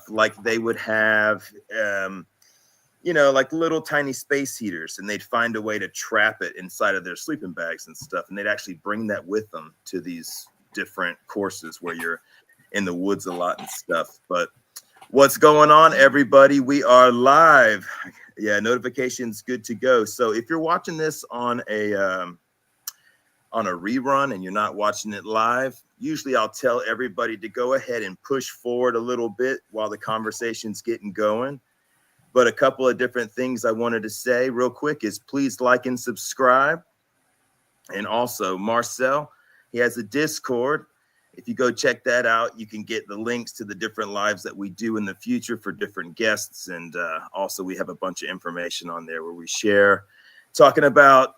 like they would have, like little tiny space heaters, and they'd find a way to trap it inside of their sleeping bags and stuff. And they'd actually bring that with them to these different courses where you're in the woods a lot and stuff. But what's going on, everybody? We are live. Yeah, notifications good to go. So if you're watching this on a rerun and you're not watching it live, usually I'll tell everybody to go ahead and push forward a little bit while the conversation's getting going. But a couple of different things I wanted to say real quick is please like and subscribe. And also Marcel, he has a Discord. If you go check that out, you can get the links to the different lives that we do in the future for different guests. And also we have a bunch of information on there where we share talking about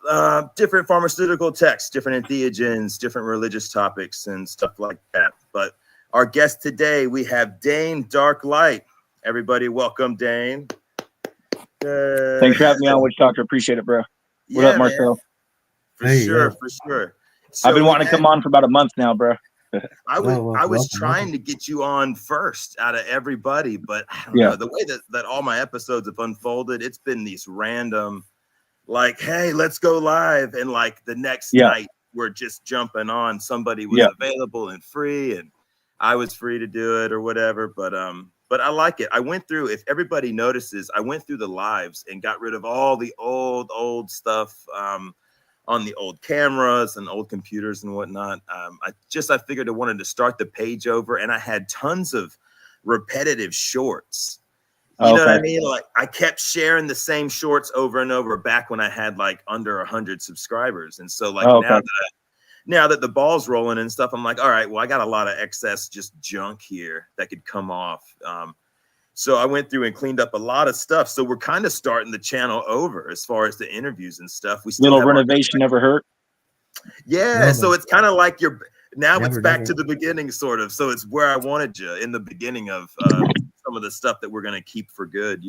different pharmaceutical texts, different entheogens, different religious topics and stuff like that. But our guest today, we have Daen Dark-Light. Everybody welcome Daen. Thanks for having me on, Witch Doctor. Appreciate it, bro. What up, Marcel? For sure. So I've been wanting to come on for about a month now, bro. I was trying to get you on first out of everybody, but I don't know, the way that all my episodes have unfolded, it's been these random, like, hey, let's go live. And like the next night we're just jumping on. Somebody was available and free, and I was free to do it or whatever. But I like it. I went through, if everybody notices, I went through the lives and got rid of all the old stuff on the old cameras and old computers and whatnot. I figured I wanted to start the page over, and I had tons of repetitive shorts. You know what I mean? Like I kept sharing the same shorts over and over back when I had like under 100 subscribers. And so like now that the ball's rolling and stuff, I'm like, all right, well, I got a lot of excess just junk here that could come off. So I went through and cleaned up a lot of stuff. So we're kind of starting the channel over as far as the interviews and stuff. We still little renovation never hurt. Yeah. So it's kind of like it's back to the beginning, sort of. So it's where I wanted you in the beginning of some of the stuff that we're going to keep for good,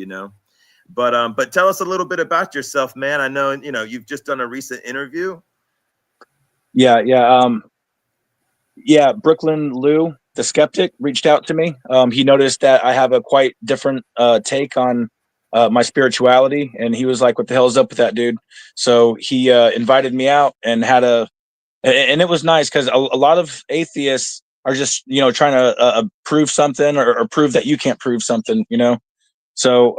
But tell us a little bit about yourself, man. I know, you've just done a recent interview. Yeah. Brooklyn Lou, the skeptic, reached out to me. He noticed that I have a quite different take on my spirituality, and he was like, "What the hell is up with that, dude?" So he invited me out and and it was nice because a lot of atheists are just trying to prove something or prove that you can't prove something, So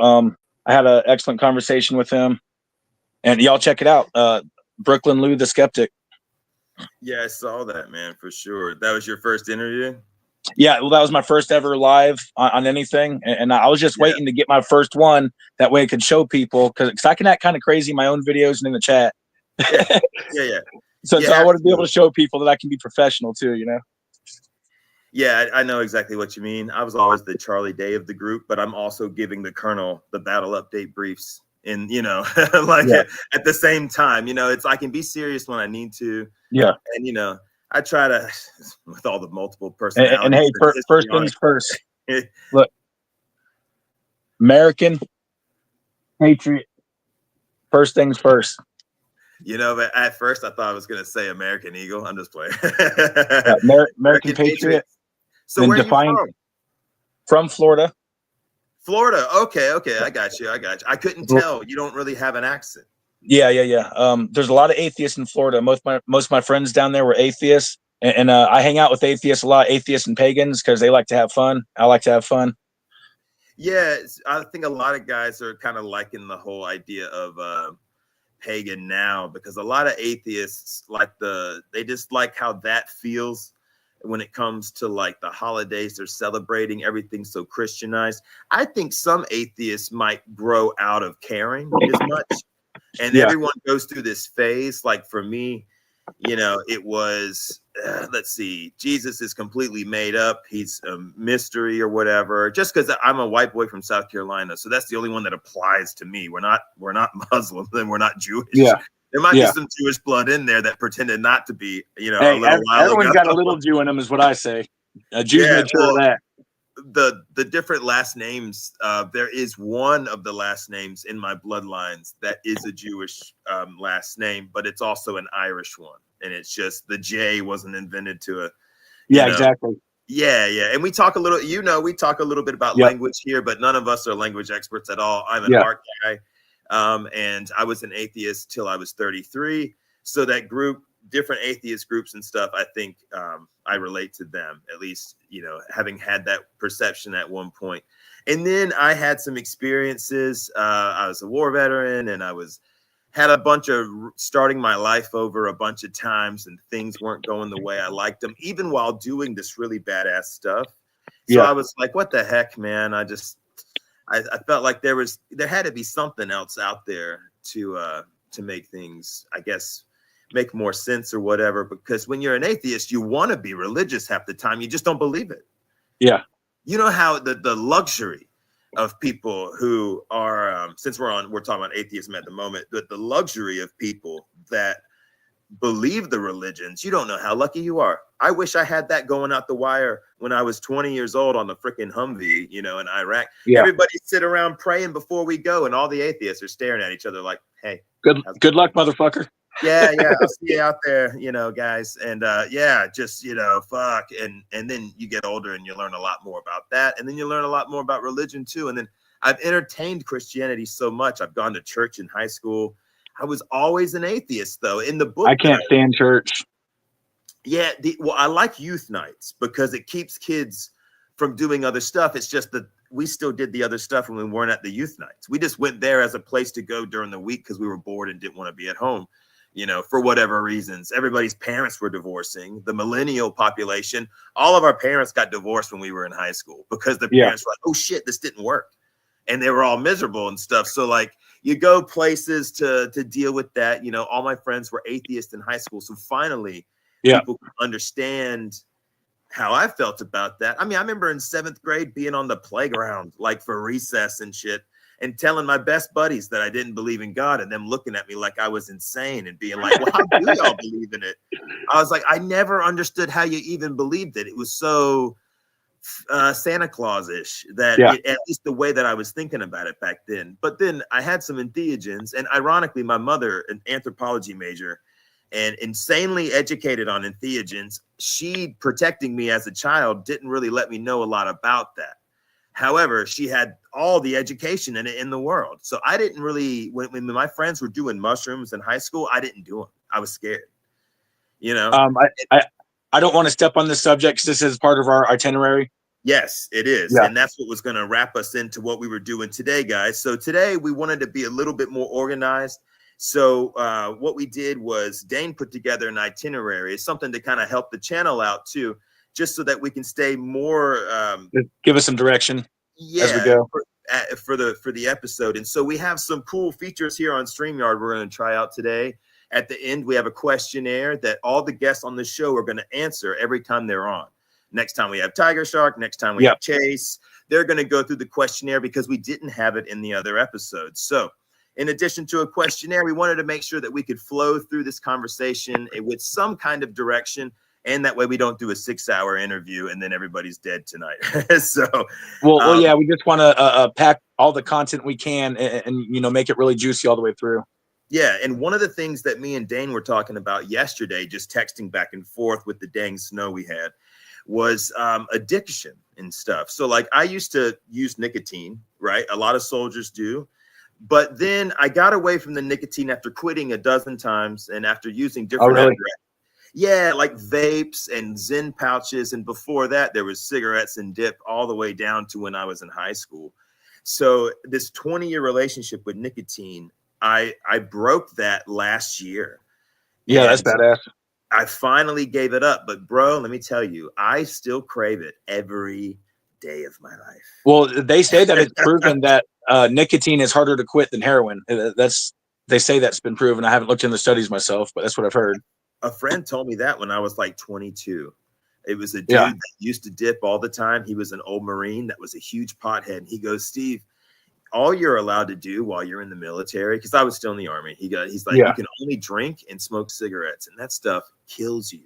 I had an excellent conversation with him, and y'all check it out. Brooklyn Lou, the skeptic. Yeah, I saw that, man, for sure. That was your first interview? Yeah, well, that was my first ever live on anything, and I was just waiting to get my first one. That way I could show people, because I can act kind of crazy in my own videos and in the chat. Yeah. So I want to be able to show people that I can be professional too, Yeah, I know exactly what you mean. I was always the Charlie Day of the group, but I'm also giving the Colonel the battle update briefs at the same time. I can be serious when I need to. Yeah. And, I try to, with all the multiple personalities. And hey, first things first. Look, American Patriot. First things first. But at first I thought I was going to say American Eagle. I'm just playing. American Patriot. So where are you from? From Florida. Florida. Okay. I got you. I couldn't tell. You don't really have an accent. Yeah. There's a lot of atheists in Florida. Most of my friends down there were atheists, and I hang out with atheists a lot, atheists and pagans, because they like to have fun. I like to have fun. Yeah, I think a lot of guys are kind of liking the whole idea of pagan now, because a lot of atheists they just like how that feels when it comes to like the holidays. They're celebrating everything so Christianized. I think some atheists might grow out of caring as much. And everyone goes through this phase. Like for me, it was, let's see, Jesus is completely made up. He's a mystery or whatever, just because I'm a white boy from South Carolina. So that's the only one that applies to me. We're not Muslim, and we're not Jewish. Yeah. There might be some Jewish blood in there that pretended not to be, a little while everyone's ago. Got a little Jew in them is what I say. Jews made sure of that. The different last names, there is one of the last names in my bloodlines that is a Jewish last name, but it's also an Irish one, and it's just the J wasn't invented to exactly. Yeah. And we talk a little, we talk a little bit about language here, but none of us are language experts at all. I'm an art guy. And I was an atheist till I was 33. So that group, different atheist groups and stuff, I think I relate to them, at least, having had that perception at one point. And then I had some experiences. I was a war veteran, and had a bunch of starting my life over a bunch of times, and things weren't going the way I liked them, even while doing this really badass stuff. So I was like, what the heck, man? I felt like there had to be something else out there to make things, I guess, make more sense or whatever. Because when you're an atheist, you want to be religious half the time. You just don't believe it. Yeah. You know how the luxury of people who are, since we're talking about atheism at the moment, but the luxury of people that believe the religions, you don't know how lucky you are. I wish I had that going out the wire when I was 20 years old on the freaking Humvee, in Iraq. Yeah. Everybody sit around praying before we go, and all the atheists are staring at each other like, hey, good luck, motherfucker. Yeah, I'll see you out there, guys. And just, fuck. And then you get older and you learn a lot more about that. And then you learn a lot more about religion too. And then I've entertained Christianity so much. I've gone to church in high school. I was always an atheist, though. In the book, I can't stand church. Yeah, I like youth nights because it keeps kids from doing other stuff. It's just that we still did the other stuff when we weren't at the youth nights. We just went there as a place to go during the week because we were bored and didn't want to be at home. For whatever reasons. Everybody's parents were divorcing. The millennial population, all of our parents got divorced when we were in high school because the parents were like, oh shit, this didn't work. And they were all miserable and stuff. So like you go places to deal with that. All my friends were atheists in high school. So finally people could understand how I felt about that. I mean, I remember in 7th grade being on the playground, like for recess and shit, and telling my best buddies that I didn't believe in God, and them looking at me like I was insane and being like, well, how do y'all believe in it? I was like, I never understood how you even believed it. It was so Santa Claus-ish that at least the way that I was thinking about it back then. But then I had some entheogens, and ironically, my mother, an anthropology major and insanely educated on entheogens, she protecting me as a child didn't really let me know a lot about that. However, she had all the education in the world. So I didn't really, when my friends were doing mushrooms in high school, I didn't do them. I was scared, I don't want to step on this subject because this is part of our itinerary. Yes, it is. Yeah. And that's what was going to wrap us into what we were doing today, guys. So today we wanted to be a little bit more organized. So what we did was Daen put together an itinerary. It's something to kind of help the channel out too, just so that we can stay more give us some direction as we go for the episode. And so we have some cool features here on StreamYard we're going to try out today. At the end, we have a questionnaire that all the guests on the show are going to answer every time they're on. Next time we have Tiger Shark, next time we have Chase, they're going to go through the questionnaire because we didn't have it in the other episodes. So in addition to a questionnaire, we wanted to make sure that we could flow through this conversation with some kind of direction. And that way we don't do a 6-hour interview and then everybody's dead tonight. So, well, we just want to pack all the content we can and make it really juicy all the way through. Yeah. And one of the things that me and Daen were talking about yesterday, just texting back and forth with the dang snow we had, was addiction and stuff. So like I used to use nicotine, right? A lot of soldiers do. But then I got away from the nicotine after quitting a dozen times and after using different like vapes and Zen pouches. And before that, there was cigarettes and dip all the way down to when I was in high school. So this 20-year relationship with nicotine, I broke that last year. Yeah, that's badass. I finally gave it up. But bro, let me tell you, I still crave it every day of my life. Well, they say that it's proven that nicotine is harder to quit than heroin. They say that's been proven. I haven't looked into the studies myself, but that's what I've heard. A friend told me that when I was like 22. It was a dude that used to dip all the time. He was an old Marine that was a huge pothead. And he goes, Steve, all you're allowed to do while you're in the military, because I was still in the Army, he's like, you can only drink and smoke cigarettes, and that stuff kills you.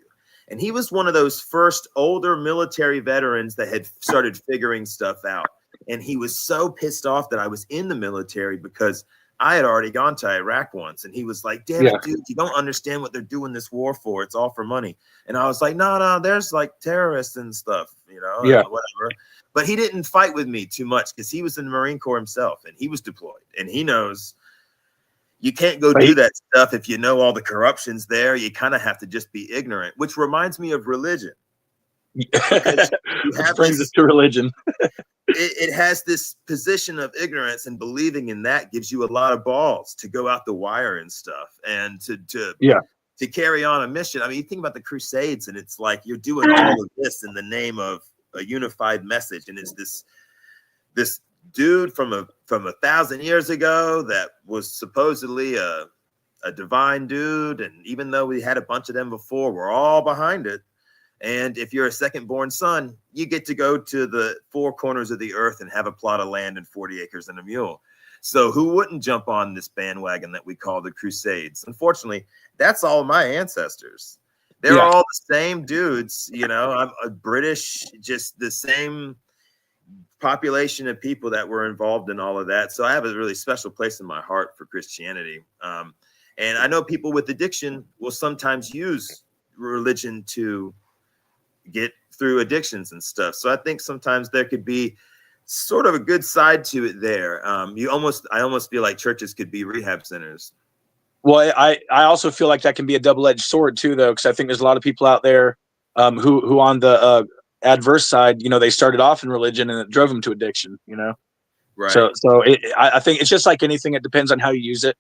And he was one of those first older military veterans that had started figuring stuff out. And he was so pissed off that I was in the military because I had already gone to Iraq once. And he was like, damn it, dude, you don't understand what they're doing this war for. It's all for money. And I was like, no, there's like terrorists and stuff, Yeah. and whatever. But he didn't fight with me too much because he was in the Marine Corps himself and he was deployed and he knows you can't go do that stuff if you know all the corruption's there. You kind of have to just be ignorant, which reminds me of religion. Because it brings us to religion. It has this position of ignorance, and believing in that gives you a lot of balls to go out the wire and stuff and to carry on a mission. I mean, you think about the Crusades and it's like you're doing all of this in the name of a unified message. And it's this dude from 1,000 years ago that was supposedly a divine dude. And even though we had a bunch of them before, we're all behind it. And if you're a second born son, you get to go to the four corners of the earth and have a plot of land and 40 acres and a mule. So who wouldn't jump on this bandwagon that we call the Crusades? Unfortunately, that's all my ancestors. They're all the same dudes. I'm a British, just the same population of people that were involved in all of that. So I have a really special place in my heart for Christianity. And I know people with addiction will sometimes use religion to get through addictions and stuff. So I think sometimes there could be sort of a good side to it there. I almost feel like churches could be rehab centers. Well, I also feel like that can be a double-edged sword too, though, because I think there's a lot of people out there who on the adverse side, they started off in religion and it drove them to addiction. Right. So I think it's just like anything; it depends on how you use it.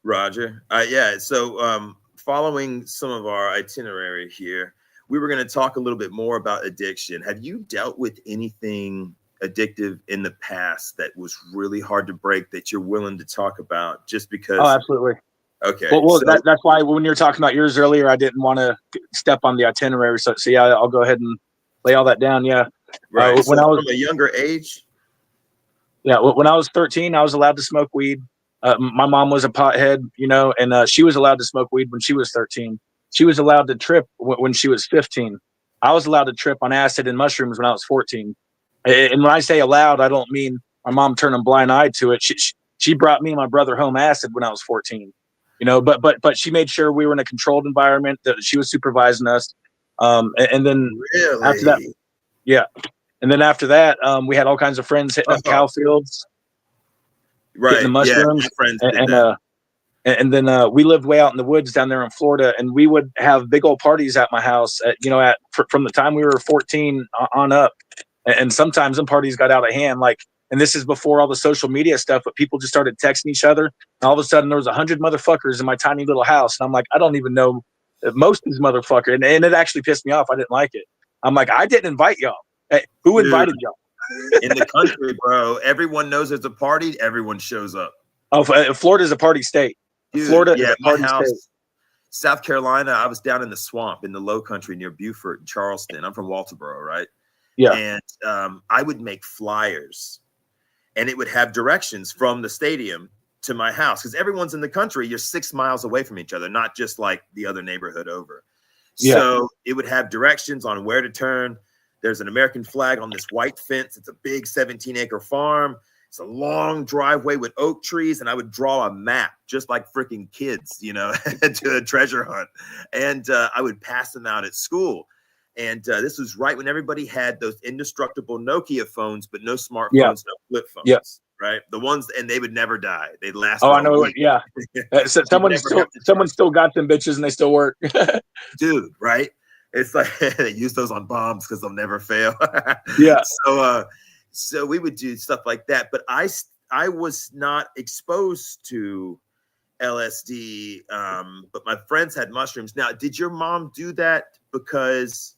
Roger. Yeah. So following some of our itinerary here, we were going to talk a little bit more about addiction. Have you dealt with anything addictive in the past that was really hard to break that you're willing to talk about just because? Oh, absolutely. Okay. Well, that's why when you were talking about yours earlier, I didn't want to step on the itinerary. So yeah, I'll go ahead and lay all that down. Yeah. Right. When I was from a younger age. Yeah. When I was 13, I was allowed to smoke weed. My mom was a pothead, and she was allowed to smoke weed when she was 13. She was allowed to trip when she was 15. I was allowed to trip on acid and mushrooms when I was 14. And when I say allowed, I don't mean my mom turned a blind eye to it. She brought me and my brother home acid when I was 14. But she made sure we were in a controlled environment, that she was supervising us. And then after that, yeah. And then after that, we had all kinds of friends hitting up cow fields, getting the mushrooms, and then we lived way out in the woods down there in Florida, and we would have big old parties at my house. From the time we were 14 on up, and sometimes them parties got out of hand. And this is before all the social media stuff, but people just started texting each other, and all of a sudden there was 100 motherfuckers in my tiny little house, and I'm like, I don't even know most of these motherfuckers, and it actually pissed me off. I didn't like it. I'm like, I didn't invite y'all. Hey, who invited y'all? In the country, bro, everyone knows there's a party. Everyone shows up. Oh, Florida's a party state. Dude, Florida, yeah, my house, state. South Carolina. I was down in the swamp in the Low Country near Beaufort and Charleston. I'm from Walterboro, right? Yeah. And I would make flyers, and it would have directions from the stadium to my house because everyone's in the country. You're 6 miles away from each other, not just like the other neighborhood over. Yeah. So it would have directions on where to turn. There's an American flag on this white fence. It's a big 17-acre farm. It's a long driveway with oak trees, and I would draw a map just like freaking kids, to a treasure hunt. And I would pass them out at school. And this was right when everybody had those indestructible Nokia phones, but no smartphones, no flip phones, right? The ones, and they would never die. They'd last. Oh, I know. Yeah. Someone still got them bitches, and they still work. Dude, right? It's like they use those on bombs because they'll never fail. Yeah. So we would do stuff like that. But I was not exposed to LSD, but my friends had mushrooms. Now, did your mom do that because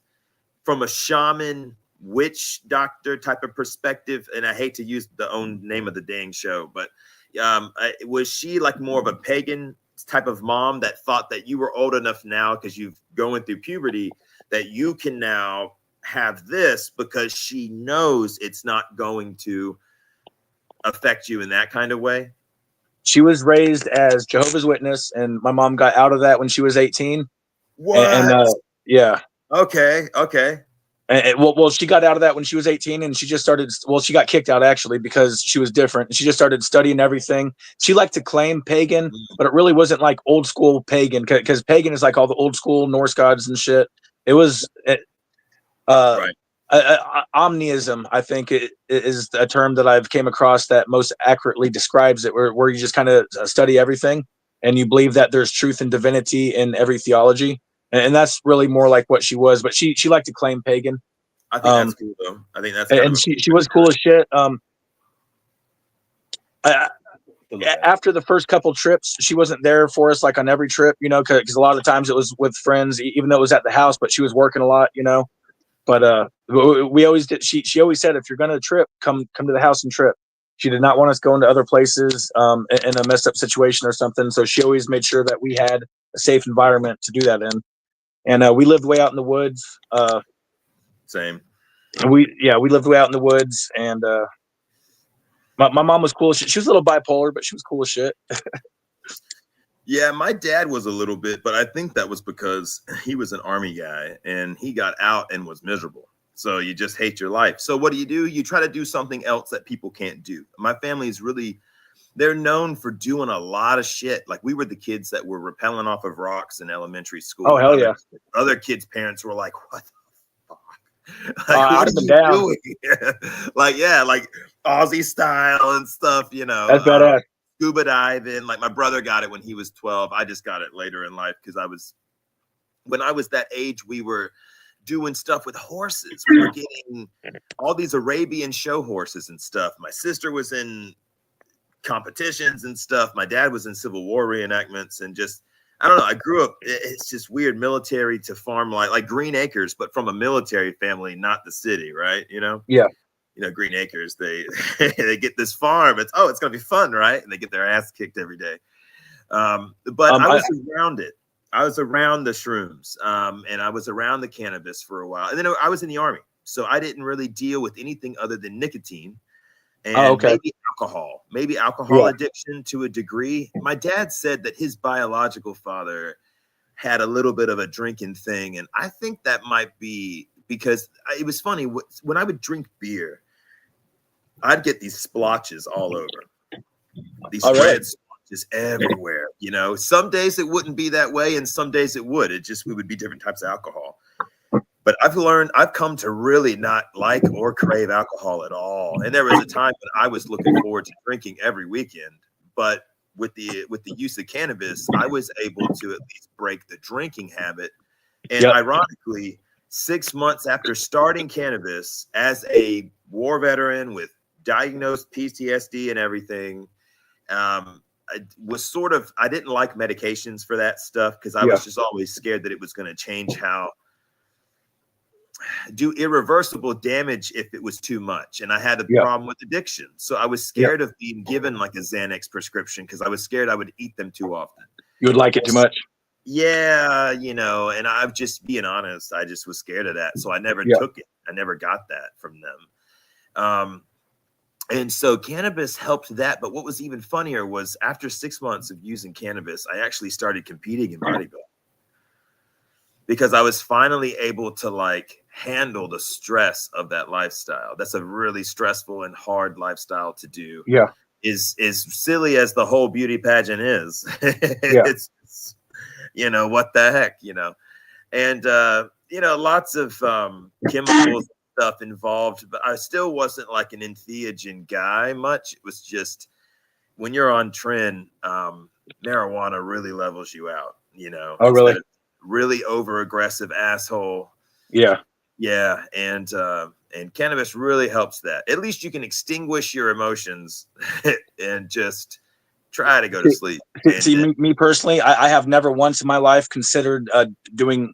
from a shaman, witch doctor type of perspective? And I hate to use the own name of the dang show, but was she like more of a pagan type of mom that thought that you were old enough now because you've going through puberty that you can now have this because she knows it's not going to affect you in that kind of way? She was raised as Jehovah's Witness, and my mom got out of that when she was 18. What? Yeah. Okay. Well, she got out of that when she was 18, and she just started. Well, she got kicked out actually because she was different. She just started studying everything. She liked to claim pagan, but it really wasn't like old school pagan because pagan is like all the old school Norse gods and shit. Right. Omnism, I think, is a term that I've came across that most accurately describes it, where you just kind of study everything and you believe that there's truth and divinity in every theology. And that's really more like what she was. But she liked to claim pagan. I think that's cool though. I think that's kind And of a cool she was cool as shit. I, to look at. after the first couple trips, she wasn't there for us like on every trip, because a lot of the times it was with friends, even though it was at the house, but she was working a lot, But we always did. She always said, if you're going to trip, come to the house and trip. She did not want us going to other places in a messed up situation or something. So she always made sure that we had a safe environment to do that in. And we lived way out in the woods. Same. We lived way out in the woods, and my mom was cool. She was a little bipolar, but she was cool as shit. Yeah, my dad was a little bit, but I think that was because he was an army guy and he got out and was miserable. So you just hate your life. So what do? You try to do something else that people can't do. My family is really, they're known for doing a lot of shit. Like we were the kids that were rappelling off of rocks in elementary school. Oh, hell yeah. Other kids' parents were like, what the fuck? I'd Like, what have are been you down. doing? like Aussie style and stuff, That's badass. Scuba diving. Like my brother got it when he was 12. I just got it later in life because when I was that age, we were doing stuff with horses. We were getting all these Arabian show horses and stuff. My sister was in competitions and stuff. My dad was in Civil War reenactments and just, I don't know. I grew up, it's just weird military to farm like Green Acres, but from a military family, not the city, right? Yeah. Green Acres, they they get this farm. It's gonna be fun, right? And they get their ass kicked every day. But I was around it. I was around the shrooms, and I was around the cannabis for a while. And then I was in the army, so I didn't really deal with anything other than nicotine and maybe alcohol addiction to a degree. My dad said that his biological father had a little bit of a drinking thing, and I think that might be because it was funny when I would drink beer, I'd get these splotches all over, these red splotches everywhere. Some days it wouldn't be that way, and some days it would. We would be different types of alcohol. But I've come to really not like or crave alcohol at all. And there was a time when I was looking forward to drinking every weekend, but with the use of cannabis, I was able to at least break the drinking habit. And ironically, 6 months after starting cannabis as a war veteran with diagnosed PTSD and everything, I didn't like medications for that stuff because I was just always scared that it was going to change do irreversible damage if it was too much. And I had a problem with addiction. So I was scared of being given like a Xanax prescription because I was scared I would eat them too often. You would like it too much. Yeah, and I'm just being honest. I just was scared of that. So I never took it. I never got that from them. And so cannabis helped that. But what was even funnier was after 6 months of using cannabis, I actually started competing in bodybuilding because I was finally able to handle the stress of that lifestyle. That's a really stressful and hard lifestyle to do. Yeah. Is silly as the whole beauty pageant is. It's what the heck, and lots of chemicals stuff involved, but I still wasn't like an entheogen guy much. It was just when you're on trend, marijuana really levels you out, Oh, really? Really over aggressive asshole. Yeah. And cannabis really helps that. At least you can extinguish your emotions and just try to go to sleep. See, me personally, I have never once in my life considered doing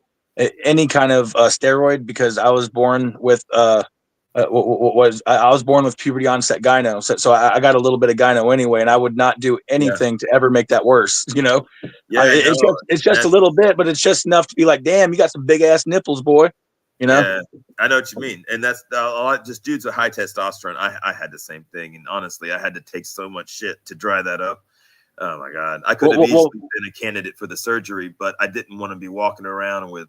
any kind of steroid because I was born with I was born with puberty onset gyno, so I got a little bit of gyno anyway, and I would not do anything to ever make that worse. It's just a little bit, but it's just enough to be like, damn, you got some big ass nipples, boy. Yeah, I know what you mean, and that's a lot. Just dudes with high testosterone. I had the same thing, and honestly, I had to take so much shit to dry that up. Oh my god, I could have easily been a candidate for the surgery, but I didn't want to be walking around with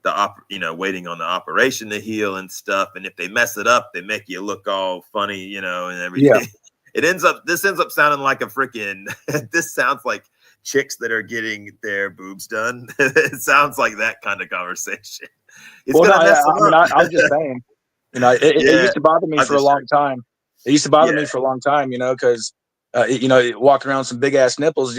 waiting on the operation to heal and stuff. And if they mess it up, they make you look all funny, and everything. Yeah. This ends up sounding like a freaking. This sounds like chicks that are getting their boobs done. It sounds like that kind of conversation. It's Well, no, gonna mess them up. I'm just saying, it used to bother me I'm for a just long time. It used to bother yeah. me for a long time, because, walking around with some big ass nipples,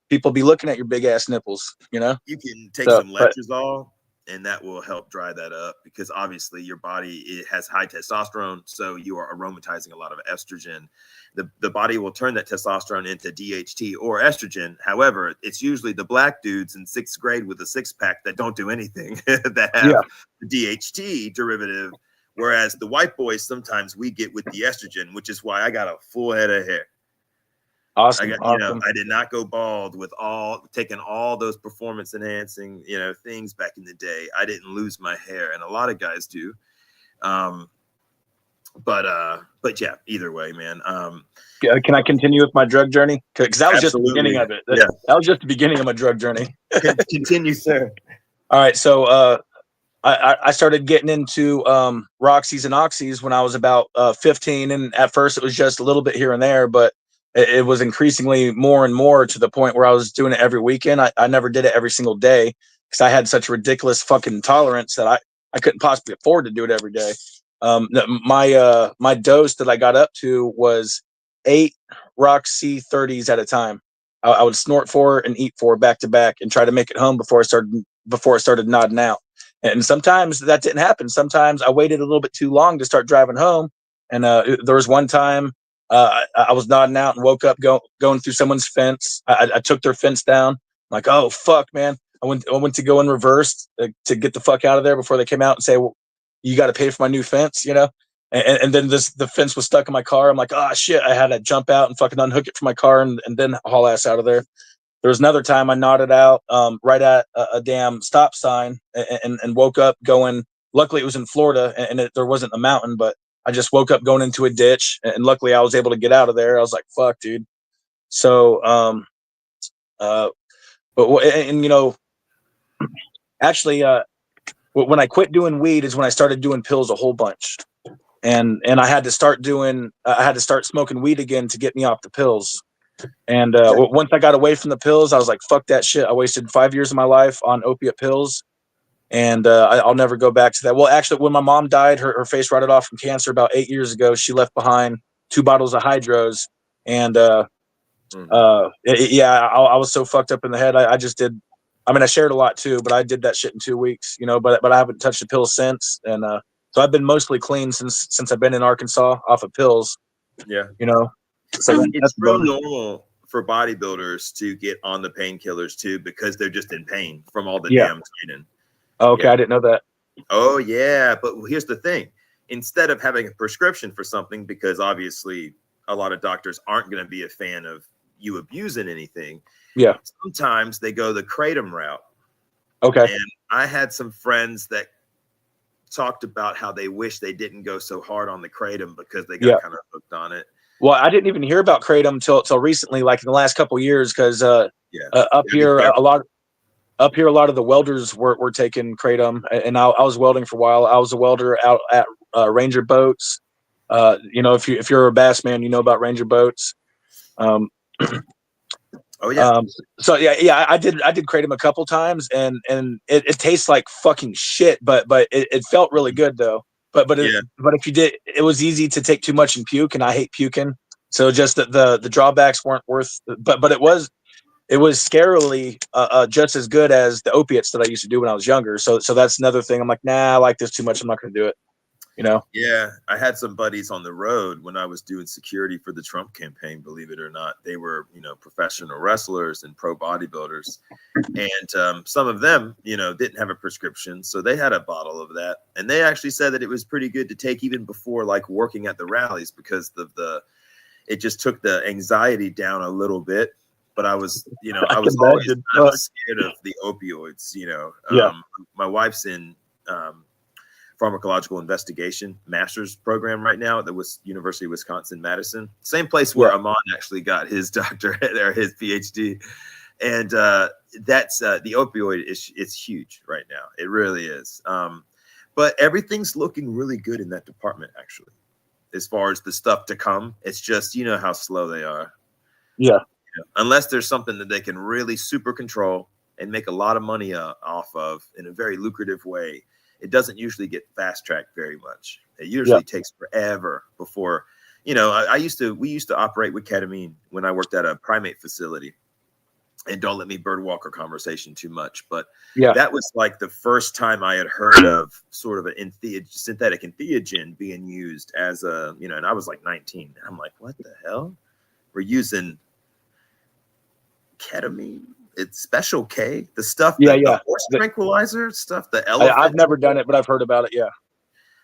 people be looking at your big ass nipples, You can take So, some but letrozole, and that will help dry that up because obviously your body it has high testosterone, so you are aromatizing a lot of estrogen. The body will turn that testosterone into DHT or estrogen. However, it's usually the black dudes in sixth grade with a six pack that don't do anything that yeah, have the DHT derivative. Whereas the white boys, sometimes we get with the estrogen, which is why I got a full head of hair. awesome, awesome. I did not go bald with taking all those performance enhancing, things back in the day. I didn't lose my hair, and a lot of guys do. But yeah, either way, man. Can I continue with my drug journey? Because that was just the beginning Absolutely. of it. Yeah. That was just the beginning of my drug journey. Continue, sir. All right, so I started getting into Roxy's and Oxys when I was about 15, and at first it was just a little bit here and there, but it was increasingly more and more to the point where I was doing it every weekend. I never did it every single day because I had such a ridiculous fucking tolerance that I couldn't possibly afford to do it every day. My dose that I got up to was 8 Roxy 30s at a time. I would snort 4 and eat 4 back to back and try to make it home before it started nodding out. And sometimes that didn't happen. Sometimes I waited a little bit too long to start driving home. And there was one time I was nodding out and woke up going through someone's fence. I took their fence down. I'm like, oh fuck, man! I went to go in reverse to get the fuck out of there before they came out and say, well, you got to pay for my new fence, And then the fence was stuck in my car. I'm like, oh shit! I had to jump out and fucking unhook it from my car and then haul ass out of there. There was another time I nodded out right at a damn stop sign and woke up going. Luckily, it was in Florida and there wasn't a mountain, but I just woke up going into a ditch, and luckily I was able to get out of there. I was like, "Fuck, dude." So, actually, when I quit doing weed is when I started doing pills a whole bunch, and I had to start smoking weed again to get me off the pills. And once I got away from the pills, I was like, fuck that shit. I wasted 5 years of my life on opiate pills. And I'll never go back to that. Well, actually, when my mom died, her face rotted off from cancer about 8 years ago. She left behind 2 bottles of hydros. And I was so fucked up in the head. I just did. I mean, I shared a lot too, but I did that shit in 2 weeks, but I haven't touched a pill since. And so I've been mostly clean since I've been in Arkansas off of pills. Yeah. So it's real normal for bodybuilders to get on the painkillers too because they're just in pain from all the damn training. Oh, okay, yeah. I didn't know that. Oh yeah, but here's the thing: instead of having a prescription for something, because obviously a lot of doctors aren't going to be a fan of you abusing anything. Yeah. Sometimes they go the kratom route. Okay. And I had some friends that talked about how they wish they didn't go so hard on the kratom because they got kind of hooked on it. Well, I didn't even hear about kratom till recently, like in the last couple of years, because up here a lot of the welders were taking kratom, and I was welding for a while. I was a welder out at Ranger Boats. If you're a bass man, you know about Ranger Boats. Oh yeah. I did kratom a couple times, and it tastes like fucking shit, but it felt really good though. But if you did, it was easy to take too much and puke, and I hate puking. So just the drawbacks weren't worth. But it was scarily just as good as the opiates that I used to do when I was younger. So that's another thing. I'm like, nah, I like this too much. I'm not going to do it. Yeah, I had some buddies on the road when I was doing security for the Trump campaign. Believe it or not, they were professional wrestlers and pro bodybuilders, and some of them didn't have a prescription, so they had a bottle of that, and they actually said that it was pretty good to take even before like working at the rallies because it just took the anxiety down a little bit. But I was always kind of scared of the opioids. My wife's in pharmacological investigation master's program right now at the University of Wisconsin-Madison, same place where Amon actually got his doctorate or his PhD. And that's the opioid it's huge right now. It really is. But everything's looking really good in that department, actually, as far as the stuff to come. It's just, how slow they are. Yeah. Unless there's something that they can really super control and make a lot of money off of in a very lucrative way. it doesn't usually get fast tracked very much. It usually takes forever before, you know, we used to operate with ketamine when I worked at a primate facility. And don't let me birdwalker conversation too much, but that was like the first time I had heard of sort of an synthetic entheogen being used as a, you know, and I was like 19. And I'm like, what the hell? We're using ketamine. It's special K, the stuff, the horse tranquilizer stuff, the elephant. I've never done it, but I've heard about it. Yeah.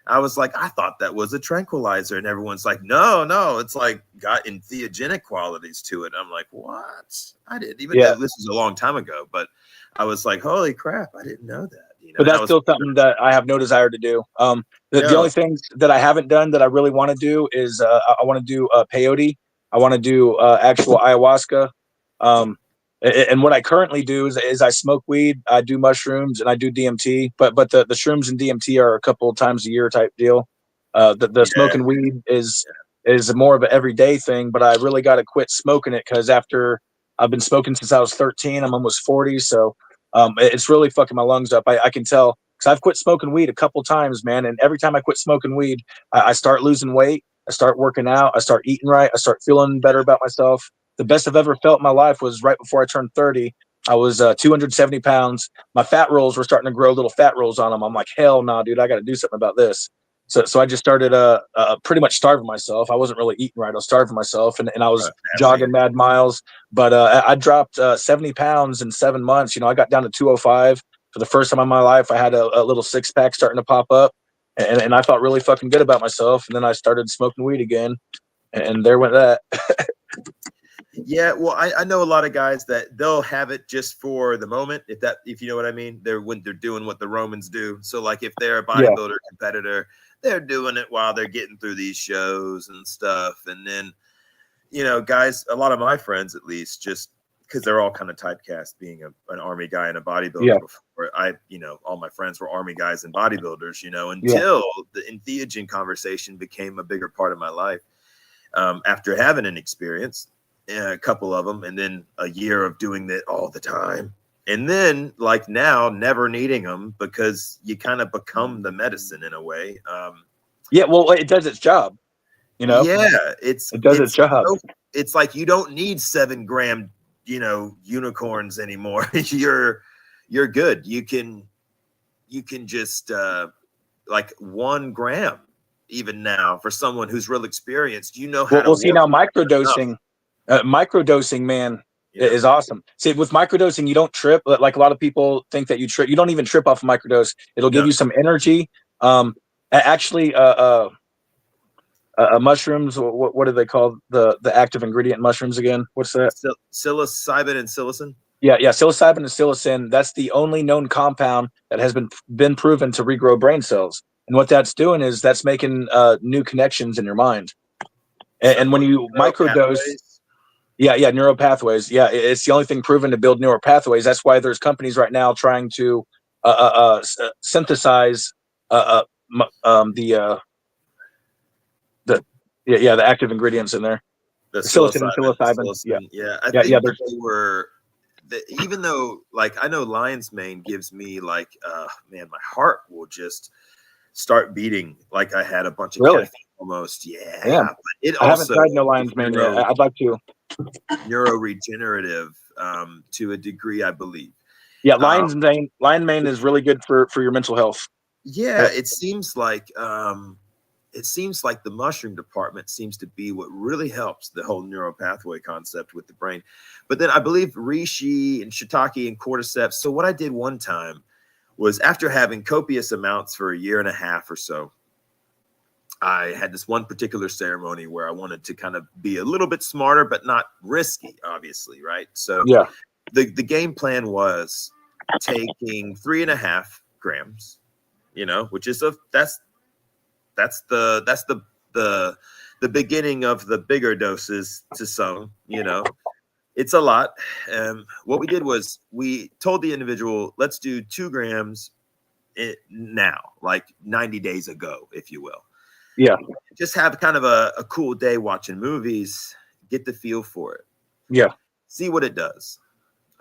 I was like, I thought that was a tranquilizer, and everyone's like, no, it's like got entheogenic qualities to it. I'm like, what? I didn't even know this was a long time ago, but I was like, holy crap, I didn't know that. You know, but that's still something that I have no desire to do. The only things that I haven't done that I really want to do is I want to do peyote. I want to do actual ayahuasca. And what I currently do is I smoke weed, I do mushrooms, and I do DMT. But the shrooms and DMT are a couple of times a year type deal. The smoking weed is more of an everyday thing. But I really got to quit smoking it because after I've been smoking since I was 13, I'm almost 40, so it's really fucking my lungs up. I can tell because I've quit smoking weed a couple times, man. And every time I quit smoking weed, I start losing weight, I start working out, I start eating right, I start feeling better about myself. The best I've ever felt in my life was right before I turned 30. I was 270 pounds. My fat rolls were starting to grow little fat rolls on them. I'm like, hell no, dude, I got to do something about this. So I just started pretty much starving myself. I wasn't really eating right. I was starving myself, and I was jogging mad miles. But I dropped 70 pounds in 7 months. You know, I got down to 205. For the first time in my life, I had a little six-pack starting to pop up. And I felt really fucking good about myself. And then I started smoking weed again. And there went that. Yeah, well, I know a lot of guys that they'll have it just for the moment, if you know what I mean. They're doing what the Romans do. So like if they're a bodybuilder competitor, they're doing it while they're getting through these shows and stuff. And then, you know, guys, a lot of my friends at least, just because they're all kind of typecast being an army guy and a bodybuilder before all my friends were army guys and bodybuilders, you know, until the entheogen conversation became a bigger part of my life. After having an experience, a couple of them, and then a year of doing that all the time, and then like now never needing them because you kind of become the medicine in a way. Well, it does its job, you know. It does its job. It's like you don't need 7 gram, you know, unicorns anymore. you're good. You can just like 1 gram even now for someone who's real experienced. You know how to see now microdosing. Microdosing, man, is awesome. See, with microdosing, you don't trip. Like a lot of people think that you trip. You don't even trip off a microdose. It'll give you some energy. Actually, mushrooms. What do they call the active ingredient in mushrooms again? What's that? Psilocybin and psilocin. Yeah, psilocybin and psilocin. That's the only known compound that has been proven to regrow brain cells. And what that's doing is that's making new connections in your mind. And when you microdose. Yeah, neural pathways. Yeah, it's the only thing proven to build neural pathways. That's why there's companies right now trying to synthesize the active ingredients in there. The psilocin and psilocybin. I think they were. Even though, like, I know lion's mane gives me like, man, my heart will just start beating like I had a bunch of caffeine almost. Yeah. But it I haven't tried no lion's mane yet. I'd like to. Neuroregenerative to a degree, I believe. Yeah, lion mane is really good for your mental health. Yeah, it seems like the mushroom department seems to be what really helps the whole neural pathway concept with the brain. But then I believe reishi and shiitake and cordyceps. So what I did one time was, after having copious amounts for a year and a half or so, I had this one particular ceremony where I wanted to kind of be a little bit smarter, but not risky, obviously, right? So the game plan was taking 3.5 grams, you know, which is that's the beginning of the bigger doses to some, you know. It's a lot. What we did was we told the individual, let's do 2 grams now, like 90 days ago, if you will. Yeah. Just have kind of a cool day watching movies, get the feel for it. Yeah. See what it does.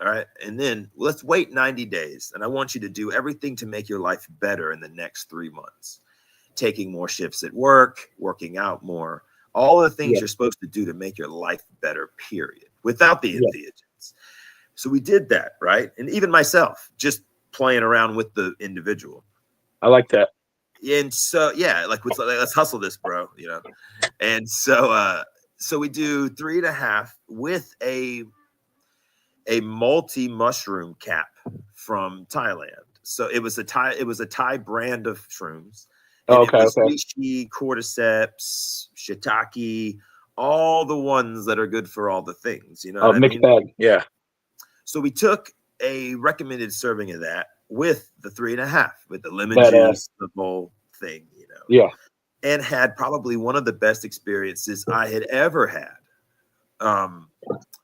All right. And then let's wait 90 days. And I want you to do everything to make your life better in the next 3 months. Taking more shifts at work, working out more, all the things you're supposed to do to make your life better, period, without the entheogens. So we did that, right? And even myself, just playing around with the individual. I like that. And so, yeah, like let's hustle this, bro, you know? And so, so we do 3.5 with a multi-mushroom cap from Thailand. So it was a Thai brand of shrooms. And it was reishi, cordyceps, shiitake, all the ones that are good for all the things, you know what I mixed mean? bag, yeah. So we took a recommended serving of that with the 3.5, with the lemon juice, the whole thing, you know? Yeah. And had probably one of the best experiences I had ever had.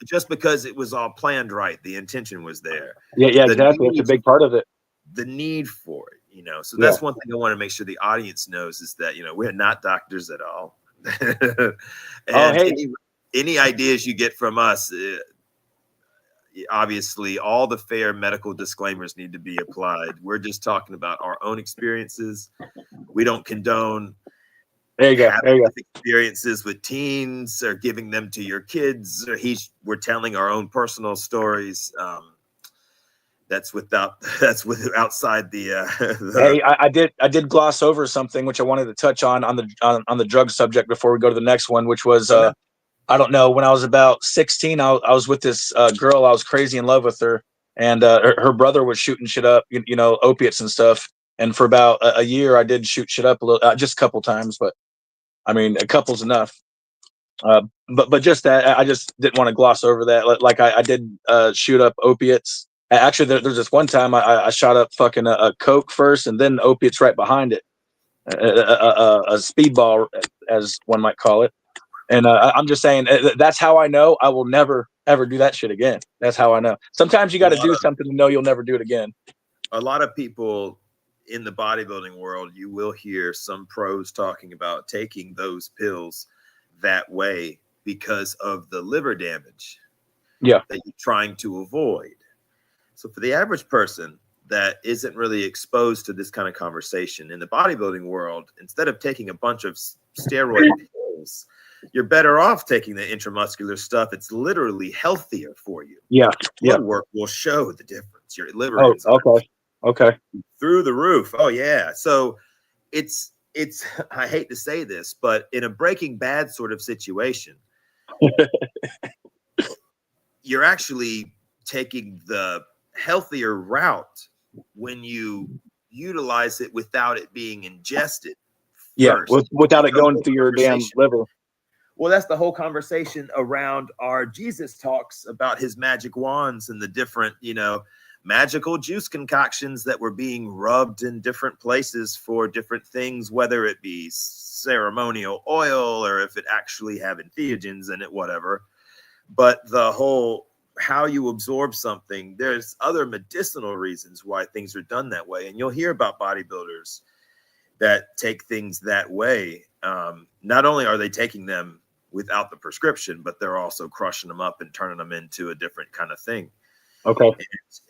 Just because it was all planned right, the intention was there. Yeah, exactly. It's a big part of it. The need for it, you know. So that's one thing I want to make sure the audience knows is that, you know, we're not doctors at all. And any ideas you get from us, obviously all the fair medical disclaimers need to be applied. We're just talking about our own experiences. We don't condone experiences with teens or giving them to your kids, or we're telling our own personal stories. That's outside the Hey, I did gloss over something which I wanted to touch on the drug subject before we go to the next one, which was I don't know, when I was about 16, I was with this girl. I was crazy in love with her, and her brother was shooting shit up, you know, opiates and stuff. And for about a year, I did shoot shit up a little, just a couple times, but I mean, a couple's enough. But just that, I just didn't want to gloss over that. Like I did shoot up opiates. Actually, there's this one time I shot up fucking a coke first, and then opiates right behind it, a speedball, as one might call it. And I'm just saying, that's how I know I will never ever do that shit again. That's how I know. Sometimes you got to do something to know you'll never do it again. A lot of people in the bodybuilding world, you will hear some pros talking about taking those pills that way because of the liver damage that you're trying to avoid. So for the average person that isn't really exposed to this kind of conversation in the bodybuilding world, instead of taking a bunch of steroid pills, you're better off taking the intramuscular stuff. It's literally healthier for you. Blood work will show the difference. Your liver okay through the roof. Oh yeah. So it's I hate to say this, but in a Breaking Bad sort of situation, you're actually taking the healthier route when you utilize it without it being ingested. Without it going through your damn liver. Well, that's the whole conversation around our Jesus talks about his magic wands and the different, you know, magical juice concoctions that were being rubbed in different places for different things, whether it be ceremonial oil or if it actually have entheogens in it, whatever. But the whole how you absorb something, there's other medicinal reasons why things are done that way. And you'll hear about bodybuilders that take things that way. Not only are they taking them without the prescription, but they're also crushing them up and turning them into a different kind of thing. Okay.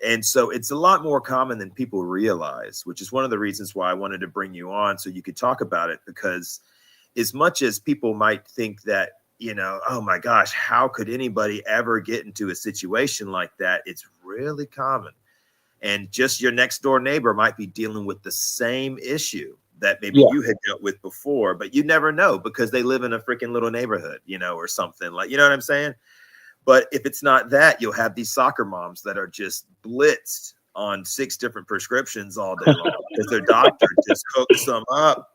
And so it's a lot more common than people realize, which is one of the reasons why I wanted to bring you on so you could talk about it, because as much as people might think that, you know, oh my gosh, how could anybody ever get into a situation like that? It's really common. And just your next door neighbor might be dealing with the same issue that maybe you had dealt with before, but you never know because they live in a freaking little neighborhood, you know, or something like, you know what I'm saying? But if it's not that, you'll have these soccer moms that are just blitzed on 6 different prescriptions all day long because their doctor just hooks them up,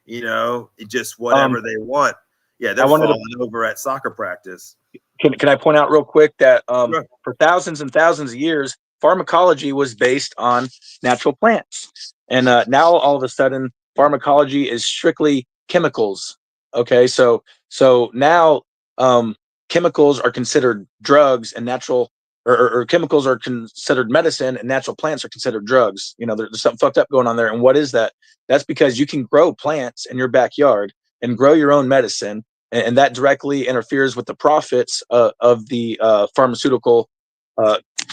you know, just whatever they want. Yeah, they're falling over at soccer practice. Can I point out real quick that for thousands and thousands of years, pharmacology was based on natural plants. And now all of a sudden, pharmacology is strictly chemicals. Okay, so now chemicals are considered drugs, and natural or chemicals are considered medicine, and natural plants are considered drugs. You know, there's something fucked up going on there. And what is that? That's because you can grow plants in your backyard and grow your own medicine, and that directly interferes with the profits of the pharmaceutical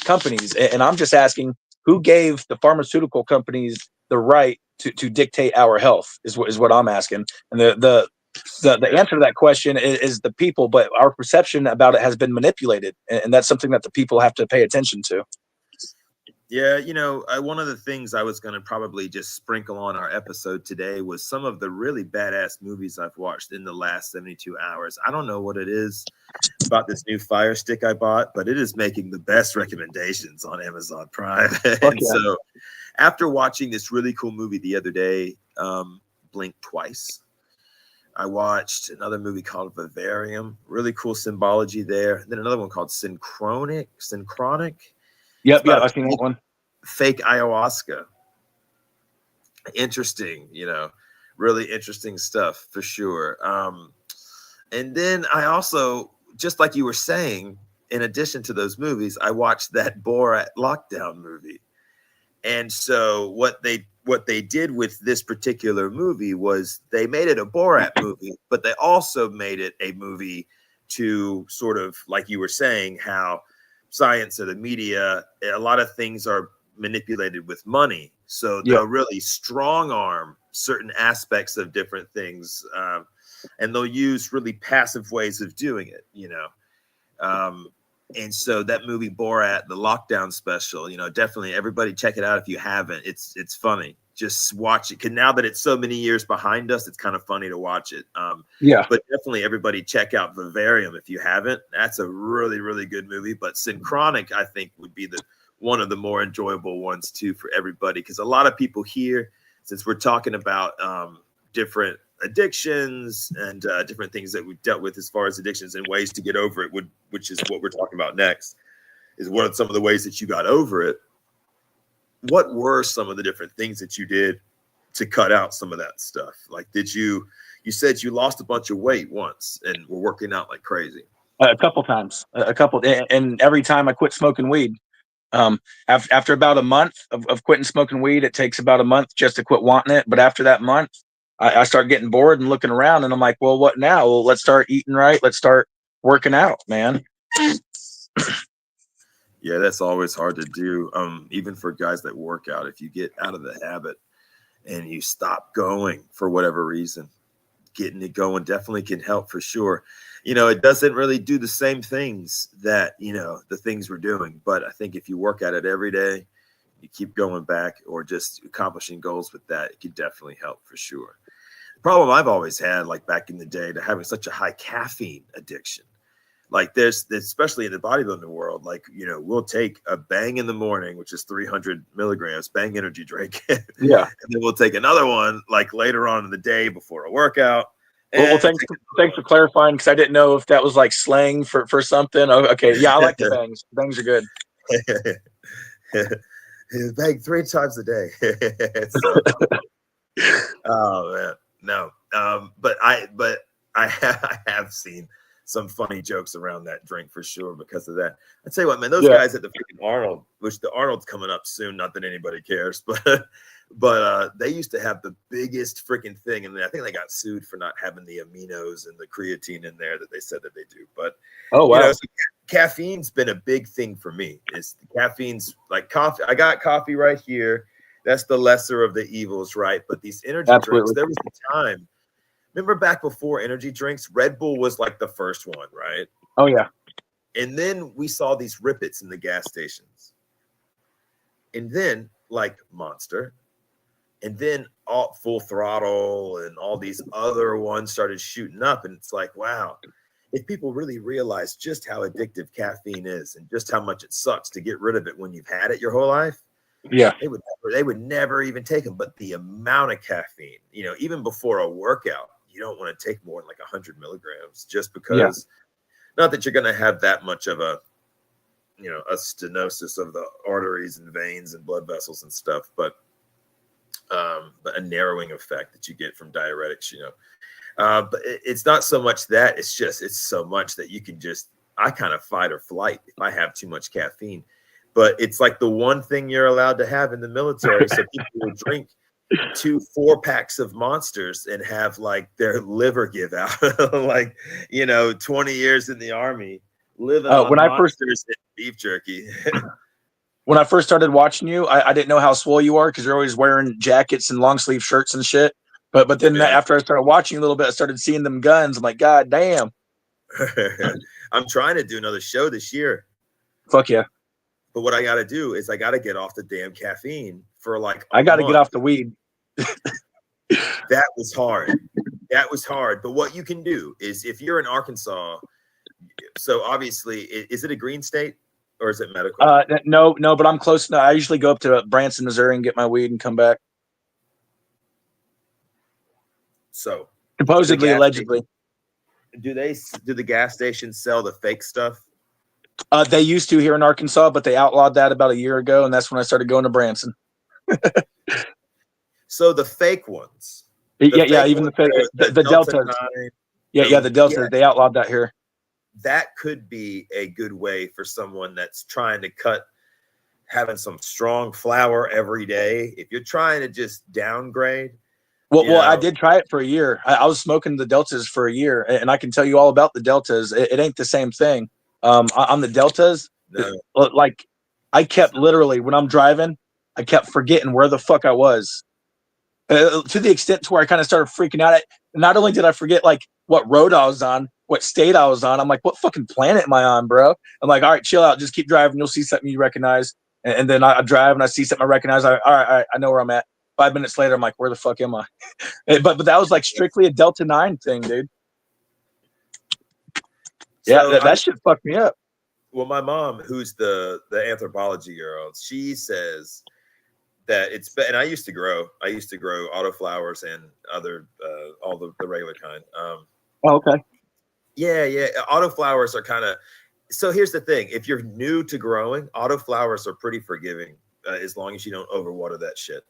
companies. And I'm just asking, who gave the pharmaceutical companies the right to dictate our health is what I'm asking. And the answer to that question is the people, but our perception about it has been manipulated. And that's something that the people have to pay attention to. Yeah, one of the things I was going to probably just sprinkle on our episode today was some of the really badass movies I've watched in the last 72 hours. I don't know what it is about this new Fire Stick I bought, but it is making the best recommendations on Amazon Prime. And so after watching this really cool movie the other day, Blink Twice, I watched another movie called Vivarium, really cool symbology there. Then another one called Synchronic. Yep, I've seen that one. Fake ayahuasca. Interesting, really interesting stuff for sure. And then I also, just like you were saying, in addition to those movies, I watched that Borat lockdown movie. And so what they did with this particular movie was they made it a Borat movie, but they also made it a movie to sort of, like you were saying, how science or the media, a lot of things are manipulated with money. So they'll really strong arm certain aspects of different things. And they'll use really passive ways of doing it, and so that movie Borat, the lockdown special, definitely everybody check it out if you haven't. It's funny. Just watch it. 'Cause now that it's so many years behind us, it's kind of funny to watch it. But definitely everybody check out Vivarium if you haven't. That's a really, really good movie. But Synchronic, I think, would be one of the more enjoyable ones too for everybody. Because a lot of people here, since we're talking about different addictions and different things that we've dealt with as far as addictions and ways to get over it, which is what we're talking about next, is what are some of the ways that you got over it. What were some of the different things that you did to cut out some of that stuff? Like, you said you lost a bunch of weight once and were working out like crazy. A couple times, and every time I quit smoking weed. After about a month of quitting smoking weed, it takes about a month just to quit wanting it. But after that month, I start getting bored and looking around, and I'm like, well, what now? Well, let's start eating right. Let's start working out, man. Yeah, that's always hard to do. Even for guys that work out, if you get out of the habit and you stop going for whatever reason, getting it going definitely can help for sure. It doesn't really do the same things that, the things we're doing. But I think if you work at it every day, you keep going back or just accomplishing goals with that, it can definitely help for sure. The problem I've always had, like back in the day, to having such a high caffeine addiction. Like there's, especially in the bodybuilding world, like, we'll take a Bang in the morning, which is 300 milligrams, Bang energy drink. Yeah. And then we'll take another one like later on in the day before a workout. Well, thanks for clarifying, because I didn't know if that was like slang for something. Oh, okay. Yeah, I like the bangs. Bangs are good. Bang 3 times a day. Oh man, no. But I have seen some funny jokes around that drink for sure because of that. I tell you what, man, those guys at the freaking Arnold, which the Arnold's coming up soon, not that anybody cares, but they used to have the biggest freaking thing, and I think they got sued for not having the aminos and the creatine in there that they said that they do. But so caffeine's been a big thing for me. It's caffeine's like coffee. I got coffee right here. That's the lesser of the evils, right? But these energy drinks, there was a time. Remember back before energy drinks, Red Bull was like the first one, right? Oh, yeah. And then we saw these Rippets in the gas stations. And then like Monster. And then all Full Throttle and all these other ones started shooting up. And it's like, wow, if people really realize just how addictive caffeine is and just how much it sucks to get rid of it when you've had it your whole life, they would never even take them. But the amount of caffeine, even before a workout, you don't want to take more than like 100 milligrams just because, not that you're going to have that much of a stenosis of the arteries and veins and blood vessels and stuff, but a narrowing effect that you get from diuretics, but it's not so much that, it's so much that you can I kind of fight or flight if I have too much caffeine, but it's like the one thing you're allowed to have in the military. So people will drink 2 4-packs of Monsters and have like their liver give out, 20 years in the army living on Monsters and beef jerky. when I first started watching you, I didn't know how swole you are because you're always wearing jackets and long sleeve shirts and shit. But then after I started watching you a little bit, I started seeing them guns. I'm like, God damn. I'm trying to do another show this year. Fuck yeah. But what I got to do is I got to get off the damn caffeine for like I got to get off the weed. That was hard. That was hard. But what you can do is if you're in Arkansas, so obviously, is it a green state or is it medical? No, but I'm close enough. I usually go up to Branson, Missouri and get my weed and come back. So supposedly, allegedly. Do the gas stations sell the fake stuff? They used to here in Arkansas, but they outlawed that about a year ago, and that's when I started going to Branson. So the fake ones. Even the fake, the Deltas. 9, the Deltas. Yeah. They outlawed that here. That could be a good way for someone that's trying to cut, having some strong flour every day. If you're trying to just downgrade. Well, I did try it for a year. I was smoking the Deltas for a year, and I can tell you all about the Deltas. It ain't the same thing. On the Deltas, like I kept literally when I'm driving, I kept forgetting where the fuck I was. To the extent to where I kind of started freaking out. Not only did I forget like what road I was on, what state I was on, I'm like, what fucking planet am I on, bro? I'm like, all right, chill out, just keep driving. You'll see something you recognize. And then I drive and I see something I recognize. All right, I know where I'm at. 5 minutes later, I'm like, where the fuck am I? but that was like strictly a Delta 9 thing, dude. Yeah, so that shit fucked me up. Well, my mom, who's the anthropology girl, she says that and I used to grow autoflowers and other all the regular kind. Okay. Yeah. Autoflowers are kind of. So here's the thing: if you're new to growing, autoflowers are pretty forgiving as long as you don't overwater that shit.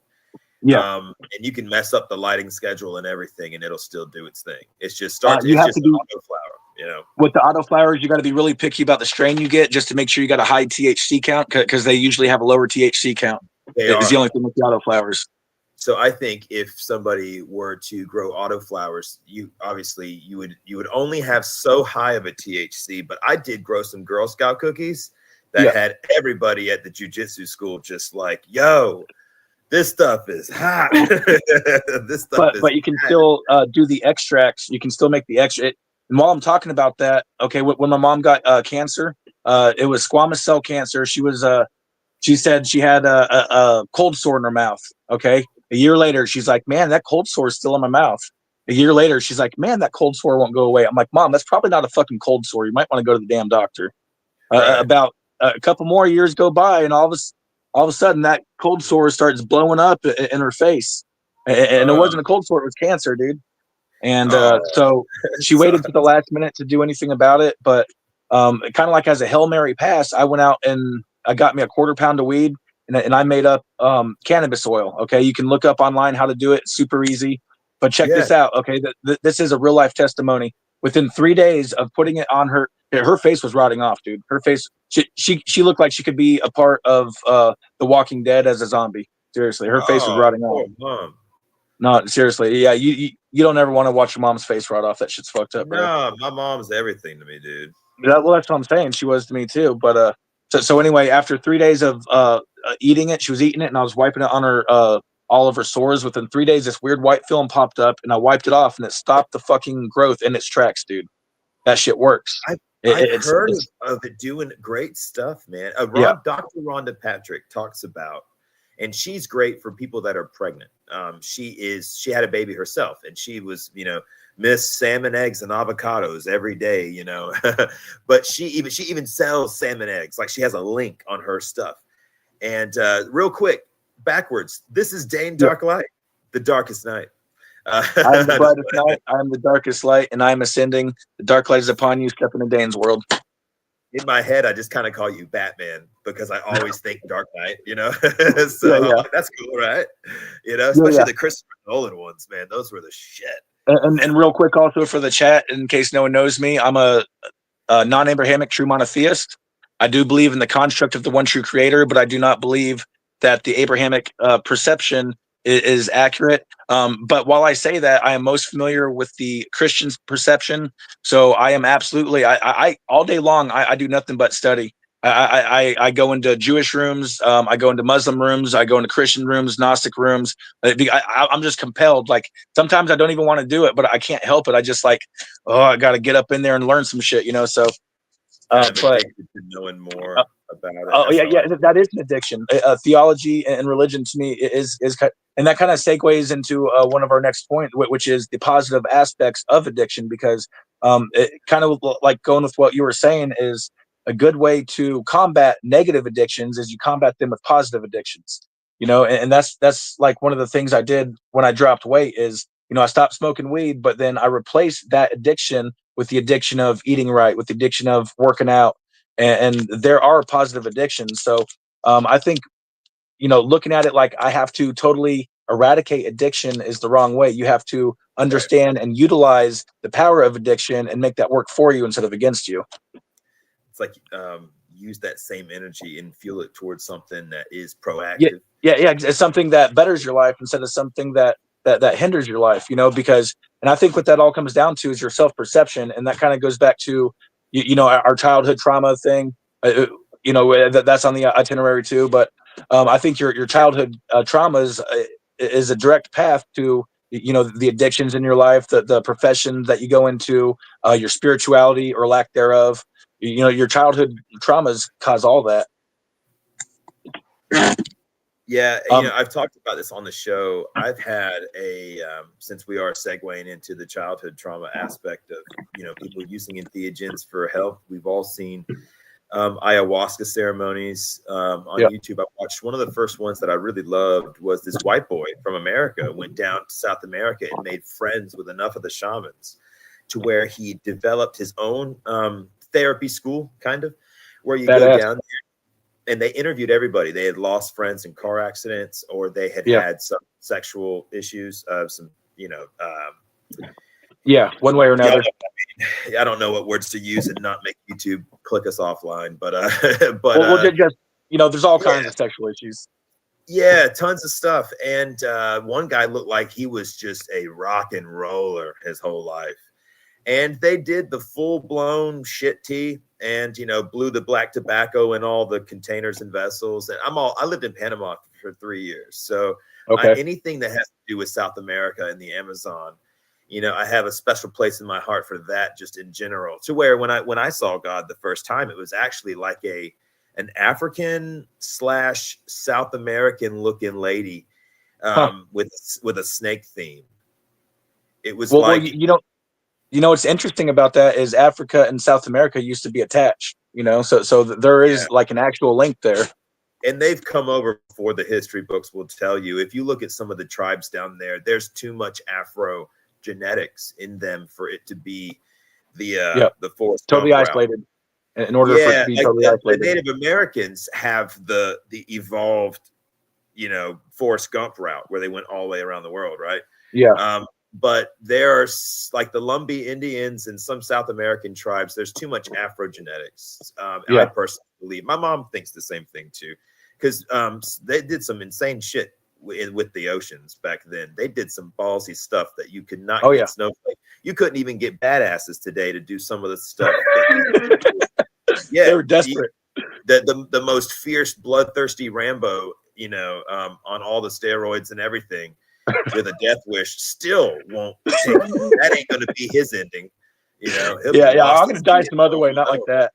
Yeah. And you can mess up the lighting schedule and everything, and it'll still do its thing. It's just you have to do autoflower. With the autoflowers, you got to be really picky about the strain you get, just to make sure you got a high THC count, because they usually have a lower THC count. It's the only thing with the autoflowers. So I think if somebody were to grow autoflowers, you would only have so high of a THC. But I did grow some Girl Scout cookies that had everybody at the jiu-jitsu school just like, yo, this stuff is hot. But you can still do the extracts. You can still make the extra. And while I'm talking about that, okay, when my mom got cancer, it was squamous cell cancer. She said she had a cold sore in her mouth. Okay. A year later, she's like, man, that cold sore is still in my mouth. A year later, she's like, man, that cold sore won't go away. I'm like, Mom, that's probably not a fucking cold sore. You might want to go to the damn doctor. Right. About a couple more years go by, and all of a sudden, that cold sore starts blowing up in her face. And it wasn't a cold sore. It was cancer, dude. And so she waited to the last minute to do anything about it. But kind of like as a Hail Mary pass, I went out and I got me a 1/4 pound of weed. And I made up cannabis oil. Okay, you can look up online how to do it. It's super easy. But check this out. Okay, this is a real life testimony. Within 3 days of putting it on her face was rotting off, dude. Her face, she looked like she could be a part of The Walking Dead as a zombie. Seriously, her face was rotting off. Mom. No, seriously, yeah. You don't ever want to watch your mom's face rot off. That shit's fucked up, bro. No, my mom's everything to me, dude. Well, that's what I'm saying. She was to me too. But so anyway, after 3 days of eating it, she was eating it, and I was wiping it on her all of her sores. Within 3 days, this weird white film popped up, and I wiped it off, and it stopped the fucking growth in its tracks, dude. That shit works. I've heard of it doing great stuff, man. Dr. Rhonda Patrick talks about, and she's great for people that are pregnant. She had a baby herself, and she was, Miss Salmon, Eggs, and Avocados every day, but she even sells salmon eggs. Like, she has a link on her stuff. And real quick, backwards, this is Daen Dark-Light, the darkest night. I am the brightest night. I am the darkest light, and I am ascending. The dark light is upon you. Step into Dane's world. In my head, I just kind of call you Batman because I always think Dark Knight, so that's cool, right? Especially the Christopher Nolan ones, man. Those were the shit. And real quick, also for the chat, in case no one knows me, I'm a non-Abrahamic true monotheist. I do believe in the construct of the one true creator, but I do not believe that the Abrahamic perception is accurate. But while I say that, I am most familiar with the Christian perception. So I am absolutely, I all day long, I do nothing but study. I go into Jewish rooms, I go into Muslim rooms, I go into Christian rooms, Gnostic rooms. I'm just compelled. Like sometimes I don't even want to do it, but I can't help it. I just like, oh, I got to get up in there and learn some shit, you know. So, Kind of but addicted to knowing more about it. oh That's yeah, how yeah, that is an addiction. Theology and religion to me and that kind of segues into one of our next point, which is the positive aspects of addiction, because it kind of like going with what you were saying is a good way to combat negative addictions is you combat them with positive addictions. You know, and that's like one of the things I did when I dropped weight is, you know, I stopped smoking weed, but then I replaced that addiction with the addiction of eating right, with the addiction of working out, and there are positive addictions. So I think, you know, looking at it like I have to totally eradicate addiction is the wrong way. You have to right. understand and utilize the power of addiction and make that work for you instead of against you. It's like use that same energy and fuel it towards something that is Yeah, proactive. yeah. It's something that betters your life instead of something that hinders your life. You know, because and I think what that all comes down to is your self perception, and that kind of goes back to you know our childhood trauma thing. You know that's on the itinerary too, but I think your childhood traumas is a direct path to, you know, the addictions in your life, the profession that you go into, your spirituality or lack thereof. You know, your childhood traumas cause all that. Yeah, you Um, know, I've talked about this on the show. I've had a since we are segueing into the childhood trauma aspect of, you know, people using entheogens for health. We've all seen ayahuasca ceremonies on yeah, YouTube. I watched one of the first ones that I really loved was this white boy from America went down to South America and made friends with enough of the shamans to where he developed his own therapy school, kind of, where you go badass. down and they interviewed everybody. They had lost friends in car accidents, or they had Yeah, had some sexual issues, some, you know, yeah, one way or y'all another. I don't know what words to use and not make YouTube click us offline, but Well, just, you know, there's all yeah, kinds of sexual issues. yeah, tons of stuff. And one guy looked like he was just a rock and roller his whole life. And they did the full blown shit tea and, you know, blew the black tobacco in all the containers and vessels. And I lived in Panama for 3 years. So Okay. anything that has to do with South America and the Amazon, you know, I have a special place in my heart for that just in general, to where when I saw God the first time, it was actually like an African / South American looking lady Huh. with a snake theme. It was Well, like, you know what's interesting about that is Africa and South America used to be attached. You know, so there yeah. is like an actual link there. And they've come over before. The history books will tell you. If you look at some of the tribes down there, there's too much Afro genetics in them for it to be Yeah, the Forrest totally Gump route. isolated. In order for it to Yeah, be like totally the isolated. Native Americans have the evolved, you know, Forrest Gump route where they went all the way around the world, right? Yeah. But there's like the Lumbee Indians and some South American tribes. There's too much Afro genetics. I Yeah. personally believe. My mom thinks the same thing too, because they did some insane shit with the oceans back then. They did some ballsy stuff that you could not Oh get yeah. snowflake. You couldn't even get badasses today to do some of the stuff. They Yeah, were desperate. the most fierce, bloodthirsty Rambo, you know, on all the steroids and everything, with a death wish, still won't take. That ain't going to be his ending. You know, he'll be Yeah, yeah. lost I'm at gonna die sea. some other way, not like that.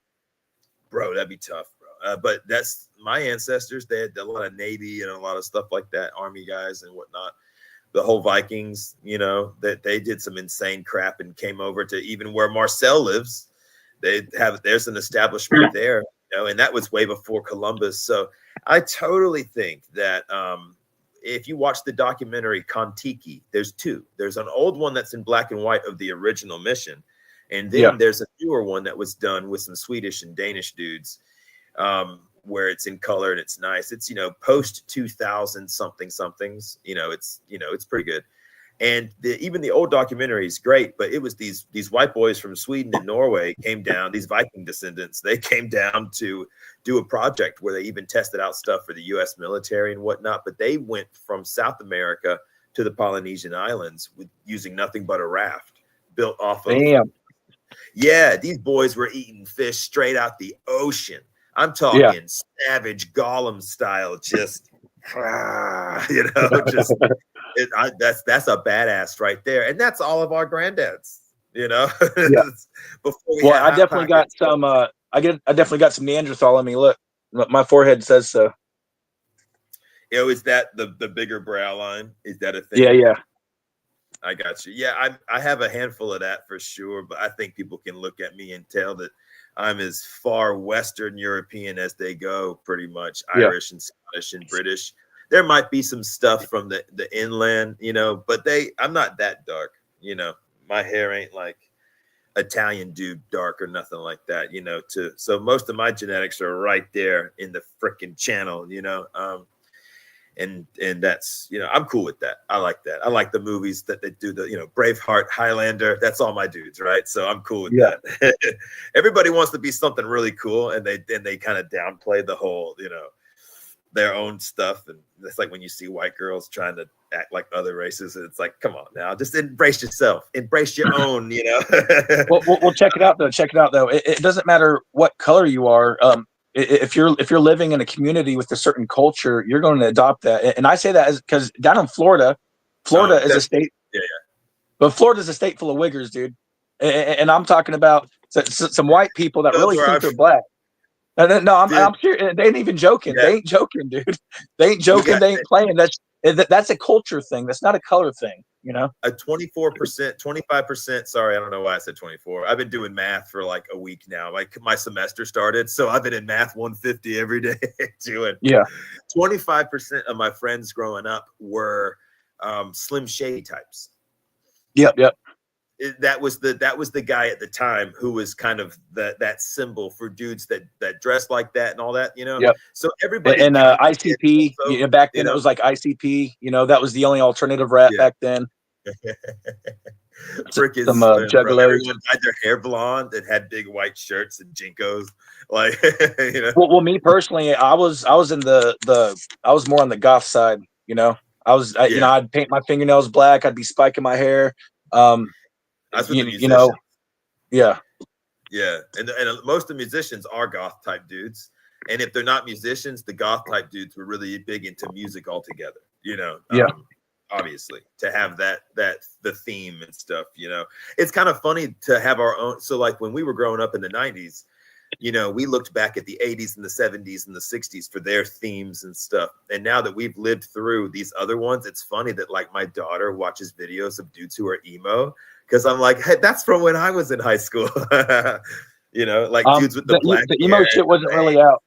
Bro, that'd be tough, bro. But that's my ancestors. They had a lot of Navy and a lot of stuff like that, Army guys and whatnot. The whole Vikings, you know, that they did some insane crap and came over to even where Marcel lives. There's an establishment there, you know, and that was way before Columbus. So I totally think that if you watch the documentary Kon-Tiki, there's two. There's an old one that's in black and white of the original mission, and then Yeah. there's a newer one that was done with some Swedish and Danish dudes, where it's in color and it's nice. It's, you know, post 2000 somethings. It's pretty good. And even the old documentary is great, but it was these white boys from Sweden and Norway came down, these Viking descendants, they came down to do a project where they even tested out stuff for the U.S. military and whatnot. But they went from South America to the Polynesian islands with using nothing but a raft built off of. Damn. Yeah, these boys were eating fish straight out the ocean. I'm talking savage Gollum style, just just that's a badass right there, and that's all of our granddads, Yeah. Before we Well, had I Hot definitely got Pockets. some. I definitely got some Neanderthal on me. Look, my forehead says so. Is that the bigger brow line? Is that a thing? Yeah. I got you. Yeah, I have a handful of that for sure, but I think people can look at me and tell that I'm as far Western European as they go, pretty much. Irish and Scottish and British. There might be some stuff from the inland, but I'm not that dark, My hair ain't like Italian dude dark or nothing like that, so most of my genetics are right there in the freaking channel, and that's, I'm cool with that. I like that. I like the movies that they do, the Braveheart, Highlander. That's all my dudes, right? So I'm cool with that. Everybody wants to be something really cool, and they kind of downplay the whole, their own stuff. And it's like when you see white girls trying to act like other races, and it's like, come on now, just embrace yourself, embrace your own, Well, check it out though. It doesn't matter what color you are. If you're living in a community with a certain culture, you're going to adopt that. And I say that because down in Florida is a state. Yeah. But Florida's a state full of wiggers, dude. And I'm talking about some white people that really think they're black. No, I'm sure they ain't even joking. They ain't joking, dude. They ain't joking. They ain't playing. That's a culture thing. That's not a color thing, A 24%, 25%. Sorry, I don't know why I said 24. I've been doing math for like a week now. Like my semester started, so I've been in math 150 every day doing. 25% of my friends growing up were Slim Shady types. Yep. That was the guy at the time who was kind of that symbol for dudes that dress like that and all that, Yep. So everybody and ICP back then, it was like ICP. That was the only alternative rap back then. Freaking some juggalos. Everyone dyed their hair blonde and had big white shirts and jinkos, like Well, me personally, I was in I was more on the goth side. I'd paint my fingernails black. I'd be spiking my hair. That's what the musicians. Yeah. And most of the musicians are goth type dudes, and if they're not musicians, the goth type dudes were really big into music altogether. Obviously, to have that the theme and stuff. It's kind of funny to have our own. So like when we were growing up in the 90s, we looked back at the 80s and the 70s and the 60s for their themes and stuff. And now that we've lived through these other ones, it's funny that like my daughter watches videos of dudes who are emo. Because I'm like, hey, that's from when I was in high school. Like dudes with the black the emo shit wasn't really out.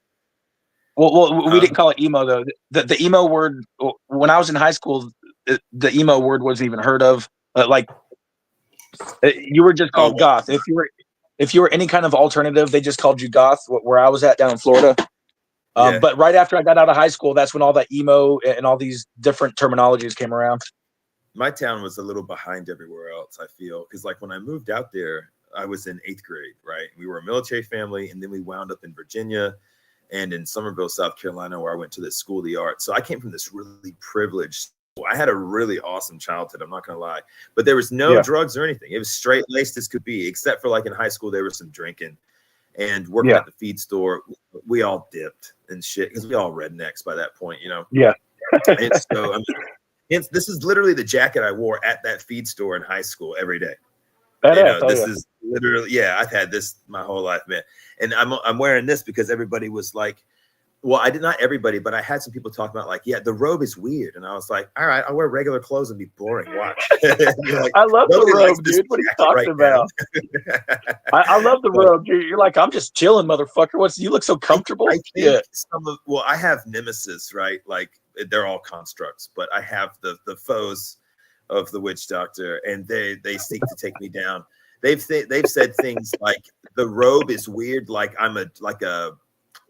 Well, we didn't call it emo though. The emo word when I was in high school, the emo word wasn't even heard of. You were just called goth. If you were any kind of alternative, they just called you goth. Where I was at down in Florida. But right after I got out of high school, that's when all that emo and all these different terminologies came around. My town was a little behind everywhere else, I feel, because like when I moved out there, I was in 8th grade, right? We were a military family, and then we wound up in Virginia and in Somerville, South Carolina, where I went to the School of the Arts. So I came from this really privileged school. I had a really awesome childhood, I'm not going to lie. But there was no drugs or anything. It was straight laced as could be, except for like in high school, there was some drinking. And working at the feed store, we all dipped and shit because we all rednecks by that point, Yeah. And so, this is literally the jacket I wore at that feed store in high school every day. This is literally, I've had this my whole life, man. And I'm wearing this because everybody was like, well, I did not everybody, but I had some people talking about like, the robe is weird. And I was like, all right, I'll wear regular clothes and be boring. Watch. Like, I love the robe, dude. What are you talking about? I love the robe, dude. You're like, I'm just chilling, motherfucker. You look so comfortable. I think I have nemesis, right? Like they're all constructs, but I have the foes of the witch doctor, and they seek to take me down. They've said things like the robe is weird, like I'm a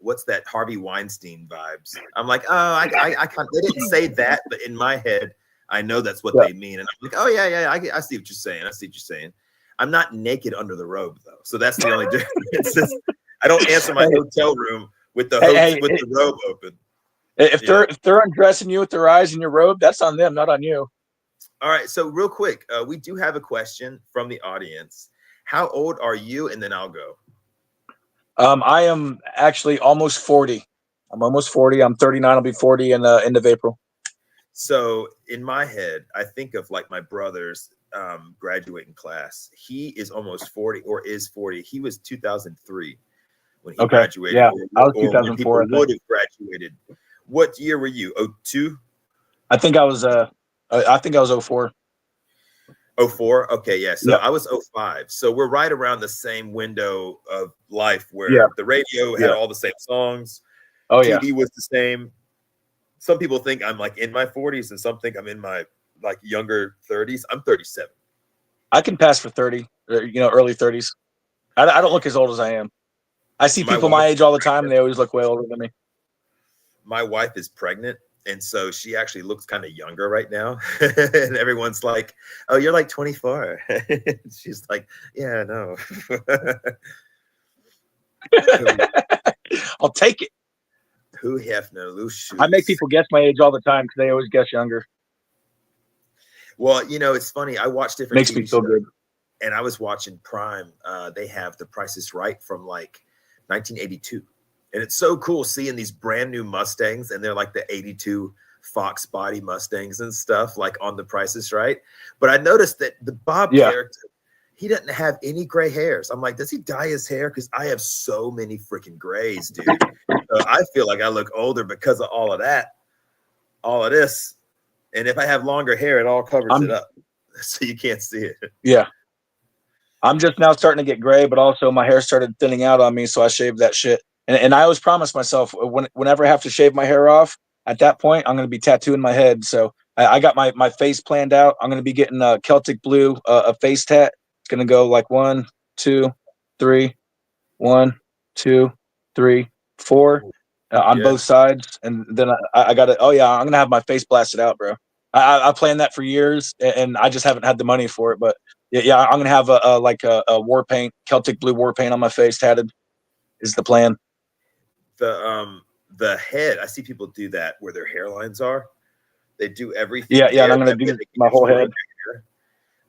what's that Harvey Weinstein vibes. I'm like, oh, I can't. They didn't say that, but in my head, I know that's what they mean, and I'm like, oh yeah, I see what you're saying. I'm not naked under the robe though, so that's the only difference. I don't answer my hotel room with the the robe open. If they're undressing you with their eyes in your robe, that's on them, not on you. All right, so real quick, we do have a question from the audience. How old are you? And then I'll go. I am actually almost 40. I'm almost 40. I'm 39. I'll be 40 in end of April. So in my head, I think of like my brother's graduating class. He is almost 40 or is 40. He was 2003 when he Okay. graduated, Yeah, I was or when 2004. people would have graduated. What year were you? 02? I think I was. I think I was 04. 04? Okay, yeah. So Yeah. I was 05. So we're right around the same window of life where Yeah. the radio had all the same songs. Oh yeah. TV was the same. Some people think I'm like in my 40s and some think I'm in my like younger 30s. I'm 37. I can pass for 30. Early 30s. I don't look as old as I am. I see people my age all the time, and they always look way older than me. My wife is pregnant, and so she actually looks kind of younger right now. And everyone's like, "Oh, you're like 24." She's like, "Yeah, no." I'll take it. Who have no loose shoes? I make people guess my age all the time because they always guess younger. Well, it's funny. I watch different Makes TV me feel shows, good. and I was watching Prime. They have The Price is Right from like 1982. And it's so cool seeing these brand new Mustangs, and they're like the 82 Fox body Mustangs and stuff, like on The Price is Right. But I noticed that the Bob character, he doesn't have any gray hairs. I'm like, does he dye his hair? Because I have so many freaking grays, dude. So I feel like I look older because of all of that, all of this. And if I have longer hair, it all covers it up. So you can't see it. Yeah. I'm just now starting to get gray, but also my hair started thinning out on me, so I shaved that shit. And I always promise myself whenever I have to shave my hair off, at that point, I'm going to be tattooing my head. So I got my face planned out. I'm going to be getting a Celtic blue, a face tat. It's going to go like 1, 2, 3, 1, 2, 3, 4 on both sides. And then I got to, I'm going to have my face blasted out, bro. I planned that for years, and I just haven't had the money for it. But yeah, I'm going to have a war paint, Celtic blue war paint on my face tatted is the plan. The head, I see people do that where their hairlines are. They do everything. Yeah, and I'm gonna do my whole head.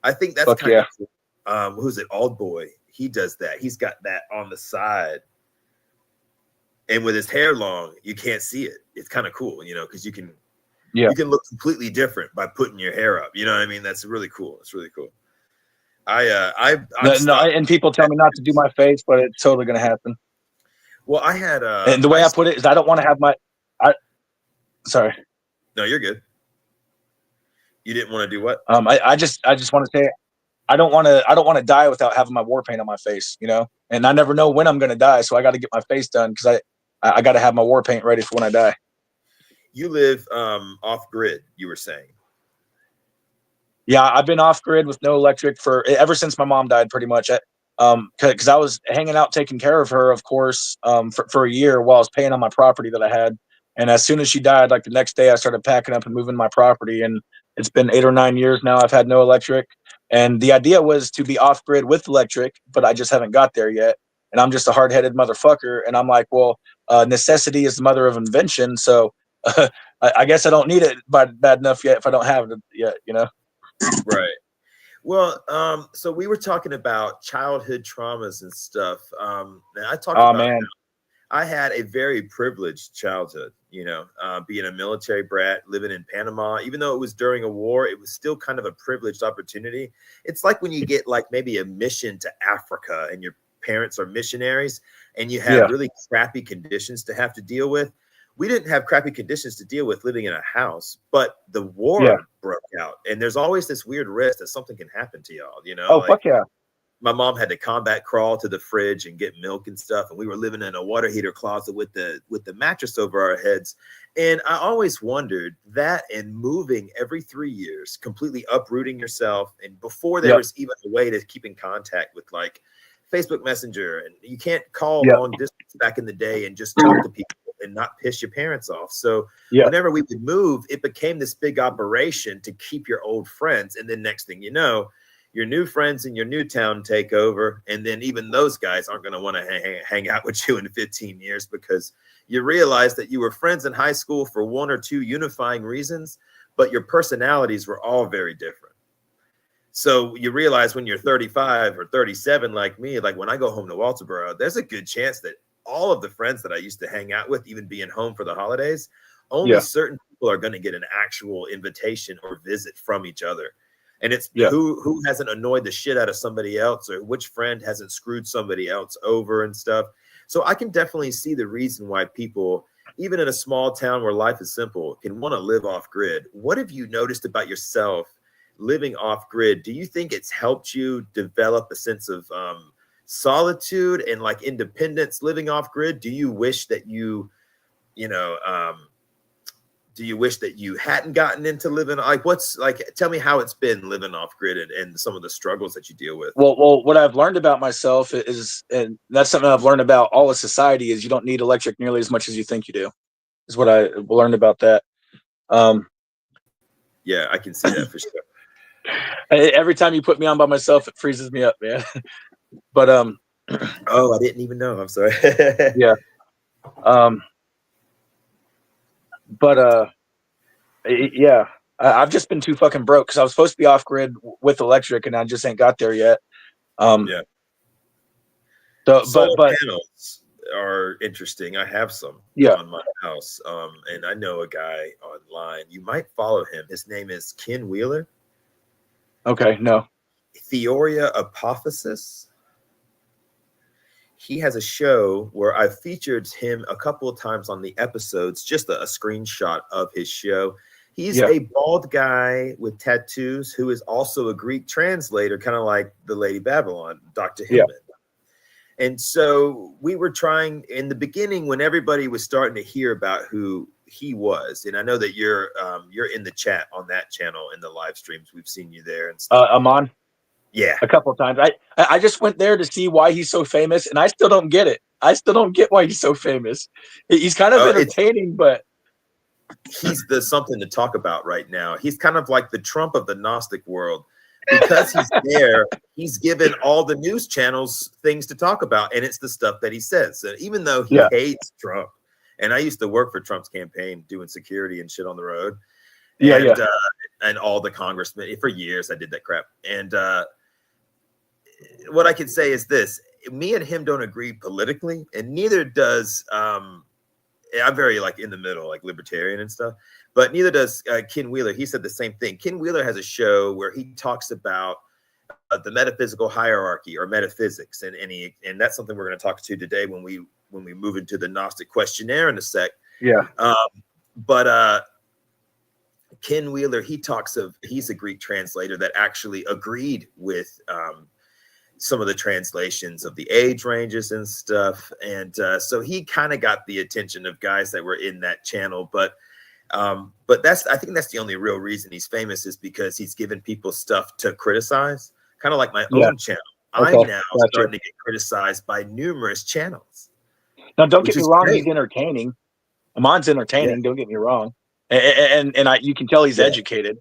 I think that's kind of cool. Who's it? Old Boy. He does that. He's got that on the side, and with his hair long, you can't see it. It's kind of cool, because you can look completely different by putting your hair up. You know what I mean? That's really cool. It's really cool. And people tell me not to do my face, but it's totally gonna happen. Well, I had and the way I put it is I don't want to have sorry. No, you're good. You didn't want to do what? I just want to say I don't want to die without having my war paint on my face, and I never know when I'm going to die. So I got to get my face done because I got to have my war paint ready for when I die. You live off grid, you were saying. Yeah, I've been off grid with no electric ever since my mom died, pretty much. Because I was hanging out taking care of her, of course, for a year while I was paying on my property that I had. And as soon as she died, like the next day, I started packing up and moving my property. And it's been 8 or 9 years now. I've had no electric. And the idea was to be off grid with electric, but I just haven't got there yet. And I'm just a hard-headed motherfucker. And I'm like, well, necessity is the mother of invention. So I guess I don't need it bad enough yet if I don't have it yet, Right. Well, so we were talking about childhood traumas and stuff. And I talked about I had a very privileged childhood, being a military brat, living in Panama. Even though it was during a war, it was still kind of a privileged opportunity. It's like when you get like maybe a mission to Africa and your parents are missionaries and you have really crappy conditions to have to deal with. We didn't have crappy conditions to deal with living in a house, but the war broke out. And there's always this weird risk that something can happen to y'all, Oh, fuck yeah. My mom had to combat crawl to the fridge and get milk and stuff. And we were living in a water heater closet with the mattress over our heads. And I always wondered that, and moving every 3 years, completely uprooting yourself. And before there was even a way to keep in contact with like Facebook Messenger, and you can't call long distance back in the day and just talk to people and not piss your parents off. So whenever we would move, it became this big operation to keep your old friends. And then next thing you know, your new friends in your new town take over. And then even those guys aren't going to want to hang out with you in 15 years because you realize that you were friends in high school for 1 or 2 unifying reasons, but your personalities were all very different. So you realize when you're 35 or 37, like me, like when I go home to Walterboro, there's a good chance that all of the friends that I used to hang out with, even being home for the holidays, only certain people are going to get an actual invitation or visit from each other. And it's who hasn't annoyed the shit out of somebody else, or which friend hasn't screwed somebody else over and stuff. So I can definitely see the reason why people, even in a small town where life is simple, can want to live off grid. What have you noticed about yourself living off grid? Do you think it's helped you develop a sense of solitude and like independence living off grid? Do you wish that you hadn't gotten into living, like, what's like, tell me how it's been living off grid and some of the struggles that you deal with. Well, what I've learned about myself is, and that's something I've learned about all of society, is you don't need electric nearly as much as you think you do, is what I learned about that. Yeah, I can see that for sure. Every time you put me on by myself, it freezes me up, man. But oh, I didn't even know. I'm sorry. Yeah. Yeah, I've just been too fucking broke because I was supposed to be off grid with electric, and I just ain't got there yet. Yeah. So, solar panels are interesting. I have some on my house. And I know a guy online. You might follow him. His name is Ken Wheeler. Okay, no. Theoria Apophysis. He has a show where I've featured him a couple of times on the episodes, just a screenshot of his show. He's a bald guy with tattoos who is also a Greek translator, kind of like the Lady Babylon, Dr. Hillman. And so we were trying in the beginning when everybody was starting to hear about who he was. And I know that you're in the chat on that channel in the live streams. We've seen you there and stuff. Amon? Yeah. A couple of times. I just went there to see why he's so famous, and I still don't get it. I still don't get why he's so famous. He's kind of entertaining, but he's the something to talk about right now. He's kind of like the Trump of the Gnostic world. Because he's there, he's given all the news channels things to talk about, and it's the stuff that he says. And even though he hates Trump, and I used to work for Trump's campaign doing security and shit on the road, and all the congressmen for years, I did that crap. And what I can say is this: me and him don't agree politically, and neither does I'm very like in the middle, like libertarian and stuff. But neither does Ken Wheeler. He said the same thing. Ken Wheeler has a show where he talks about the metaphysical hierarchy or metaphysics, and that's something we're going to talk to today when we move into the Gnostic questionnaire in a sec. Yeah. But Ken Wheeler, he's a Greek translator that actually agreed with some of the translations of the age ranges and stuff, and so he kind of got the attention of guys that were in that channel, but I think that's the only real reason he's famous, is because he's given people stuff to criticize, kind of like my own channel. Okay, I'm now starting to get criticized by numerous channels. Now, don't get me wrong, he's entertaining. Amon's entertaining, don't get me wrong. And you can tell he's educated.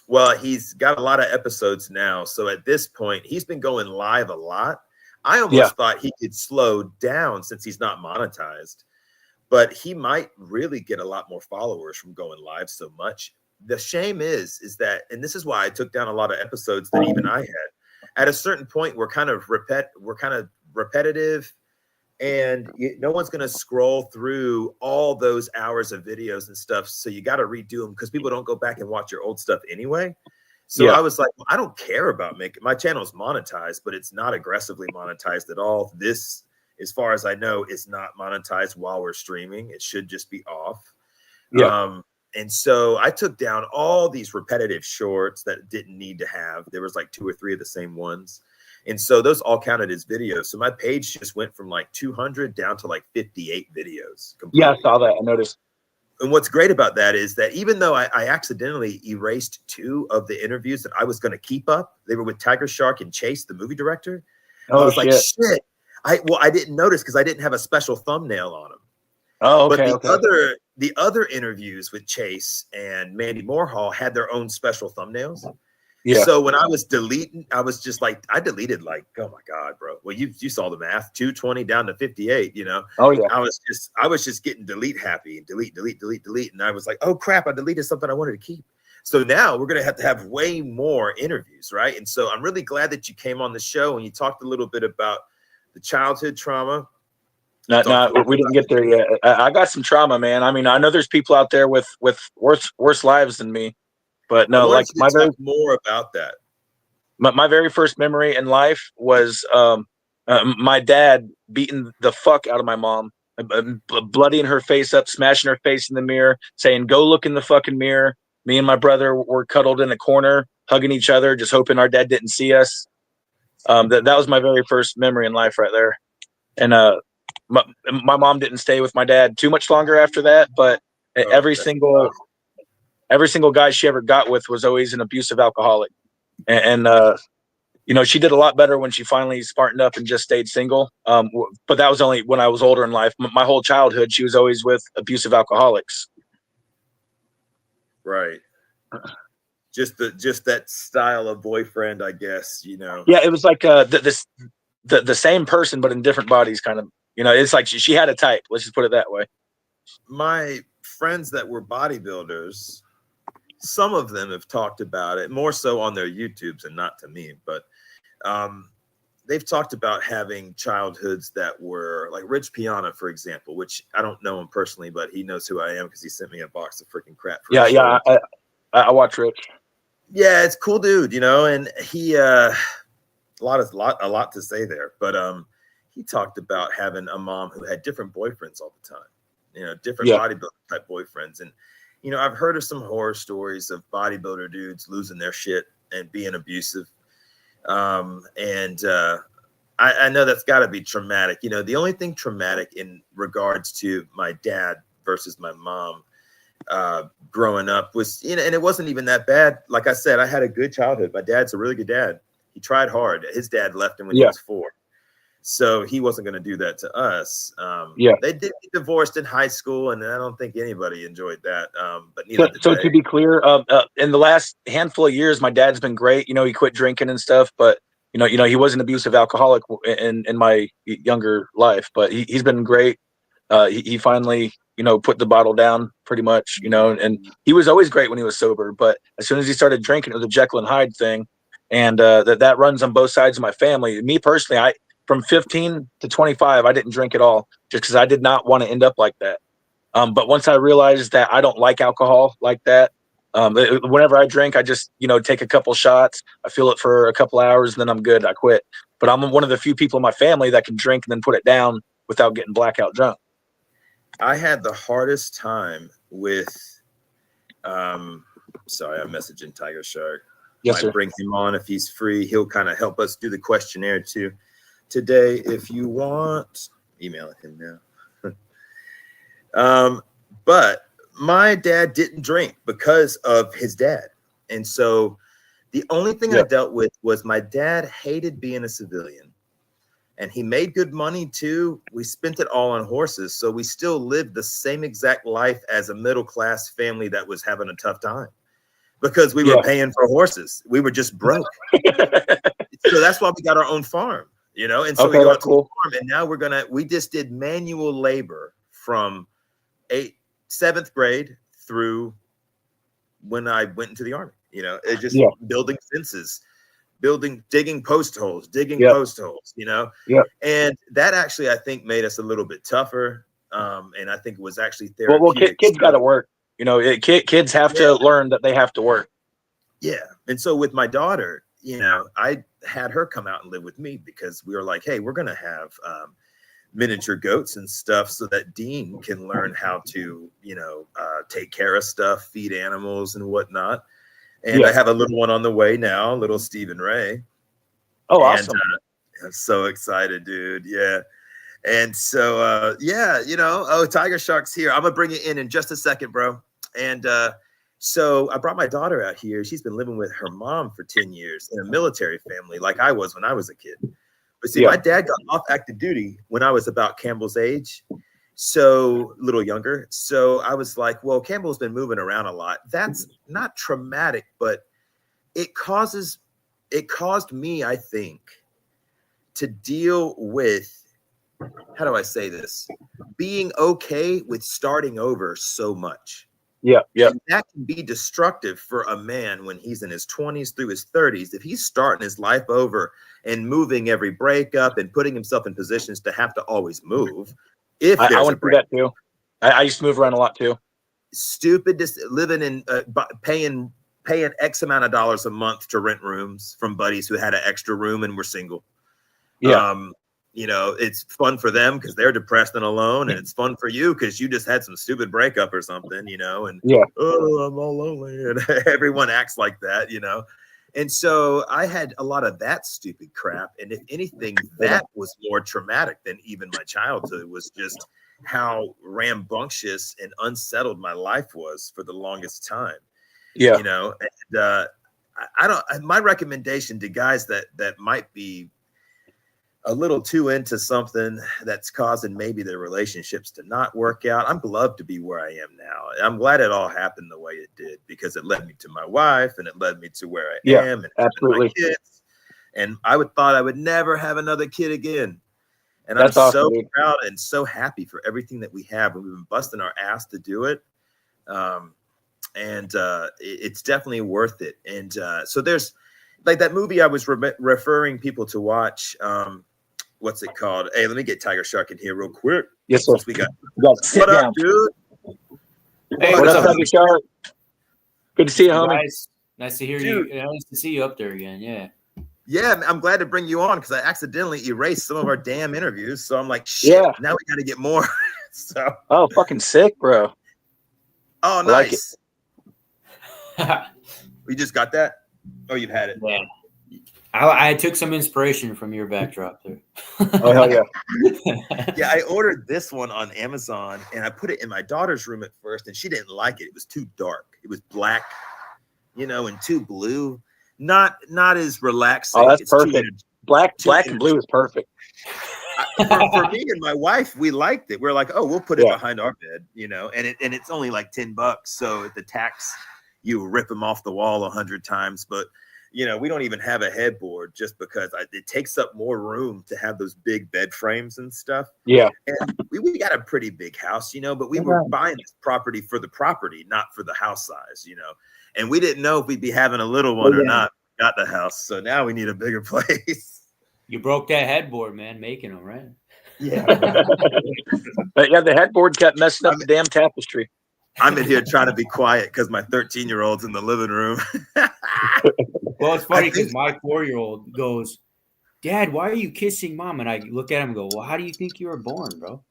Well, he's got a lot of episodes now, so at this point, he's been going live a lot. I almost thought he could slow down since he's not monetized. But he might really get a lot more followers from going live so much. The shame is that, and this is why I took down a lot of episodes that even I had. At a certain point, we're kind of repetitive, and no one's going to scroll through all those hours of videos and stuff. So you got to redo them because people don't go back and watch your old stuff anyway. So I was like, well, I don't care about my channel's monetized, but it's not aggressively monetized at all. This, as far as I know, is not monetized while we're streaming. It should just be off. And so I took down all these repetitive shorts that didn't need to have. There was like 2 or 3 of the same ones. And so those all counted as videos. So my page just went from like 200 down to like 58 videos. Completely. Yeah, I saw that. I noticed. And what's great about that is that even though I accidentally erased 2 of the interviews that I was going to keep up, they were with Tiger Shark and Chase, the movie director. I was like, shit. I didn't notice because I didn't have a special thumbnail on them. Oh, okay. But the other interviews with Chase and Mandy Moorhall had their own special thumbnails. Yeah. So when I was deleting, I was just like, I deleted like, oh my God, bro. Well, you saw the math, 220 down to 58, you know? Oh yeah. I was just getting delete happy and delete. And I was like, oh crap, I deleted something I wanted to keep. So now we're going to have way more interviews, right? And so I'm really glad that you came on the show and you talked a little bit about the childhood trauma. No, we didn't get there yet. I got some trauma, man. I mean, I know there's people out there with worse lives than me, but no, like my talk more about that. My very first memory in life was my dad beating the fuck out of my mom, bloodying her face up, smashing her face in the mirror, saying, "Go look in the fucking mirror." Me and my brother were cuddled in a corner, hugging each other, just hoping our dad didn't see us. That was my very first memory in life right there. And my mom didn't stay with my dad too much longer after that, but every single guy she ever got with was always an abusive alcoholic. And you know, she did a lot better when she finally smartened up and just stayed single. But that was only when I was older in life. My whole childhood, she was always with abusive alcoholics. Right. Just that style of boyfriend, I guess, you know. Yeah, it was like the same person, but in different bodies, kind of. You know, it's like she had a type. Let's just put it that way. My friends that were bodybuilders, some of them have talked about it more so on their YouTubes and not to me, but they've talked about having childhoods that were like Rich Piana, for example, which I don't know him personally, but he knows who I am because he sent me a box of freaking crap. I watch Rich. Yeah, it's a cool dude, you know, and he a lot to say there, but he talked about having a mom who had different boyfriends all the time, you know, different bodybuilder type boyfriends. And, you know, I've heard of some horror stories of bodybuilder dudes losing their shit and being abusive. I know that's got to be traumatic. You know, the only thing traumatic in regards to my dad versus my mom growing up was, you know, and it wasn't even that bad. Like I said, I had a good childhood. My dad's a really good dad. He tried hard. His dad left him when he was 4. So he wasn't going to do that to us. They did get divorced in high school, and I don't think anybody enjoyed that. But neither did so they. to be clear, in the last handful of years, my dad's been great. You know, he quit drinking and stuff, but you know, he was an abusive alcoholic in my younger life. But he's been great. He finally, you know, put the bottle down pretty much. You know, and he was always great when he was sober. But as soon as he started drinking, it was a Jekyll and Hyde thing, and that runs on both sides of my family. Me personally, from 15 to 25, I didn't drink at all just because I did not want to end up like that. But once I realized that I don't like alcohol like that, whenever I drink, I just, you know, take a couple shots. I feel it for a couple hours, and then I'm good. I quit. But I'm one of the few people in my family that can drink and then put it down without getting blackout drunk. I had the hardest time with, sorry, I'm messaging Tiger Shark. Yes, sir. Bring him on if he's free. He'll kind of help us do the questionnaire too. Today, if you want, emailing him now. But my dad didn't drink because of his dad. And so the only thing I dealt with was my dad hated being a civilian. And he made good money too. We spent it all on horses. So we still lived the same exact life as a middle-class family that was having a tough time because we were paying for horses. We were just broke. So that's why we got our own farm. You know, and so we go out to the farm, and now we just did manual labor from 7th grade through when I went into the Army. You know, it just building fences, digging post holes, you know, and that actually, I think, made us a little bit tougher. And I think it was actually therapeutic. Well, kids got to work. You know, kids have to learn that they have to work. Yeah. And so with my daughter, you know, I had her come out and live with me because we were like, hey, we're going to have miniature goats and stuff so that Dean can learn how to, you know, take care of stuff, feed animals and whatnot. And I have a little one on the way now, little Stephen Ray. Oh, awesome. I'm so excited, dude. Yeah. And so, you know, Tiger Shark's here. I'm going to bring it in just a second, bro. And so I brought my daughter out here. She's been living with her mom for 10 years in a military family like I was when I was a kid. But see, my dad got off active duty when I was about Campbell's age, so a little younger. So I was like, well, Campbell's been moving around a lot. That's not traumatic, but it caused me, I think, to deal with, how do I say this? Being okay with starting over so much. Yeah, yeah. And that can be destructive for a man when he's in his 20s through his 30s. If he's starting his life over and moving every breakup and putting himself in positions to have to always move, if I there's a want to do break, that too. I used to move around a lot too. stupid, living in paying X amount of dollars a month to rent rooms from buddies who had an extra room and were single. Yeah. You know, it's fun for them because they're depressed and alone, and it's fun for you because you just had some stupid breakup or something, you know, and oh, I'm all lonely, and everyone acts like that, you know. And so I had a lot of that stupid crap, and if anything, that was more traumatic than even my childhood. Was just how rambunctious and unsettled my life was for the longest time. Yeah. You know, and I don't. My recommendation to guys that might be a little too into something that's causing maybe their relationships to not work out. I'm glad to be where I am now. I'm glad it all happened the way it did because it led me to my wife and it led me to where I am and absolutely. my kids. And I thought I would never have another kid again. And that's I'm awesome, so dude. proud and so happy for everything that we have. And we've been busting our ass to do it. It's definitely worth it. And so there's like that movie I was referring people to watch. What's it called? Hey, let me get Tiger Shark in here real quick. Yes, sir. We got what up, dude? Hey, what up, Tiger Shark? Good to see you, homie. Guys, nice to hear you. Nice to see you up there again. Yeah. Yeah, I'm glad to bring you on because I accidentally erased some of our damn interviews. So I'm like, shit, now we got to get more. So. Oh, fucking sick, bro. Oh, nice. Like we just got that? Oh, you've had it. Yeah. I took some inspiration from your backdrop there. Oh, hell yeah. Yeah, I ordered this one on Amazon and I put it in my daughter's room at first and she didn't like it. It was too dark. It was black, you know, and too blue. Not as relaxing. Oh, that's perfect. Black and blue is perfect. For me and my wife, we liked it. We're like, oh, we'll put it behind our bed, you know, and it's only like $10. So at the tax, you rip them off the wall 100 times. But you know, we don't even have a headboard just because it takes up more room to have those big bed frames and stuff. Yeah. And we got a pretty big house, you know, but we were buying this property for the property, not for the house size, you know. And we didn't know if we'd be having a little one or not. Got the house. So now we need a bigger place. You broke that headboard, man, making them, right? Yeah. But yeah, the headboard kept messing up the damn tapestry. I'm in here trying to be quiet because my 13-year-old's in the living room. Well, it's funny because my 4-year-old goes, Dad, why are you kissing Mom? And I look at him and go, well, how do you think you were born, bro?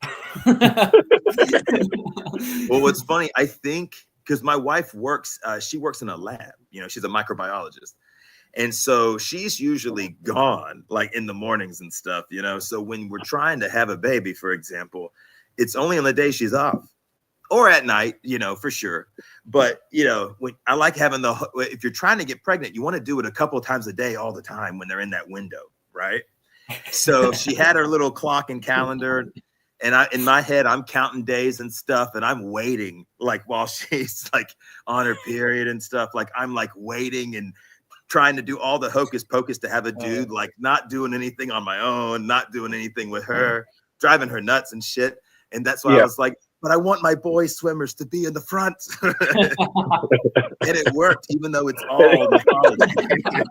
Well, what's funny, I think, because my wife works, she works in a lab. You know, she's a microbiologist. And so she's usually gone like in the mornings and stuff, you know. So when we're trying to have a baby, for example, it's only on the day she's off. Or at night, you know, for sure. But, you know, when I like having if you're trying to get pregnant, you want to do it a couple of times a day all the time when they're in that window, right? So she had her little clock and calendar. And in my head, I'm counting days and stuff. And I'm waiting like while she's like on her period and stuff. Like I'm like waiting and trying to do all the hocus pocus to have a dude, like not doing anything on my own, not doing anything with her, driving her nuts and shit. And that's why I was like, but I want my boy swimmers to be in the front. And it worked, even though it's all mythology.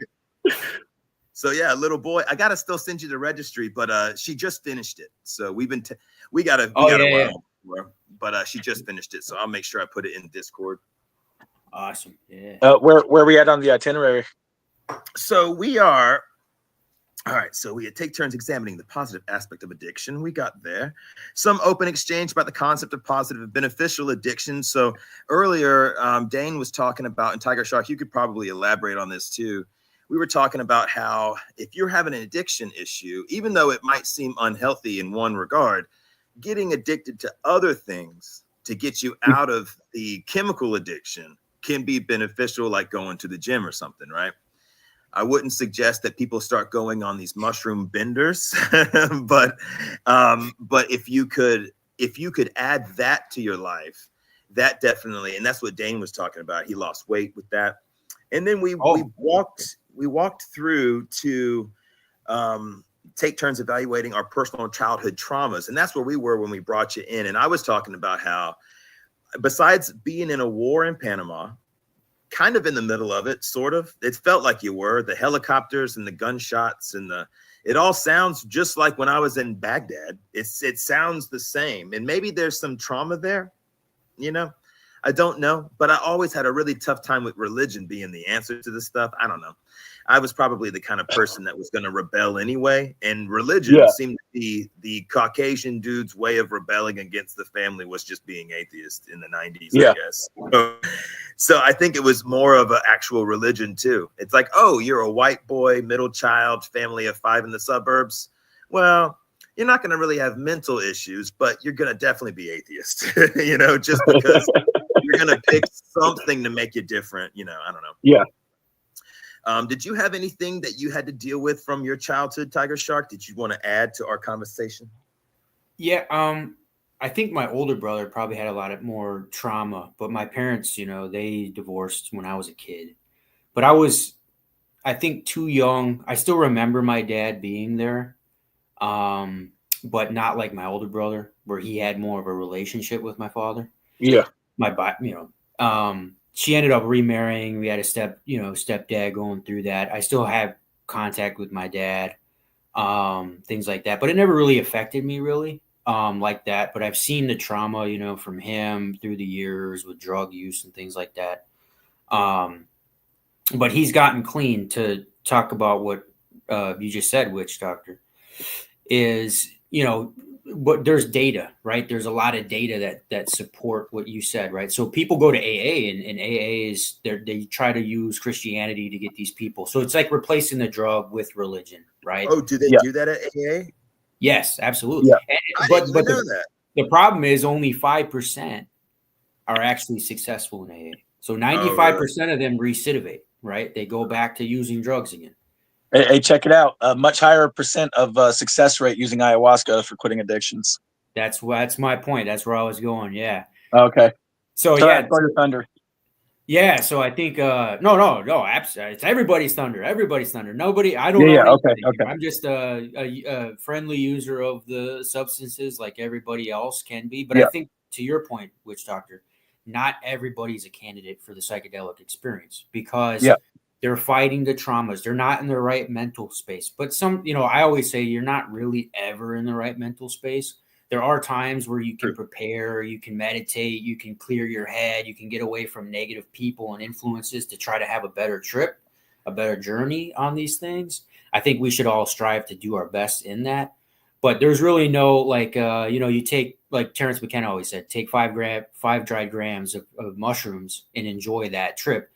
So yeah, little boy, I gotta still send you the registry, but she just finished it. So we got a while, but she just finished it. So I'll make sure I put it in Discord. Awesome. Yeah. Where are we at on the itinerary? So we are. All right, so we take turns examining the positive aspect of addiction. We got there. Some open exchange about the concept of positive and beneficial addiction. So earlier, Daen was talking about, and Tiger Shark, you could probably elaborate on this too. We were talking about how if you're having an addiction issue, even though it might seem unhealthy in one regard, getting addicted to other things to get you out of the chemical addiction can be beneficial, like going to the gym or something, right? I wouldn't suggest that people start going on these mushroom benders, but if you could add that to your life, that definitely, and that's what Daen was talking about. He lost weight with that, and then we walked through to take turns evaluating our personal childhood traumas, and that's where we were when we brought you in. And I was talking about how besides being in a war in Panama, kind of in the middle of it, sort of, it felt like you were, the helicopters and the gunshots and it all sounds just like when I was in Baghdad. It sounds the same. And maybe there's some trauma there, you know, I don't know, but I always had a really tough time with religion being the answer to this stuff. I don't know. I was probably the kind of person that was going to rebel anyway. And religion seemed to be the Caucasian dude's way of rebelling against the family, was just being atheist in the 90s, I guess. So I think it was more of an actual religion too. It's like, oh, you're a white boy, middle child, family of 5 in the suburbs. Well, you're not going to really have mental issues, but you're going to definitely be atheist, you know, just because you're going to pick something to make you different. You know, I don't know. Yeah. Did you have anything that you had to deal with from your childhood, Tiger Shark? Did you want to add to our conversation? Yeah, I think my older brother probably had a lot of more trauma, but my parents, you know, they divorced when I was a kid. But I was, I think, too young. I still remember my dad being there, but not like my older brother, where he had more of a relationship with my father. Yeah. She ended up remarrying. We had a stepdad going through that. I still have contact with my dad, things like that, but it never really affected me really, like that. But I've seen the trauma, you know, from him through the years with drug use and things like that. But he's gotten clean. To talk about what you just said, Witch Doctor, is, you know, but there's data, right? There's a lot of data that support what you said, right? So people go to AA, and AA is they try to use Christianity to get these people. So it's like replacing the drug with religion, right? Oh, do they do that at AA? Yes, absolutely. Yeah. But the problem is only 5% are actually successful in AA. So 95% of them recidivate, right? They go back to using drugs again. Hey, check it out. A much higher percent of success rate using ayahuasca for quitting addictions. That's my point. That's where I was going. Yeah. Okay. So Sorry, thunder. Yeah. So I think no. Absolutely, it's everybody's thunder. Everybody's thunder. Nobody. I don't know. Yeah. Okay. I'm just a friendly user of the substances, like everybody else can be. But I think, to your point, Witch Doctor, not everybody's a candidate for the psychedelic experience, because they're fighting the traumas. They're not in the right mental space. But some, you know, I always say you're not really ever in the right mental space. There are times where you can prepare, you can meditate, you can clear your head, you can get away from negative people and influences to try to have a better trip, a better journey on these things. I think we should all strive to do our best in that. But there's really no, like, you know, you take, like Terrence McKenna always said, take 5 dried grams of mushrooms and enjoy that trip.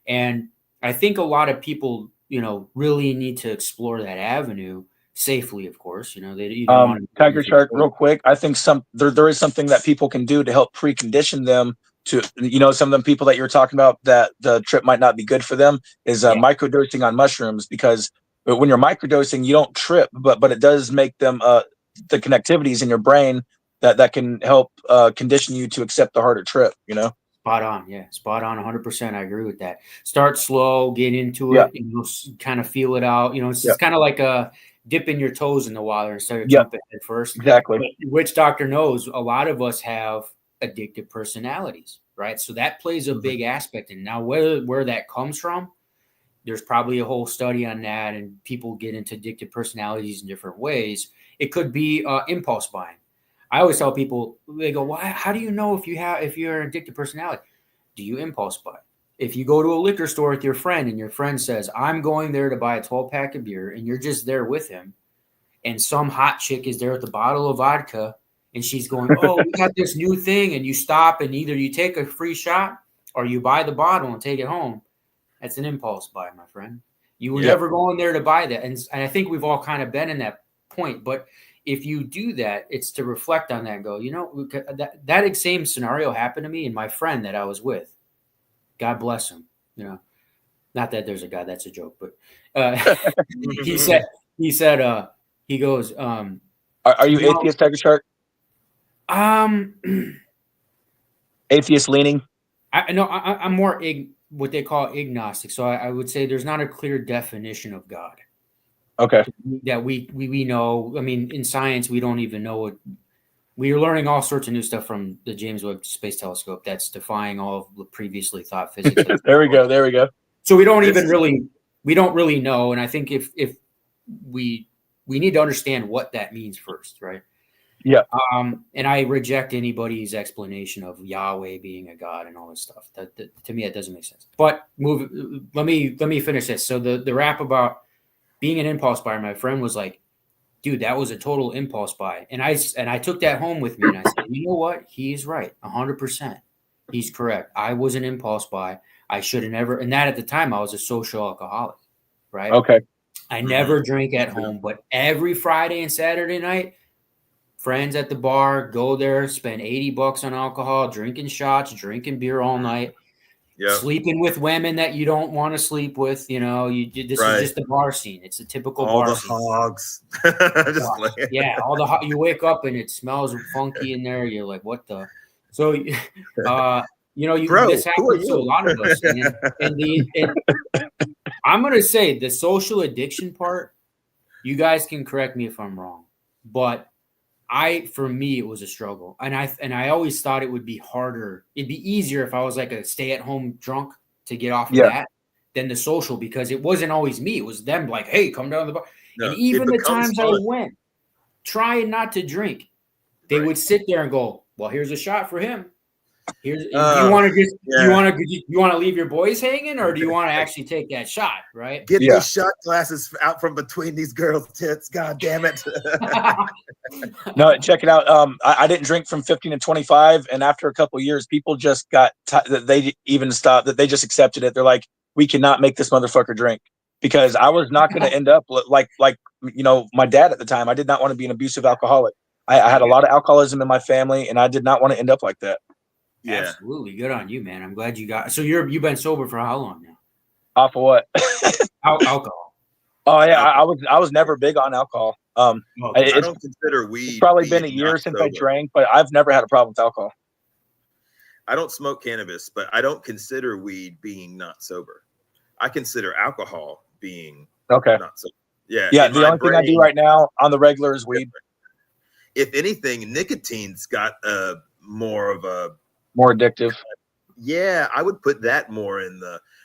And I think a lot of people, you know, really need to explore that avenue safely, of course. You know, they don't want to. Tiger Shark, real quick. I think there is something that people can do to help precondition them to, you know, some of the people that you're talking about that the trip might not be good for them is microdosing on mushrooms, because when you're microdosing, you don't trip, but it does make them the connectivities in your brain that can help condition you to accept the harder trip, you know. Spot on. Yeah. Spot on. 100%. I agree with that. Start slow, get into it, you know, kind of feel it out. You know, it's just kind of like dipping your toes in the water instead of jumping head first. Exactly. But Witch Doctor knows a lot of us have addictive personalities, right? So that plays a big aspect. And now where that comes from, there's probably a whole study on that, and people get into addictive personalities in different ways. It could be impulse buying. I always tell people, they go, "Why? How do you know if you're an addictive personality? Do you impulse buy? If you go to a liquor store with your friend and your friend says, I'm going there to buy a 12-pack of beer, and you're just there with him, and some hot chick is there with a bottle of vodka, and she's going, oh, we got this new thing," and you stop and either you take a free shot or you buy the bottle and take it home. That's an impulse buy, my friend. You were never going there to buy that. And I think we've all kind of been in that point. But if you do that, it's to reflect on that and go, you know, that same scenario happened to me and my friend that I was with. God bless him. You know, not that there's a God, that's a joke, but he goes, are you atheist, Tiger Shark? Atheist leaning? I'm more what they call agnostic. So I would say there's not a clear definition of God. Okay. That we know. I mean, in science, we don't even know We are learning all sorts of new stuff from the James Webb Space Telescope that's defying all of the previously thought physics. There we go. So we don't really know. And I think if we need to understand what that means first, right? Yeah. And I reject anybody's explanation of Yahweh being a god and all this stuff. That to me, it doesn't make sense. But let me finish this. So the rap about being an impulse buyer, my friend was like, dude, that was a total impulse buy. And I took that home with me and I said, you know what? He's right. 100%. He's correct. I was an impulse buy. I should have never. And that at the time I was a social alcoholic, right? Okay. I never drank at home, but every Friday and Saturday night, friends at the bar, go there, spend $80 on alcohol, drinking shots, drinking beer all night. Yep. Sleeping with women that you don't want to sleep with, this is just the bar scene. It's a typical all bar the scene. Hogs. Yeah, all the you wake up and it smells funky in there. You're like, what the? So, Bro, this happens to a lot of us. And I'm gonna say the social addiction part. You guys can correct me if I'm wrong, but for me, it was a struggle. And I always thought it would be harder. It'd be easier if I was like a stay-at-home drunk to get off of that than the social, because it wasn't always me. It was them like, hey, come down to the bar. No, and even the times fun. I went trying not to drink, they would sit there and go, well, here's a shot for him. Here's you want to leave your boys hanging, or do you want to actually take that shot, right? Get these shot glasses out from between these girls' tits. God damn it. No, check it out. I didn't drink from 15 to 25, and after a couple of years, people just got they even stopped. That they just accepted it. They're like, we cannot make this motherfucker drink, because I was not going to end up like my dad at the time. I did not want to be an abusive alcoholic. I had a lot of alcoholism in my family, and I did not want to end up like that. Yeah. Absolutely. Good on you, man. I'm glad you got. So you've been sober for how long now? Off of what? Alcohol. Oh yeah, I was never big on alcohol. I don't consider weed. It's probably been a year since I drank, but I've never had a problem with alcohol. I don't smoke cannabis, but I don't consider weed being not sober. I consider alcohol being not sober. Yeah. Yeah. The only thing I do right now on the regular is weed. If anything, nicotine's got more addictive. Yeah, I would put that more in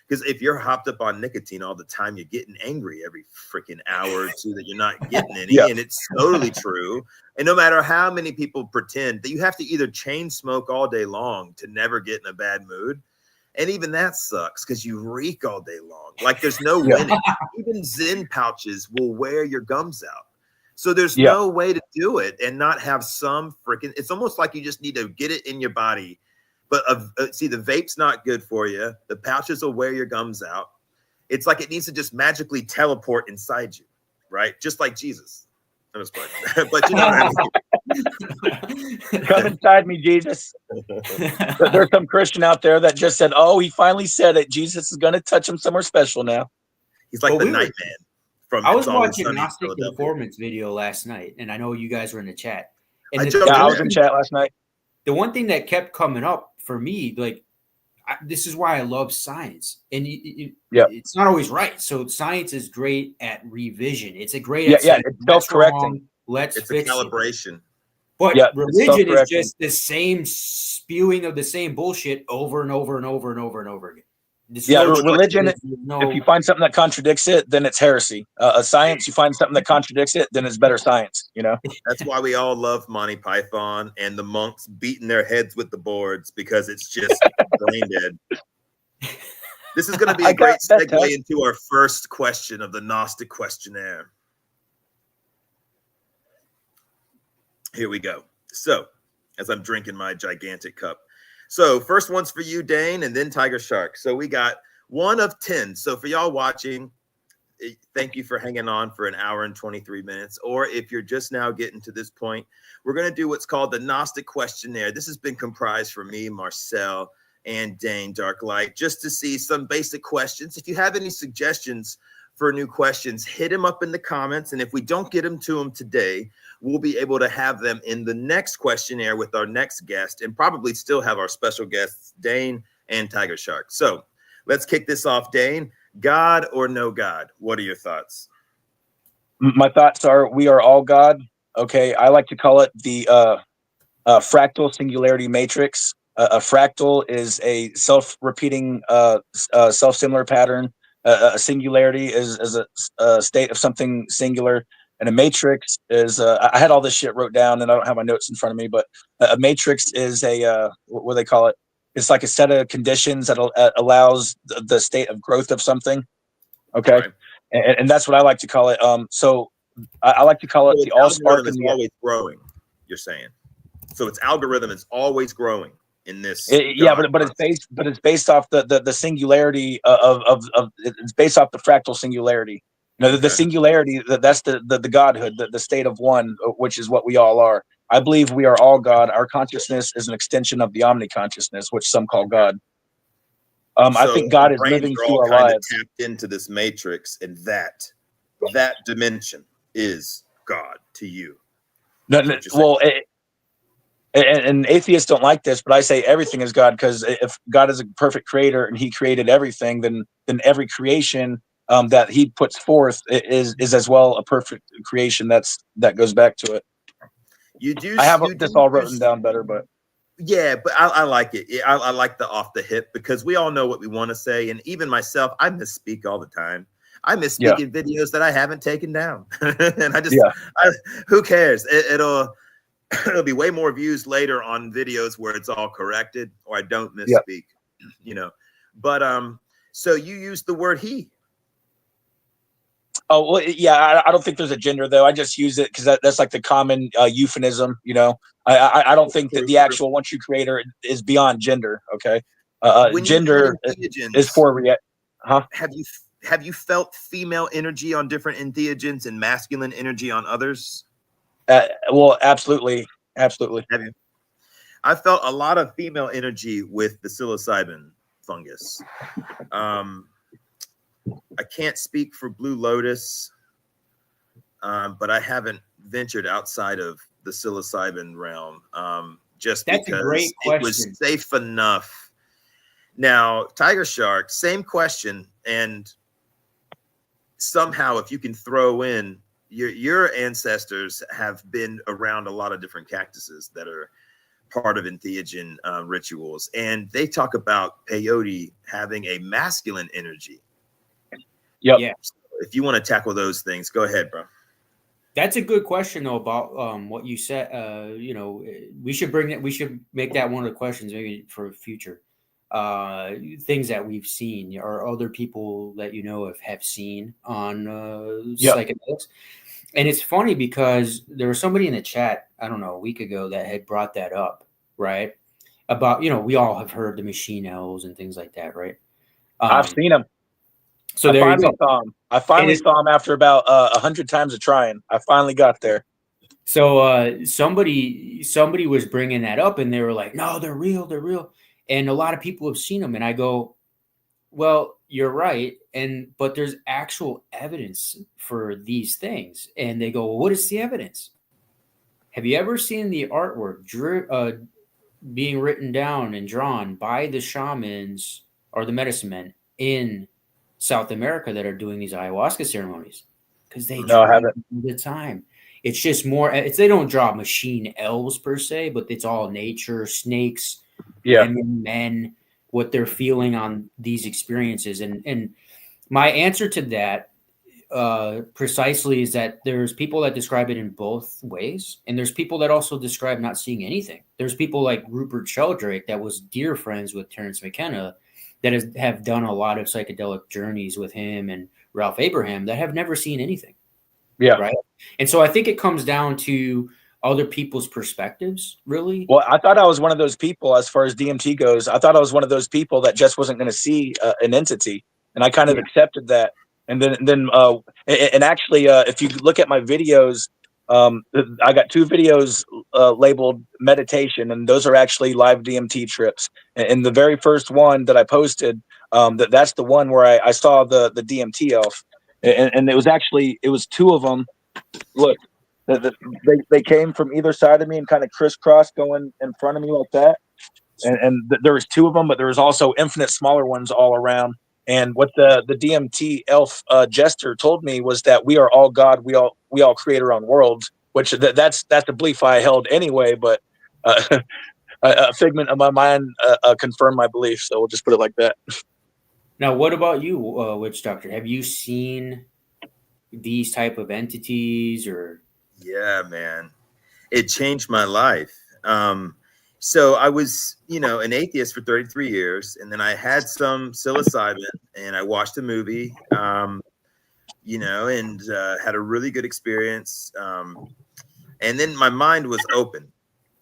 because if you're hopped up on nicotine all the time, you're getting angry every freaking hour or two that you're not getting any. And it's totally true. And no matter how many people pretend that you have to either chain smoke all day long to never get in a bad mood. And even that sucks because you reek all day long. Like there's no winning. Even Zen pouches will wear your gums out. So there's no way to do it and not have some freaking, it's almost like you just need to get it in your body. But see, the vape's not good for you. The pouches will wear your gums out. It's like it needs to just magically teleport inside you, right? Just like Jesus. I'm just playing. But you know what I mean? Come inside me, Jesus. There's some Christian out there that just said, oh, he finally said it. Jesus is going to touch him somewhere special now. He's like the Night Man. I was watching Gnostic Informant's video last night, and I know you guys were in the chat. And I was in chat last night. The one thing that kept coming up for me, this is why I love science, and it's not always right. So science is great at revision. It's a great it's self-correcting. Let's fix a calibration. But religion is just the same spewing of the same bullshit over and over and over and over and over again. Religion, if you find something that contradicts it, then it's heresy. Science, you find something that contradicts it, then it's better science, That's why we all love Monty Python and the monks beating their heads with the boards, because it's just brain dead. This is going to be a great segue into our first question of the Gnostic questionnaire. Here we go. So, as I'm drinking my gigantic cup. So first one's for you, Daen, and then Tiger Shark. So we got 1 of 10. So for y'all watching, thank you for hanging on for an hour and 23 minutes. Or if you're just now getting to this point, we're going to do what's called the Gnostic questionnaire. This has been comprised for me, Marcel, and Daen Dark-Light, just to see some basic questions. If you have any suggestions for new questions, hit them up in the comments. And if we don't get them to them today, we'll be able to have them in the next questionnaire with our next guest, and probably still have our special guests, Daen and Tiger Shark. So let's kick this off, Daen. God or no God? What are your thoughts? My thoughts are we are all God. Okay. I like to call it the fractal singularity matrix. A fractal is a self-repeating, self-similar pattern. A singularity is a state of something singular, and a matrix is. I had all this shit wrote down, and I don't have my notes in front of me. But a matrix is a what do they call it? It's like a set of conditions that allows the state of growth of something. Okay, right. And that's what I like to call it. So I like to call it the all spark is always growing. You're saying, so its algorithm is always growing in this. But it's based off the singularity of it's based off the fractal singularity. You know, the singularity that's the godhood, the state of one, which is what we all are. I believe we are all God. Our consciousness is an extension of the omni consciousness, which some call God. I think God is living through our lives. Tapped into this matrix, and that dimension is God to you. And atheists don't like this, but I say everything is God, because if God is a perfect creator and He created everything, then every creation that He puts forth is as well a perfect creation. That goes back to it. I have this all written down better, but. Yeah, but I like it. I like the off the hip, because we all know what we want to say. And even myself, I misspeak all the time. I misspeak in videos that I haven't taken down. And who cares? It'll be way more views later on videos where it's all corrected or I don't misspeak, you know. But so you use the word he. Oh, well, yeah, I don't think there's a gender, though. I just use it because that's like the common euphemism, you know. I don't think that the actual once you creator is beyond gender, okay? Gender is for Have you felt female energy on different entheogens and masculine energy on others? Well, absolutely. Have you? I felt a lot of female energy with the psilocybin fungus. I can't speak for Blue Lotus, but I haven't ventured outside of the psilocybin realm, just That's because a great question. It was safe enough. Now, Tiger Shark, same question, and somehow if you can throw in your ancestors have been around a lot of different cactuses that are part of entheogen rituals, and they talk about peyote having a masculine energy. Yep. Yeah. So if you want to tackle those things, go ahead, bro. That's a good question, though, about what you said. You know, we should make that one of the questions maybe for future things that we've seen or other people that you know have seen on psychedelics. And it's funny because there was somebody in the chat, I don't know, a week ago that had brought that up, right? About, you know, we all have heard the machine elves and things like that, right? I've seen them. So there you go. I finally saw him after about 100 times of trying. I finally got there. So somebody was bringing that up, and they were like, "No, they're real." And a lot of people have seen them, and I go, "Well, you're right." But there's actual evidence for these things, and they go, "Well, what is the evidence?" Have you ever seen the artwork being written down and drawn by the shamans or the medicine men in South America that are doing these ayahuasca ceremonies? Because they draw all the time. It's just more. They don't draw machine elves per se, but it's all nature, snakes, women, men, what they're feeling on these experiences. And my answer to that precisely is that there's people that describe it in both ways, and there's people that also describe not seeing anything. There's people like Rupert Sheldrake that was dear friends with Terence McKenna that have done a lot of psychedelic journeys with him and Ralph Abraham that have never seen anything. Yeah. Right. And so I think it comes down to other people's perspectives, really. Well, I thought I was one of those people as far as DMT goes. I thought I was one of those people that just wasn't going to see an entity. And I kind of accepted that. And then actually, if you look at my videos, I got 2 videos labeled meditation, and those are actually live DMT trips. And the very first one that I posted, that's the one where I saw the DMT elf, and it was 2 of them. Look, they came from either side of me and kind of crisscrossed going in front of me like that. And there was 2 of them, but there was also infinite smaller ones all around. And what the DMT elf jester told me was that we are all God. We all create our own worlds, which that's a belief I held anyway. But a figment of my mind confirmed my belief. So we'll just put it like that. Now, what about you, Witch Doctor? Have you seen these type of entities or? Yeah, man, it changed my life. So I was, an atheist for 33 years, and then I had some psilocybin, and I watched a movie, and had a really good experience. And then my mind was open,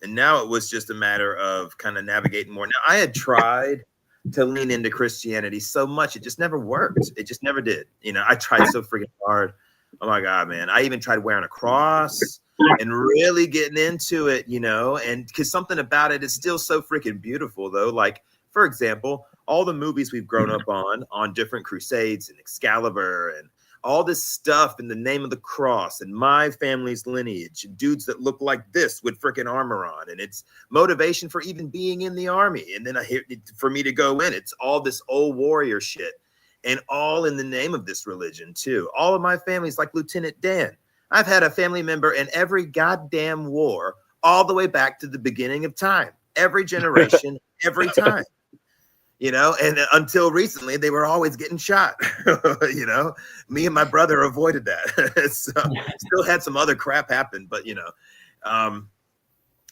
and now it was just a matter of kind of navigating more. Now, I had tried to lean into Christianity so much, it just never worked. It just never did. I tried so freaking hard. Oh my God, man. I even tried wearing a cross and really getting into it, and because something about it is still so freaking beautiful, though. Like, for example, all the movies we've grown up on different crusades and Excalibur and all this stuff in the name of the cross and my family's lineage, dudes that look like this with freaking armor on, and it's motivation for even being in the army. And then for me to go in, it's all this old warrior shit, and all in the name of this religion too. All of my family's like Lieutenant Dan. I've had a family member in every goddamn war, all the way back to the beginning of time, every generation, every time. And until recently, they were always getting shot. Me and my brother avoided that. So still had some other crap happen, but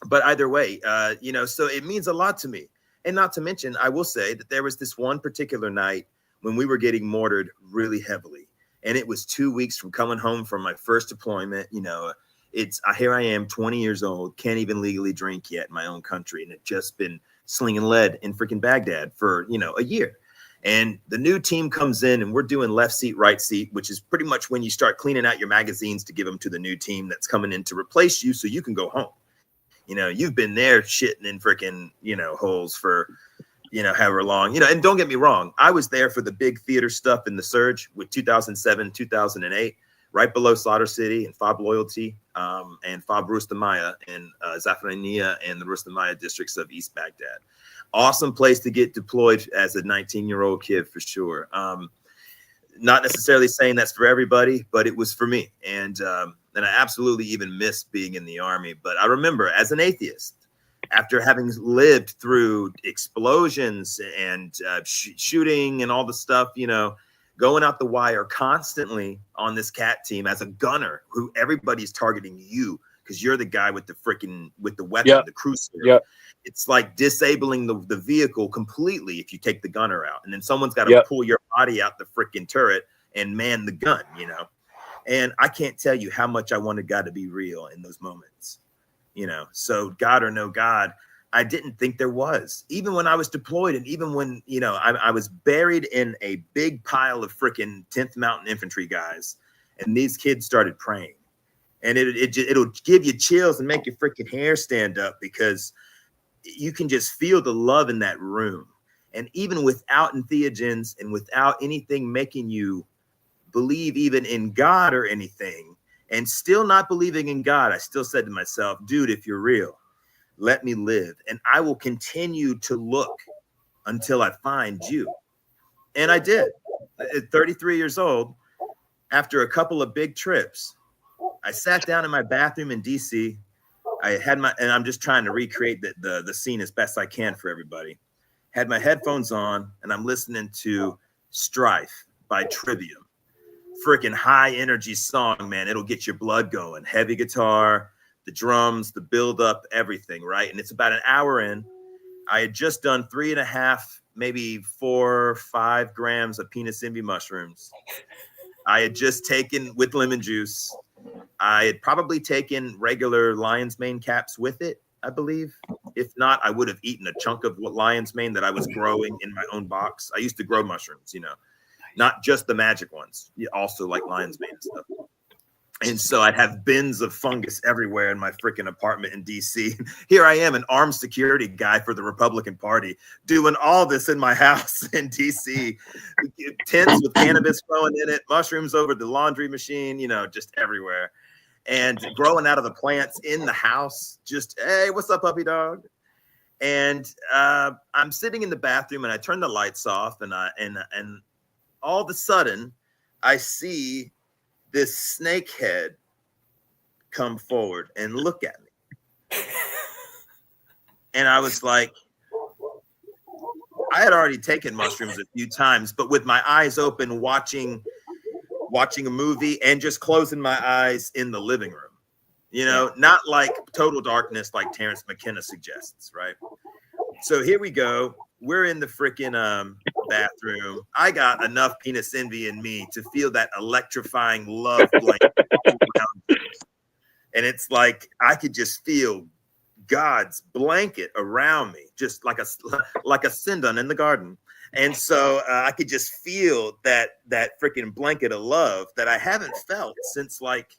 but either way, so it means a lot to me. And not to mention, I will say that there was this one particular night when we were getting mortared really heavily, and it was 2 weeks from coming home from my first deployment. Here I am, 20 years old, can't even legally drink yet in my own country, and it just been slinging lead in freaking Baghdad for, a year. And the new team comes in, and we're doing left seat, right seat, which is pretty much when you start cleaning out your magazines to give them to the new team that's coming in to replace you so you can go home. You've been there shitting in freaking, holes for, however long, and don't get me wrong. I was there for the big theater stuff in the surge with 2007, 2008, right below Slaughter City and Fob Loyalty, and Fob Rustamaya and Zafrania and the Rustamaya districts of East Baghdad. Awesome place to get deployed as a 19-year-old kid for sure. Not necessarily saying that's for everybody, but it was for me. And I absolutely even miss being in the army. But I remember as an atheist, after having lived through explosions and shooting and all the stuff, going out the wire constantly on this cat team as a gunner, who everybody's targeting you because you're the guy with the weapon, the cruiser. Yep. It's like disabling the vehicle completely if you take the gunner out, and then someone's got to pull your body out the freaking turret and man the gun, And I can't tell you how much I wanted God to be real in those moments, So God or no God, I didn't think there was. Even when I was deployed, and even when, I was buried in a big pile of freaking 10th Mountain Infantry guys, and these kids started praying. And it'll give you chills and make your freaking hair stand up, because you can just feel the love in that room. And even without entheogens and without anything making you believe even in God or anything, and still not believing in God, I still said to myself, dude, if you're real, let me live, and I will continue to look until I find you. And I did. At 33 years old, after a couple of big trips, I sat down in my bathroom in DC. And I'm just trying to recreate the scene as best I can for everybody. Had my headphones on, and I'm listening to Strife by Trivium. Freaking high energy song, man. It'll get your blood going. Heavy guitar, the drums, the build up, everything, right? And it's about an hour in. I had just done 3.5, maybe 4 or 5 grams of penis envy mushrooms. I had just taken with lemon juice. I had probably taken regular lion's mane caps with it, I believe. If not, I would have eaten a chunk of lion's mane that I was growing in my own box. I used to grow mushrooms, not just the magic ones, also like lion's mane and stuff. And so I'd have bins of fungus everywhere in my freaking apartment in DC. Here I am, an armed security guy for the Republican Party, doing all this in my house in DC. Tents with cannabis growing in it, mushrooms over the laundry machine, just everywhere. And growing out of the plants in the house, just, hey, what's up, puppy dog? And I'm sitting in the bathroom, and I turn the lights off, and all of a sudden, I see this snake head come forward and look at me. And I was like, I had already taken mushrooms a few times, but with my eyes open, watching a movie and just closing my eyes in the living room, you know, not like total darkness like Terrence McKenna suggests, right? So here we go. We're in the freaking bathroom. I got enough penis envy in me to feel that electrifying love blanket around me. And it's like I could just feel God's blanket around me, just like a sindon in the garden. And so I could just feel that freaking blanket of love that I haven't felt since like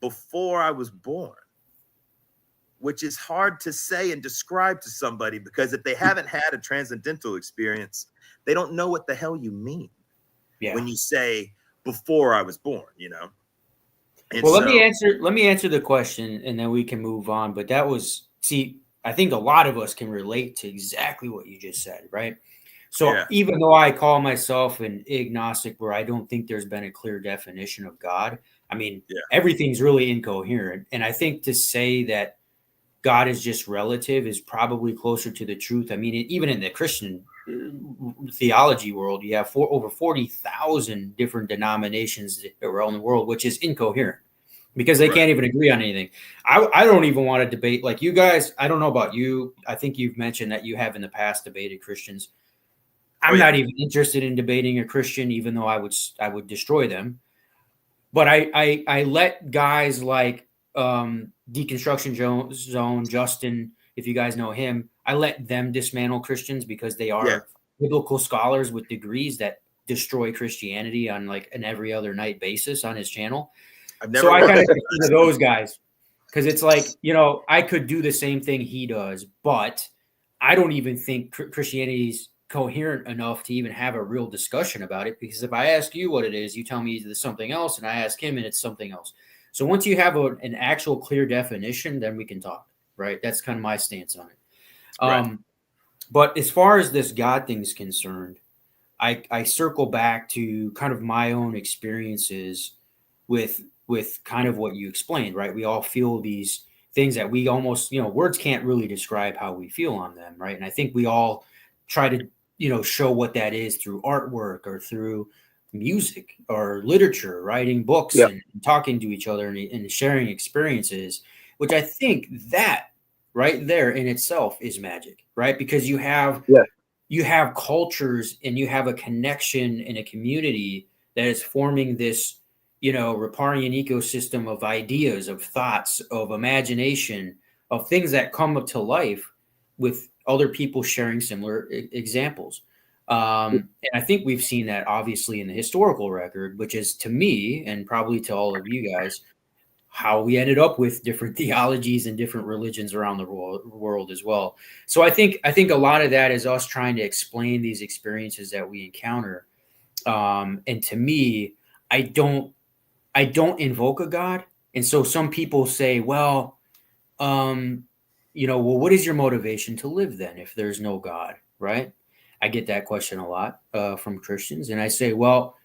before I was born, which is hard to say and describe to somebody, because if they haven't had a transcendental experience, they don't know what the hell you mean when you say before I was born, you know? And well, let me answer the question and then we can move on. But I think a lot of us can relate to exactly what you just said, right? So even though I call myself an agnostic, where I don't think there's been a clear definition of God, I mean, everything's really incoherent. And I think to say that God is just relative is probably closer to the truth. I mean, even in the Christian theology world, you have over 40,000 different denominations around the world, which is incoherent because they can't even agree on anything. I don't even want to debate like you guys. I don't know about you. I think you've mentioned that you have in the past debated Christians. I'm not even interested in debating a Christian, even though I would destroy them. But I let guys like Deconstruction Zone, Justin, if you guys know him, I let them dismantle Christians because they are biblical scholars with degrees that destroy Christianity on like an every other night basis on his channel. So I kind of to those guys because it's like, you know, I could do the same thing he does, but I don't even think Christianity's coherent enough to even have a real discussion about it, because if I ask you what it is, you tell me it's something else, and I ask him and it's something else. So once you have an actual clear definition, then we can talk, right? That's kind of my stance on it. But as far as this God thing is concerned, I circle back to kind of my own experiences with kind of what you explained, right? We all feel these things that we almost, you know, words can't really describe how we feel on them, right? And I think we all try to, you know, show what that is through artwork or through music or literature, writing books and talking to each other and sharing experiences, which I think that right there in itself is magic, right? Because you have cultures and you have a connection in a community that is forming this, you know, Riparian ecosystem of ideas, of thoughts, of imagination, of things that come up to life with other people sharing similar examples. And I think we've seen that obviously in the historical record, which is to me and probably to all of you guys, how we ended up with different theologies and different religions around the world as well. So I think a lot of that is us trying to explain these experiences that we encounter. And to me, I don't invoke a God. And so some people say, well, you know, well, what is your motivation to live then if there's no God, right? I get that question a lot from Christians. And I say, well,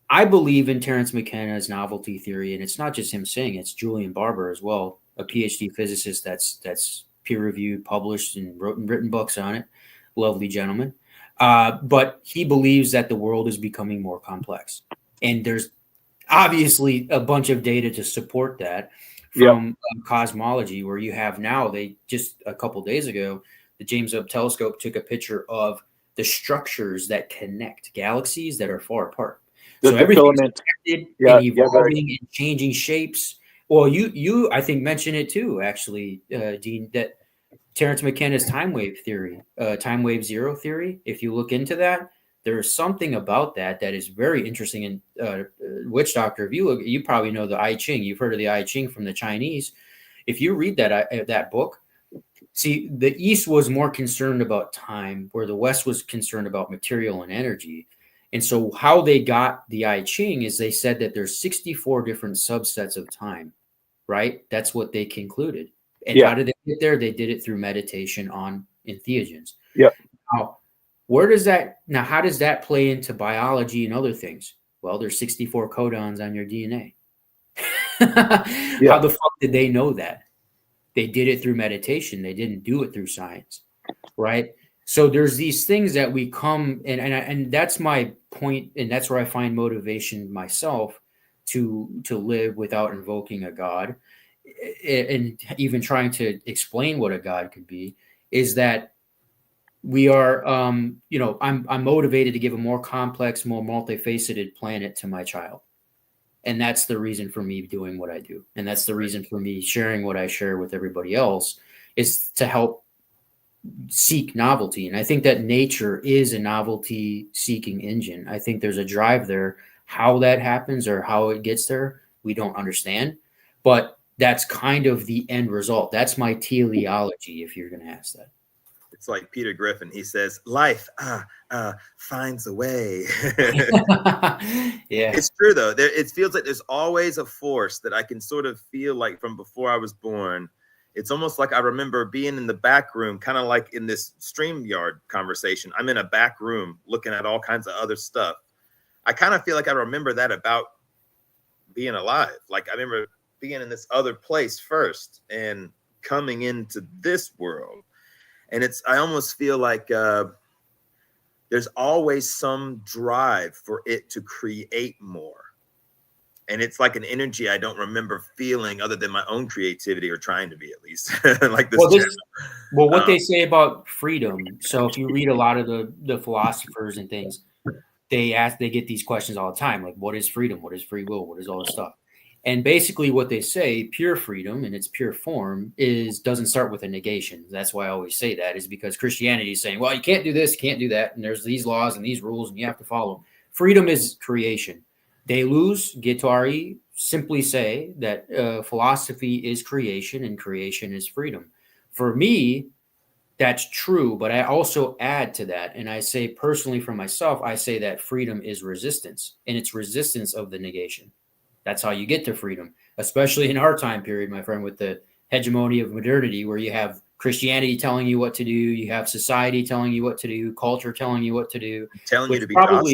I believe in Terrence McKenna's novelty theory. And it's not just him saying, it's Julian Barber as well, a PhD physicist that's peer-reviewed, published, and written books on it. Lovely gentleman. But he believes that the world is becoming more complex. And there's obviously a bunch of data to support that from cosmology, where you have now, they just a couple days ago, the James Webb Telescope took a picture of the structures that connect galaxies that are far apart. So everything's connected and evolving and changing shapes. Well, you I think mentioned it too, actually, Dean, that Terrence McKenna's time wave theory, time wave zero theory. If you look into that, there's something about that is very interesting. And Witch Doctor, if you look, you probably know the I Ching. You've heard of the I Ching from the Chinese. If you read that book, see, the East was more concerned about time, where the West was concerned about material and energy. And so how they got the I Ching is they said that there's 64 different subsets of time, right? That's what they concluded. And how did they get there? They did it through meditation on entheogens. Now, how does that play into biology and other things? Well, there's 64 codons on your DNA. How the fuck did they know that? They did it through meditation. They didn't do it through science, right? So there's these things that we come, and that's my point, and that's where I find motivation myself to live without invoking a God, and even trying to explain what a God could be, is that we are, I'm motivated to give a more complex, more multifaceted planet to my child. And that's the reason for me doing what I do. And that's the reason for me sharing what I share with everybody else, is to help seek novelty. And I think that nature is a novelty seeking engine. I think there's a drive there. How that happens or how it gets there, we don't understand. But that's kind of the end result. That's my teleology, if you're going to ask that. It's like Peter Griffin. He says, life finds a way. Yeah. It's true, though. It feels like there's always a force that I can sort of feel like from before I was born. It's almost like I remember being in the back room, kind of like in this StreamYard conversation. I'm in a back room looking at all kinds of other stuff. I kind of feel like I remember that about being alive. Like I remember being in this other place first and coming into this world. And I almost feel like there's always some drive for it to create more. And it's like an energy I don't remember feeling other than my own creativity, or trying to be, at least. Like this. Well, what they say about freedom. So if you read a lot of the philosophers and things, they get these questions all the time. Like, what is freedom? What is free will? What is all this stuff? And basically what they say, pure freedom in its pure form doesn't start with a negation. That's why I always say that, is because Christianity is saying, well, you can't do this, you can't do that. And there's these laws and these rules and you have to follow them. Freedom is creation. Deleuze, Guattari simply say that philosophy is creation and creation is freedom. For me, that's true, but I also add to that. And I say personally for myself, I say that freedom is resistance, and it's resistance of the negation. That's how you get to freedom, especially in our time period, my friend, with the hegemony of modernity, where you have Christianity telling you what to do, you have society telling you what to do, culture telling you what to do, telling you to be docile.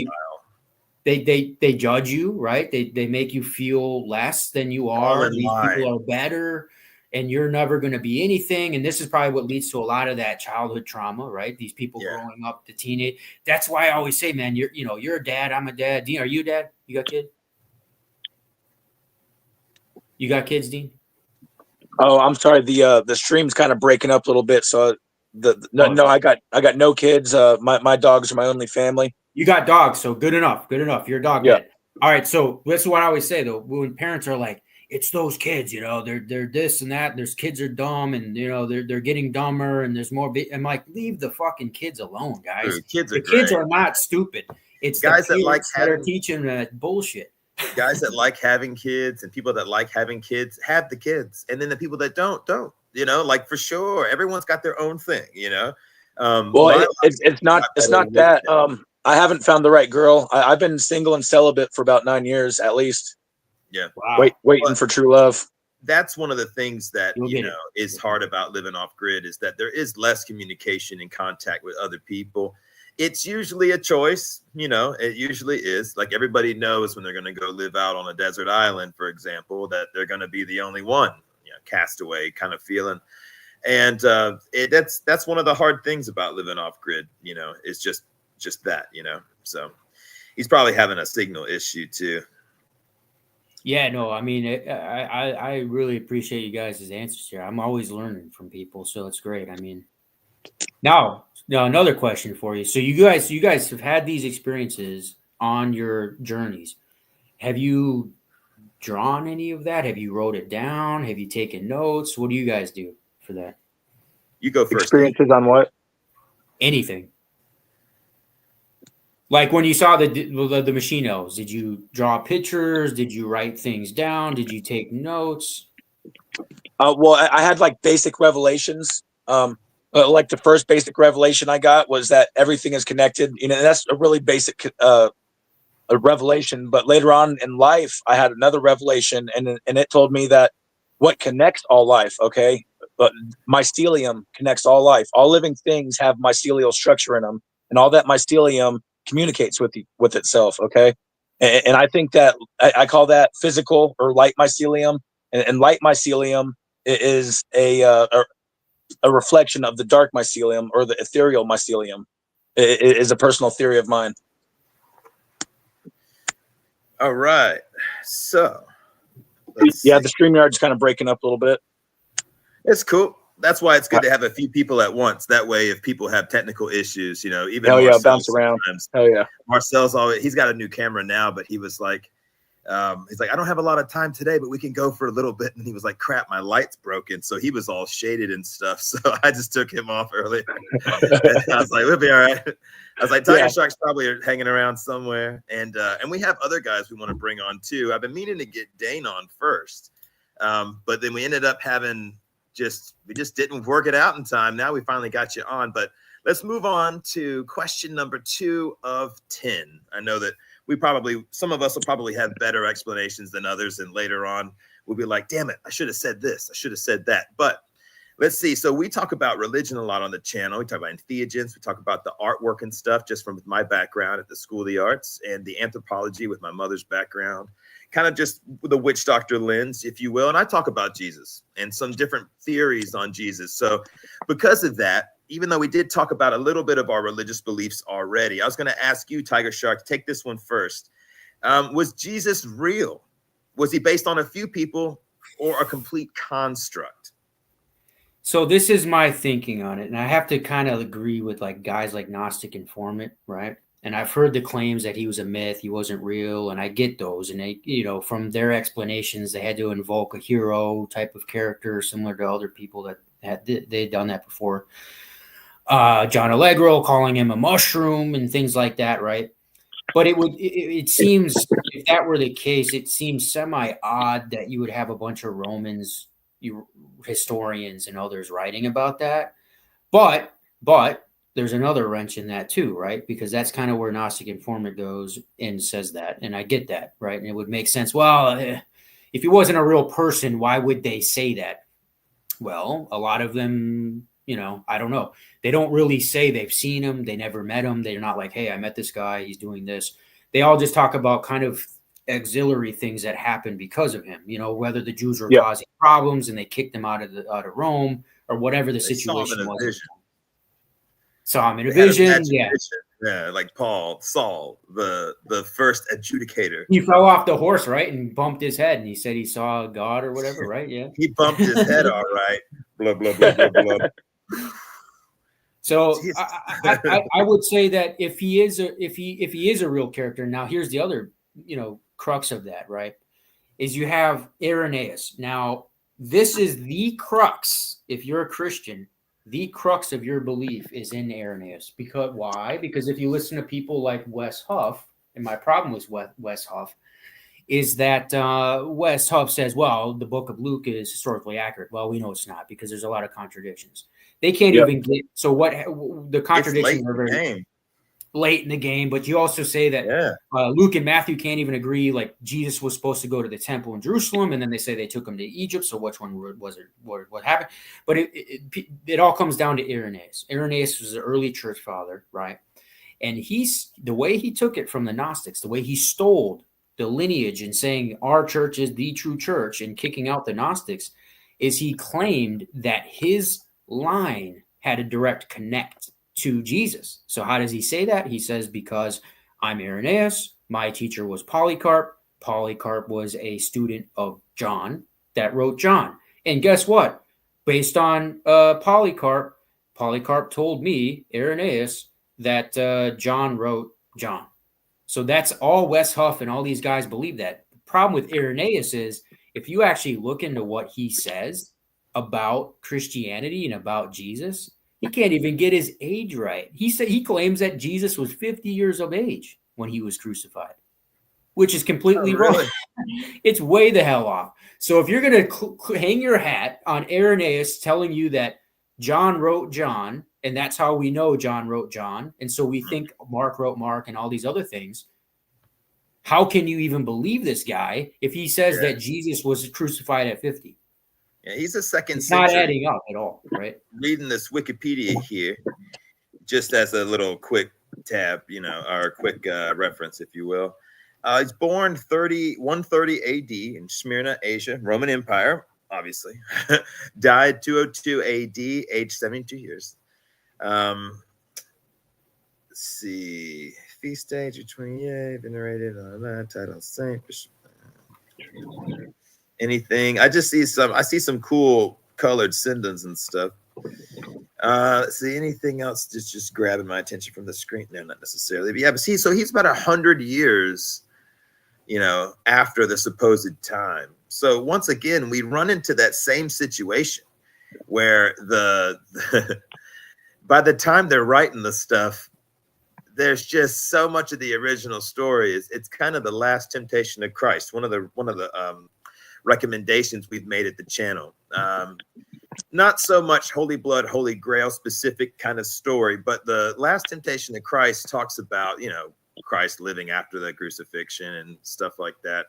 They judge you, right? They make you feel less than you are. These people are better, and you're never going to be anything. And this is probably what leads to a lot of that childhood trauma, right? These people growing up to teenage. That's why I always say, man, you're a dad. I'm a dad. Dean, are you a dad? You got kids? You got kids, Dean? Oh, I'm sorry. The stream's kind of breaking up a little bit. So I got no kids. My dogs are my only family. You got dogs, so good enough. Good enough. You're a dog dad. All right. So that's what I always say though. When parents are like, it's those kids, they're this and that. There's kids are dumb, and they're getting dumber, and there's more. I'm like, leave the fucking kids alone, guys. Dude, the kids are not stupid. It's guys that are teaching that bullshit. Guys that like having kids and people that like having kids have the kids, and then the people that don't. Like for sure, everyone's got their own thing. Well, it's not that. I haven't found the right girl. I've been single and celibate for about 9 years at least. Yeah. Wow. Waiting for true love. That's one of the things that is hard about living off grid, is that there is less communication and contact with other people. It's usually a choice, it usually is. Like everybody knows when they're going to go live out on a desert island, for example, that they're going to be the only one, castaway kind of feeling. And that's one of the hard things about living off grid, is just that, so he's probably having a signal issue too. Yeah, no, I mean, I really appreciate you guys' answers here. I'm always learning from people, so it's great. I mean, now another question for you. So you guys have had these experiences on your journeys. Have you drawn any of that? Have you wrote it down? Have you taken notes? What do you guys do for that? You go first. Experiences on what? Anything. Like when you saw the machine elves, did you draw pictures? Did you write things down? Did you take notes? Well, I had like basic revelations. Like the first basic revelation I got was that everything is connected. And that's a really basic a revelation. But later on in life, I had another revelation, and it told me that what connects all life, okay? But mycelium connects all life. All living things have mycelial structure in them, and all that mycelium communicates with itself, okay? And I think that I call that physical or light mycelium, and light mycelium is a reflection of the dark mycelium or the ethereal mycelium. It is a personal theory of mine. All right. So, The see. StreamYard's kind of breaking up a little bit. It's cool. That's why it's good to have a few people at once. That way, if people have technical issues, even bounce around. Hell yeah. Marcel's he's got a new camera now, but he was like, I don't have a lot of time today, but we can go for a little bit. And he was like, crap, my light's broken. So he was all shaded and stuff. So I just took him off earlier. And I was like, we'll be all right. I was like, Tiger Shark's probably hanging around somewhere. And we have other guys we want to bring on too. I've been meaning to get Daen on first. But then we ended up having we just didn't work it out in time. Now we finally got you on, but let's move on to question number 2 of 10. I know that some of us will probably have better explanations than others. And later on we'll be like, damn it, I should have said this. I should have said that. But let's see. So we talk about religion a lot on the channel. We talk about entheogens. We talk about the artwork and stuff, just from my background at the School of the Arts, and the anthropology with my mother's background. Kind of just the witch doctor lens, if you will. And I talk about Jesus and some different theories on Jesus. So because of that, even though we did talk about a little bit of our religious beliefs already, I was going to ask you, Tiger Shark, take this one first. Was Jesus real? Was he based on a few people or a complete construct? So this is my thinking on it. And I have to kind of agree with like guys like Gnostic Informant, right? And I've heard the claims that he was a myth, he wasn't real, and I get those. And they, from their explanations, they had to invoke a hero type of character, similar to other people that they'd done that before. John Allegro calling him a mushroom and things like that, right? But it seems, if that were the case, it seems semi odd that you would have a bunch of Romans, historians, and others writing about that. But there's another wrench in that too, right? Because that's kind of where Gnostic Informant goes and says that. And I get that, right? And it would make sense. Well, if he wasn't a real person, why would they say that? Well, a lot of them, I don't know. They don't really say they've seen him. They never met him. They're not like, hey, I met this guy. He's doing this. They all just talk about kind of auxiliary things that happened because of him, whether the Jews were causing problems and they kicked him out of Rome, or whatever the situation was. Saw him in a vision. Yeah, like Saul, the first adjudicator. He fell off the horse, right, and bumped his head, and he said he saw God or whatever, right? Yeah, he bumped his head, all right. Blah blah blah blah blah. So I would say that if he is a real character, now here's the other crux of that, right? Is you have Irenaeus. Now this is the crux. If you're a Christian, the crux of your belief is in Irenaeus. Because why? Because if you listen to people like Wes Huff, and my problem with Wes Huff is that Wes Huff says, well, the book of Luke is historically accurate. Well, we know it's not, because there's a lot of contradictions. They can't even get, so what the contradictions are very late in the game, but you also say that Luke and Matthew can't even agree, like Jesus was supposed to go to the temple in Jerusalem, and then they say they took him to Egypt, so which one was it, what happened? But it all comes down to Irenaeus. Irenaeus was an early church father, right? And the way he took it from the Gnostics, the way he stole the lineage and saying our church is the true church and kicking out the Gnostics, is he claimed that his line had a direct connect to Jesus. So how does he say that? He says, because I'm Irenaeus, my teacher was Polycarp. Polycarp was a student of John that wrote John. And guess what? Based on Polycarp told me, Irenaeus, that John wrote John. So that's all Wes Huff and all these guys believe that. The problem with Irenaeus is, if you actually look into what he says about Christianity and about Jesus, he can't even get his age right. He claims that Jesus was 50 years of age when he was crucified, which is completely wrong. It's way the hell off. So if you're going to hang your hat on Irenaeus telling you that John wrote John, and that's how we know John wrote John, and so we think Mark wrote Mark and all these other things, how can you even believe this guy if he says that Jesus was crucified at 50? Yeah, he's a second it's century. Not adding up at all, right? Reading this Wikipedia here, just as a little quick tab, or quick reference, if you will. He's born 130 AD in Smyrna, Asia, Roman Empire. obviously. Died 202 AD, aged 72 years. Let's see. Feast day, June 28, venerated on that title saint. Anything? I see some cool colored sindons and stuff. Let's see, anything else just grabbing my attention from the screen? No, not necessarily. But yeah, but see, so he's about 100 years, after the supposed time. So once again, we run into that same situation where by the time they're writing the stuff, there's just so much of the original story. It's kind of the last temptation of Christ. One of the recommendations we've made at the channel. Not so much Holy Blood, Holy Grail specific kind of story, but the last temptation of Christ talks about, Christ living after the crucifixion and stuff like that.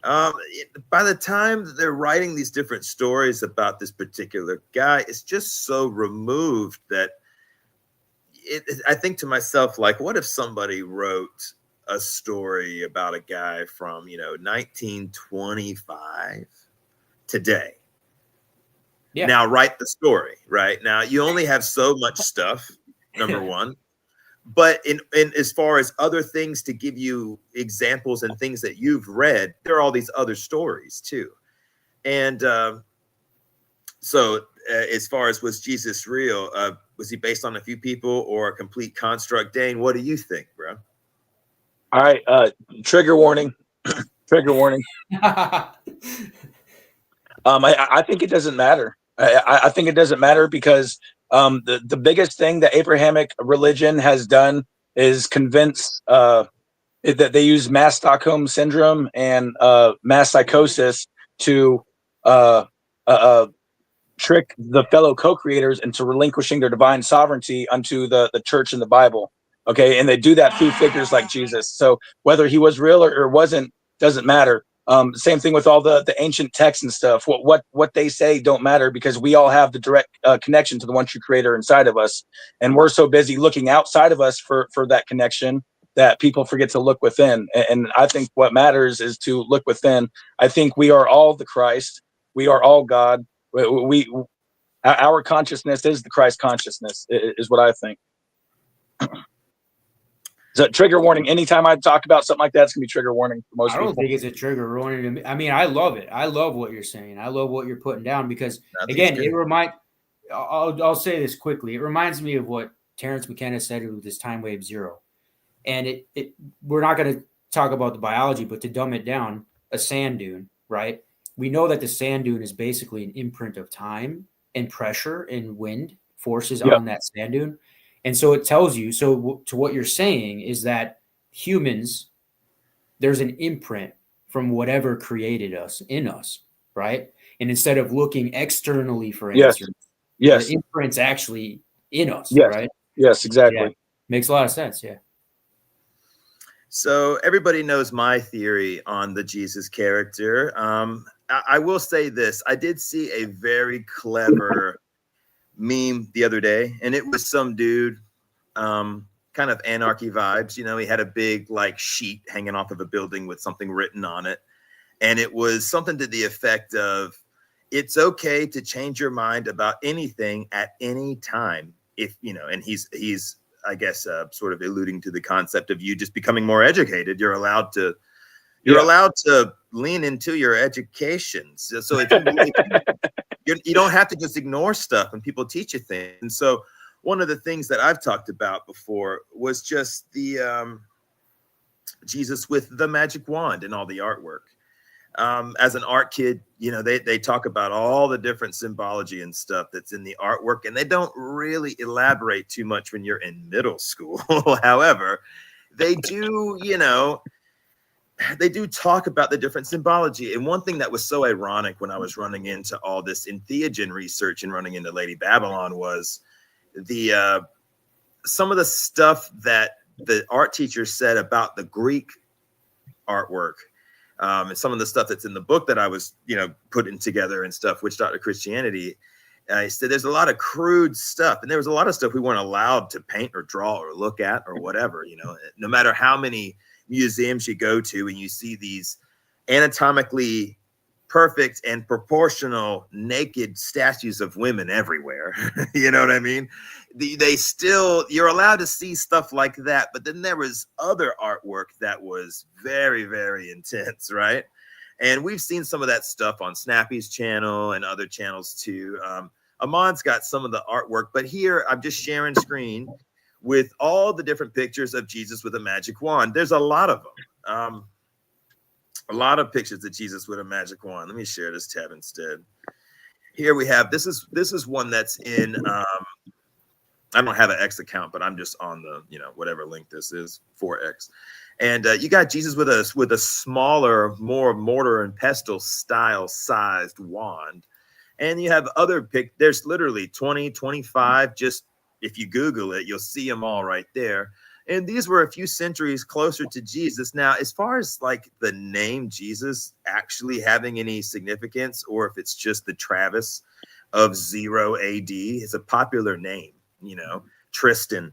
By the time they're writing these different stories about this particular guy, it's just so removed that I think to myself, like, what if somebody wrote a story about a guy from, 1925 today? Yeah. Now write the story, right? Now you only have so much stuff, number one. But in as far as other things to give you examples and things that you've read, there are all these other stories too. And so as far as was Jesus real, was he based on a few people or a complete construct? Daen, what do you think, bro? All right, trigger warning. Trigger warning. I think it doesn't matter. I think it doesn't matter because the biggest thing that Abrahamic religion has done is convince that they use mass Stockholm syndrome and mass psychosis to trick the fellow co-creators into relinquishing their divine sovereignty unto the church and the Bible. Okay, and they do that through figures like Jesus. So whether he was real or wasn't doesn't matter. Same thing with all the ancient texts and stuff. What they say don't matter because we all have the direct connection to the one true creator inside of us. And we're so busy looking outside of us for that connection that people forget to look within. And I think what matters is to look within. I think we are all the Christ. We are all God. Our consciousness is the Christ consciousness is what I think. So trigger warning. Anytime I talk about something like that, it's gonna be trigger warning for most people. I don't think it's a trigger warning to me. I mean, I love it. I love what you're saying. I love what you're putting down because again, I'll say this quickly. It reminds me of what Terrence McKenna said with this time wave zero. And we're not going to talk about the biology, but to dumb it down, a sand dune, right? We know that the sand dune is basically an imprint of time and pressure and wind forces on that sand dune. And so it tells you, so to what you're saying is that humans, there's an imprint from whatever created us in us, right? And instead of looking externally for answers, the imprint's actually in us, right? Yes, exactly. Yeah. Makes a lot of sense, yeah. So everybody knows my theory on the Jesus character. I will say this. I did see a very clever meme the other day, and it was some dude, kind of anarchy vibes. He had a big sheet hanging off of a building with something written on it. And it was something to the effect of, it's okay to change your mind about anything at any time. And he's I guess, sort of alluding to the concept of you just becoming more educated. You're allowed to lean into your education. So if you don't have to just ignore stuff and people teach you things. And so one of the things that I've talked about before was just the Jesus with the magic wand and all the artwork. As an art kid, they talk about all the different symbology and stuff that's in the artwork, and they don't really elaborate too much when you're in middle school. However, they do, they do talk about the different symbology. And one thing that was so ironic when I was running into all this entheogen research and running into Lady Babylon was some of the stuff that the art teacher said about the Greek artwork. And some of the stuff that's in the book that I was, putting together and stuff, Witch Doctor Christianity, I said there's a lot of crude stuff. And there was a lot of stuff we weren't allowed to paint or draw or look at or whatever, no matter how many museums you go to and you see these anatomically perfect and proportional naked statues of women everywhere. You know what I mean? They still, you're allowed to see stuff like that, but then there was other artwork that was very, very intense, right? And we've seen some of that stuff on Snappy's channel and other channels too. Ahmad's got some of the artwork, but here I'm just sharing screen with all the different pictures of Jesus with a magic wand. There's a lot of them. A lot of pictures of Jesus with a magic wand. Let me share this tab instead. Here we have, this is one that's in, I don't have an X account, but I'm just on the, whatever link this is, 4X. And you got Jesus with a smaller, more mortar and pestle style sized wand. And you have other there's literally 20, 25, just if you Google it, you'll see them all right there. And these were a few centuries closer to Jesus. Now, as far as like the name Jesus actually having any significance, or if it's just the Travis of 0 AD, it's a popular name, Tristan,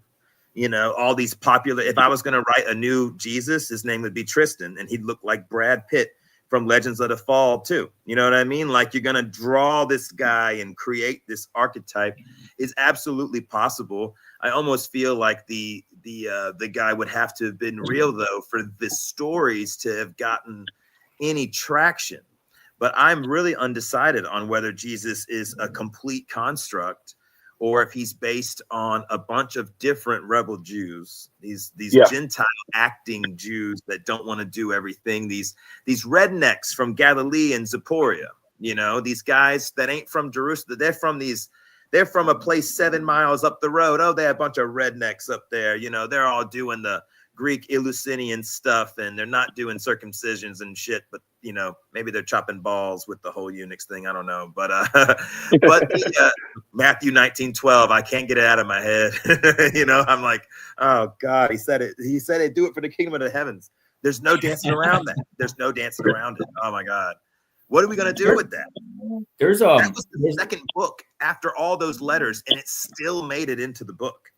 all these popular, if I was going to write a new Jesus, his name would be Tristan, and he'd look like Brad Pitt from Legends of the Fall too. You know what I mean? Like, you're going to draw this guy and create this archetype is absolutely possible. I almost feel like the guy would have to have been real though for the stories to have gotten any traction. But I'm really undecided on whether Jesus is a complete construct or if he's based on a bunch of different rebel Jews, these Gentile acting Jews that don't want to do everything, these rednecks from Galilee and Zipporah, these guys that ain't from Jerusalem, they're from a place 7 miles up the road. Oh, they have a bunch of rednecks up there. They're all doing the Greek Eleusinian stuff, and they're not doing circumcisions and shit. But maybe they're chopping balls with the whole eunuchs thing. I don't know. But Matthew 19:12, I can't get it out of my head. I'm like, oh God, he said it. He said it. Do it for the kingdom of the heavens. There's no dancing around that. There's no dancing around it. Oh my God. What are we going to do with that? That was the second book after all those letters, and it still made it into the book.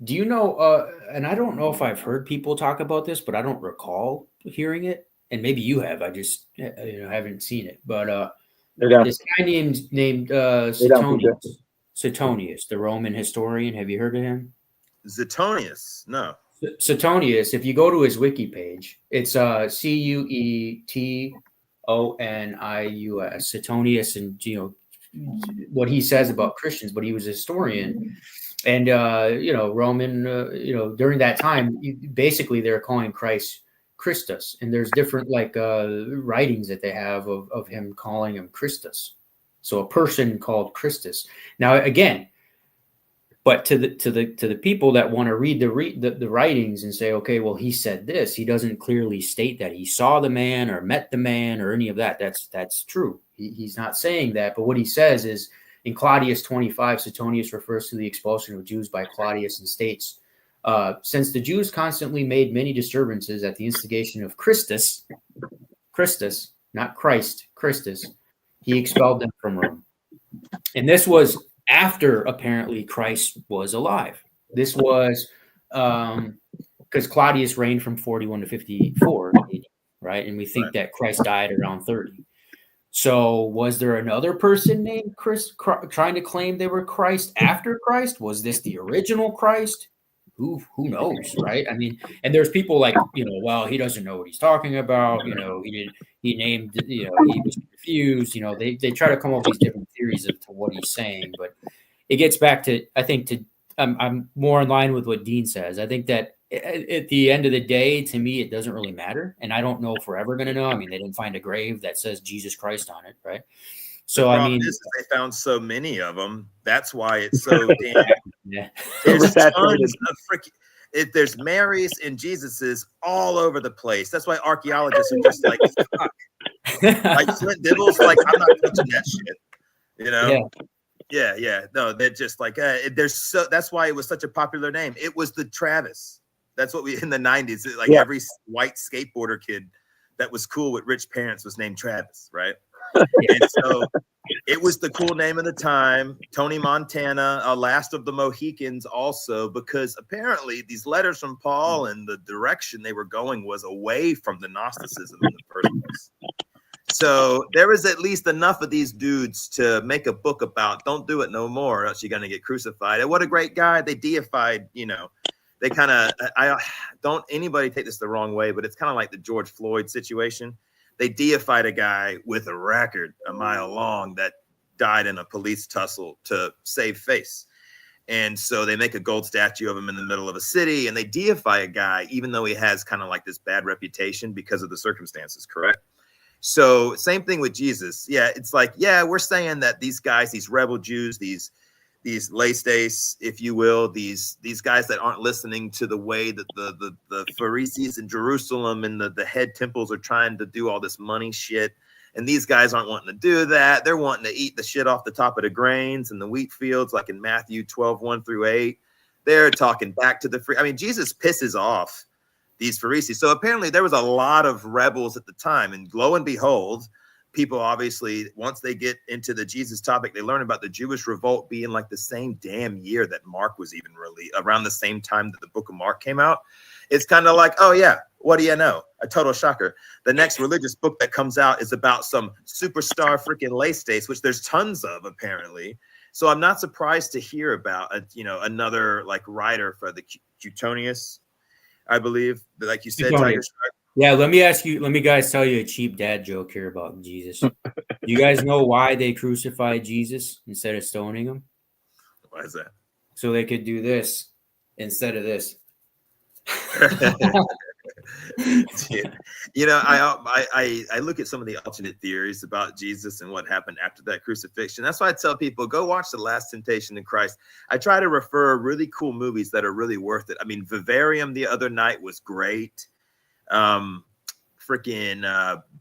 Do you know, and I don't know if I've heard people talk about this, but I don't recall hearing it. And maybe you have. I just haven't seen it. But this guy named Suetonius, the Roman historian. Have you heard of him? Suetonius? No. Suetonius, if you go to his wiki page, it's Cuetonius, Suetonius, and what he says about Christians, but he was a historian. And Roman, during that time, basically they're calling Christ Christus, and there's different writings that they have of him calling him Christus. So a person called Christus. Now again, but to the people that want to read the writings and say, okay, well, he said this, he doesn't clearly state that he saw the man or met the man or any of that. That's true. He's not saying that, but what he says is in Claudius 25, Suetonius refers to the expulsion of Jews by Claudius and states, since the Jews constantly made many disturbances at the instigation of Christus, not Christ, Christus, he expelled them from Rome. And this was after apparently Christ was alive. This was because Claudius reigned from 41 to 54, right? And we think that Christ died around 30. So was there another person named Chris trying to claim they were Christ after Christ? Was this the original Christ? Who knows, right? I mean, and there's people like, well, he doesn't know what he's talking about. He named, he was confused. They try to come up with these different theories to what he's saying, but it gets back to, I think, I'm more in line with what Dean says. I think that at the end of the day, to me, it doesn't really matter. And I don't know if we're ever going to know. I mean, they didn't find a grave that says Jesus Christ on it, right? So, I mean, they found so many of them. That's why it's so damn. Yeah. There's tons of freaking. There's Marys and Jesuses all over the place. That's why archaeologists are just like, fuck. Like Flint Dibble's like, I'm not touching that shit. Yeah. No, they're just like, that's why it was such a popular name. It was the Travis. That's what we in the 90s. Every white skateboarder kid that was cool with rich parents was named Travis, right? And so it was the cool name of the time. Tony Montana, last of the Mohicans, also, because apparently these letters from Paul and the direction they were going was away from the Gnosticism in the first place. So there is at least enough of these dudes to make a book about. Don't do it no more, or else you're gonna get crucified. And what a great guy! They deified, they kind of. I don't anybody take this the wrong way, but it's kind of like the George Floyd situation. They deified a guy with a record a mile long that died in a police tussle to save face. And so they make a gold statue of him in the middle of a city, and they deify a guy, even though he has kind of like this bad reputation because of the circumstances, correct? So same thing with Jesus. Yeah, it's like, yeah, we're saying that these guys, these rebel Jews, these laystes, if you will, these guys that aren't listening to the way that the Pharisees in Jerusalem and the head temples are trying to do all this money shit. And these guys aren't wanting to do that. They're wanting to eat the shit off the top of the grains and the wheat fields, like in Matthew 12:1-8. They're talking back to the free. I mean, Jesus pisses off these Pharisees. So apparently there was a lot of rebels at the time. And lo and behold, people obviously, once they get into the Jesus topic, they learn about the Jewish revolt being like the same damn year that Mark was even released, around the same time that the book of Mark came out. It's kind of like, oh yeah, what do you know? A total shocker. The next religious book that comes out is about some superstar freaking laystes, which there's tons of apparently. So I'm not surprised to hear about another like writer for the Cutonius, I believe, like you said, Tiger Shark. Yeah, let me guys tell you a cheap dad joke here about Jesus. You guys know why they crucified Jesus instead of stoning him? Why is that? So they could do this instead of this. I look at some of the alternate theories about Jesus and what happened after that crucifixion. That's why I tell people, go watch The Last Temptation of Christ. I try to refer really cool movies that are really worth it. I mean, Vivarium the other night was great.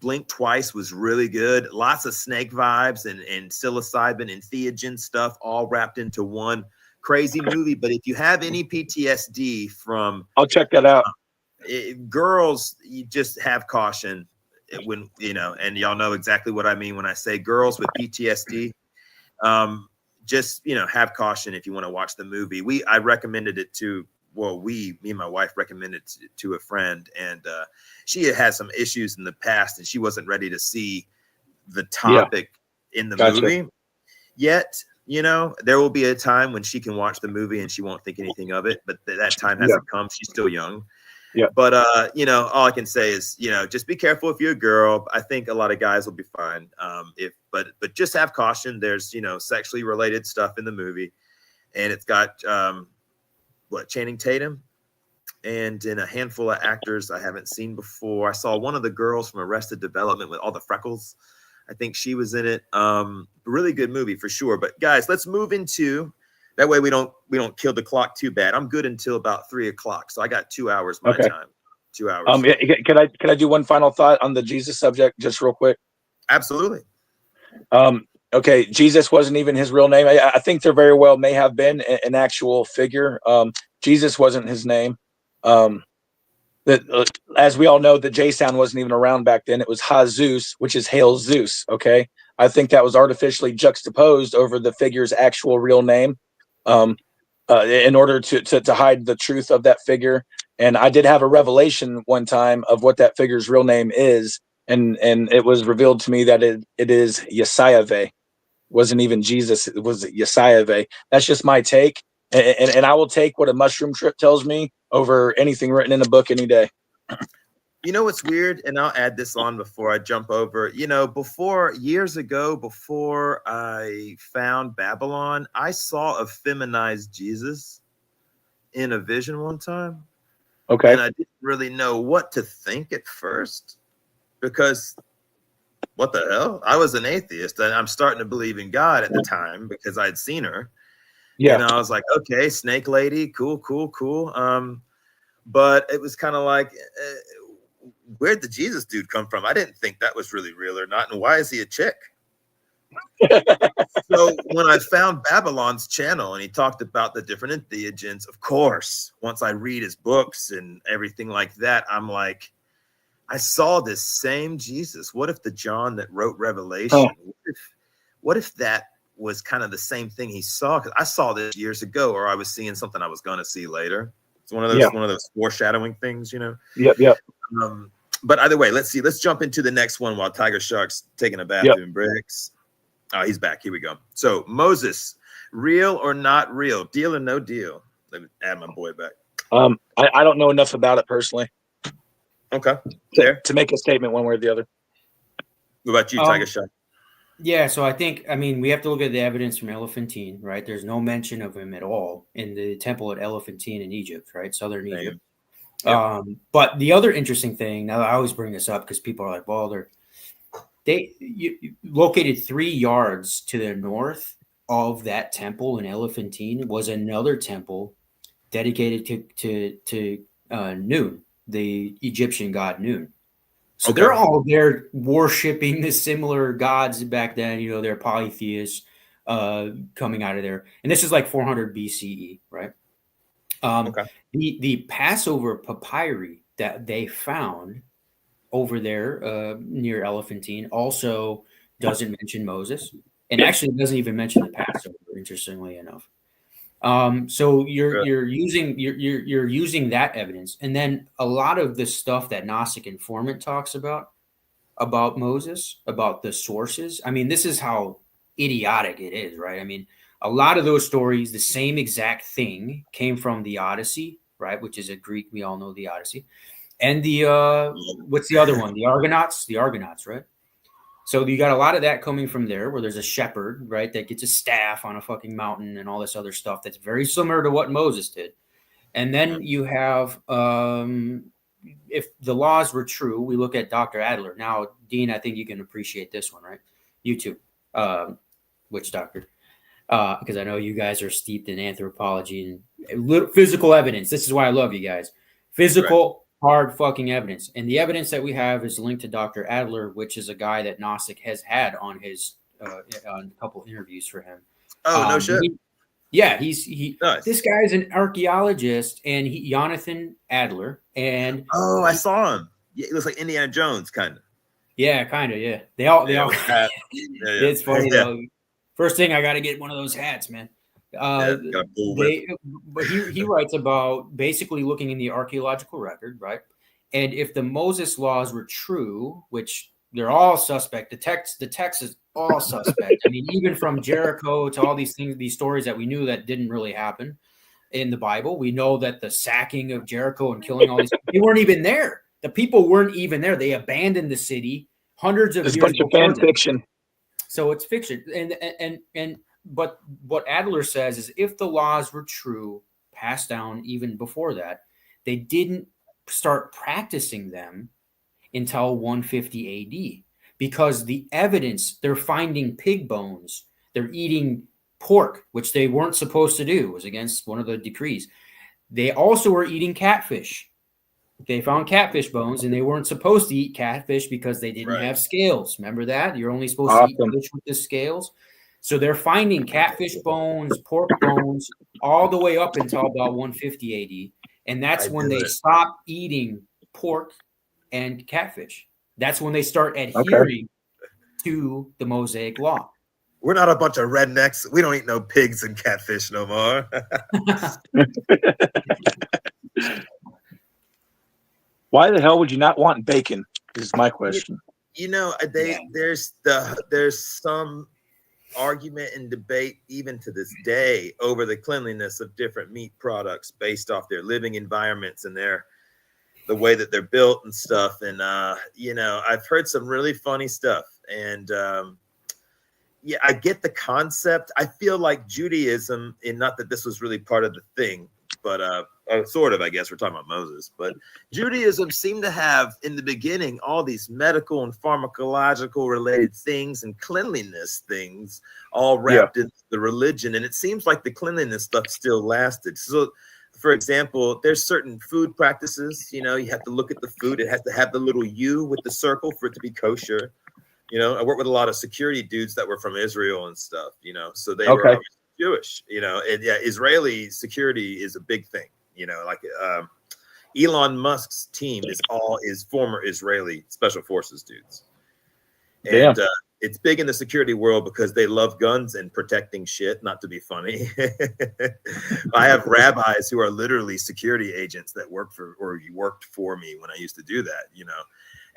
Blink Twice was really good. Lots of snake vibes and psilocybin and theogen stuff all wrapped into one crazy movie. But if you have any PTSD from, I'll check that out. Girls, you just have caution when, and y'all know exactly what I mean when I say girls with PTSD. Just have caution if you want to watch the movie. I recommended it to, me and my wife recommended it to a friend, and she had some issues in the past, and she wasn't ready to see the topic in the movie yet. There will be a time when she can watch the movie and she won't think anything of it, but that time hasn't come. She's still young. Yeah. But all I can say is, just be careful if you're a girl. I think a lot of guys will be fine. But just have caution. There's, sexually related stuff in the movie, and it's got Channing Tatum and in a handful of actors I haven't seen before. I saw one of the girls from Arrested Development with all the freckles. I think she was in it. Really good movie for sure. But guys, let's move into. That way we don't kill the clock too bad. I'm good until about 3:00, so I got 2 hours my time. 2 hours. Can I do one final thought on the Jesus subject, just real quick? Absolutely. Okay, Jesus wasn't even his real name. I think there very well may have been an actual figure. Jesus wasn't his name. As we all know, the J sound wasn't even around back then. It was Jesus, which is Hail Zeus. Okay, I think that was artificially juxtaposed over the figure's actual real name. In order to hide the truth of that figure. And I did have a revelation one time of what that figure's real name is. And it was revealed to me that it is Yesayave. Wasn't even Jesus. It was Yesayave. That's just my take. And I will take what a mushroom trip tells me over anything written in a book any day. You know what's weird? And I'll add this on before I jump over. Years ago, before I found Babylon, I saw a feminized Jesus in a vision one time. Okay. And I didn't really know what to think at first because what the hell? I was an atheist and I'm starting to believe in God at the time because I'd seen her. Yeah. And I was like, okay, snake lady, cool. But it was kind of like, where'd the Jesus dude come from? I didn't think that was really real or not. And why is he a chick? So when I found Babylon's channel and he talked about the different entheogens, of course, once I read his books and everything like that, I'm like, I saw this same Jesus. What if the John that wrote Revelation, what if that was kind of the same thing he saw? Because I saw this years ago, or I was seeing something I was going to see later. It's one of those foreshadowing things, Yep. But either way, let's see. Let's jump into the next one while Tiger Shark's taking a bath in bricks. Oh, he's back. Here we go. So Moses, real or not real? Deal or no deal? Let me add my boy back. I don't know enough about it personally. Okay. There. To make a statement one way or the other. What about you, Tiger Shark? Yeah, so I mean, we have to look at the evidence from Elephantine, right? There's no mention of him at all in the temple at Elephantine in Egypt, right? Southern Egypt. Yep. But the other interesting thing, now I always bring this up because people are like, well, they located 3 yards to the north of that temple in Elephantine was another temple dedicated to Nun, the Egyptian god Nun. So they're all there worshiping the similar gods back then. You know, they're polytheists coming out of there. And this is like 400 BCE, right? The Passover papyri that they found over there near Elephantine also doesn't mention Moses, and actually doesn't even mention the Passover, interestingly enough. So you're using that evidence, and then a lot of the stuff that Gnostic Informant talks about Moses, about the sources. I mean, this is how idiotic it is, right? I mean, a lot of those stories, the same exact thing came from the Odyssey, right? Which is a Greek. We all know the Odyssey, and the what's the other one? The Argonauts, right? So you got a lot of that coming from there, where there's a shepherd, right, that gets a staff on a fucking mountain and all this other stuff that's very similar to what Moses did. And then you have, if the laws were true, we look at Dr. Adler. Now, Dean, I think you can appreciate this one, right? You too. Witch doctor. Because I know you guys are steeped in anthropology and physical evidence. This is why I love you guys. Physical hard fucking evidence. And the evidence that we have is linked to Dr. Adler, which is a guy that Gnostic has had on his on a couple interviews for him. Oh, no shit. He's nice. This guy's an archaeologist, and Jonathan Adler. And I saw him. Yeah, he looks like Indiana Jones, kind of. Yeah, kind of. Yeah, they all. It's funny though. First thing, I got to get one of those hats, man. But he writes about basically looking in the archaeological record, right? And if the Moses laws were true, which they're all suspect, the text is all suspect. I mean, even from Jericho to all these things, these stories that we knew that didn't really happen in the Bible. We know that the sacking of Jericho and killing all these, they weren't even there. The people weren't even there. They abandoned the city hundreds of years before. It's a bunch of fan fiction. So it's fiction. But what Adler says is if the laws were true, passed down even before that, they didn't start practicing them until 150 AD because the evidence, they're finding pig bones, they're eating pork, which they weren't supposed to do, it was against one of the decrees. They also were eating catfish. They found catfish bones, and they weren't supposed to eat catfish because they didn't have scales. Remember that? You're only supposed to eat fish with the scales. So they're finding catfish bones, pork bones, all the way up until about 150 AD. And that's when they stop eating pork and catfish. That's when they start adhering to the Mosaic law. We're not a bunch of rednecks. We don't eat no pigs and catfish no more. Why the hell would you not want bacon? Is my question. You know, there's some argument and debate even to this day over the cleanliness of different meat products based off their living environments and the way that they're built and stuff. And you know, I've heard some really funny stuff. And yeah, I get the concept. I feel like Judaism, and not that this was really part of the thing, but sort of, I guess we're talking about Moses, but Judaism seemed to have in the beginning all these medical and pharmacological related things and cleanliness things all wrapped in the religion. And it seems like the cleanliness stuff still lasted. So, for example, there's certain food practices, you know, you have to look at the food. It has to have the little U with the circle for it to be kosher. You know, I work with a lot of security dudes that were from Israel and stuff, you know, so they were Jewish, you know, and yeah, Israeli security is a big thing, you know, like Elon Musk's team is former Israeli special forces dudes. And it's big in the security world because they love guns and protecting shit, not to be funny. I have rabbis who are literally security agents that worked for me when I used to do that, you know.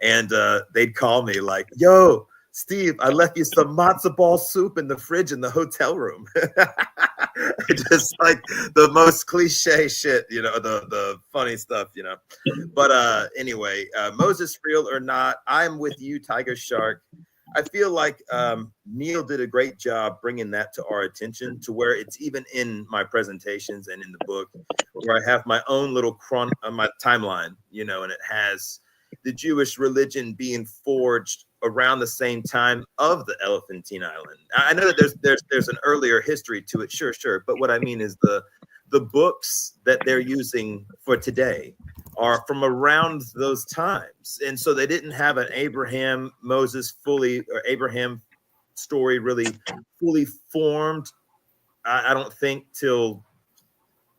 and they'd call me like, "Yo, Steve, I left you some matzo ball soup in the fridge in the hotel room." Just like the most cliche shit, the funny stuff, But anyway, Moses, real or not, I'm with you, Tiger Shark. I feel like Neil did a great job bringing that to our attention, to where it's even in my presentations and in the book, where I have my own little my timeline, and it has the Jewish religion being forged around the same time of the Elephantine Island. I know that there's an earlier history to it, sure, but what I mean is the books that they're using for today are from around those times, and so they didn't have an Abraham story really fully formed. I don't think till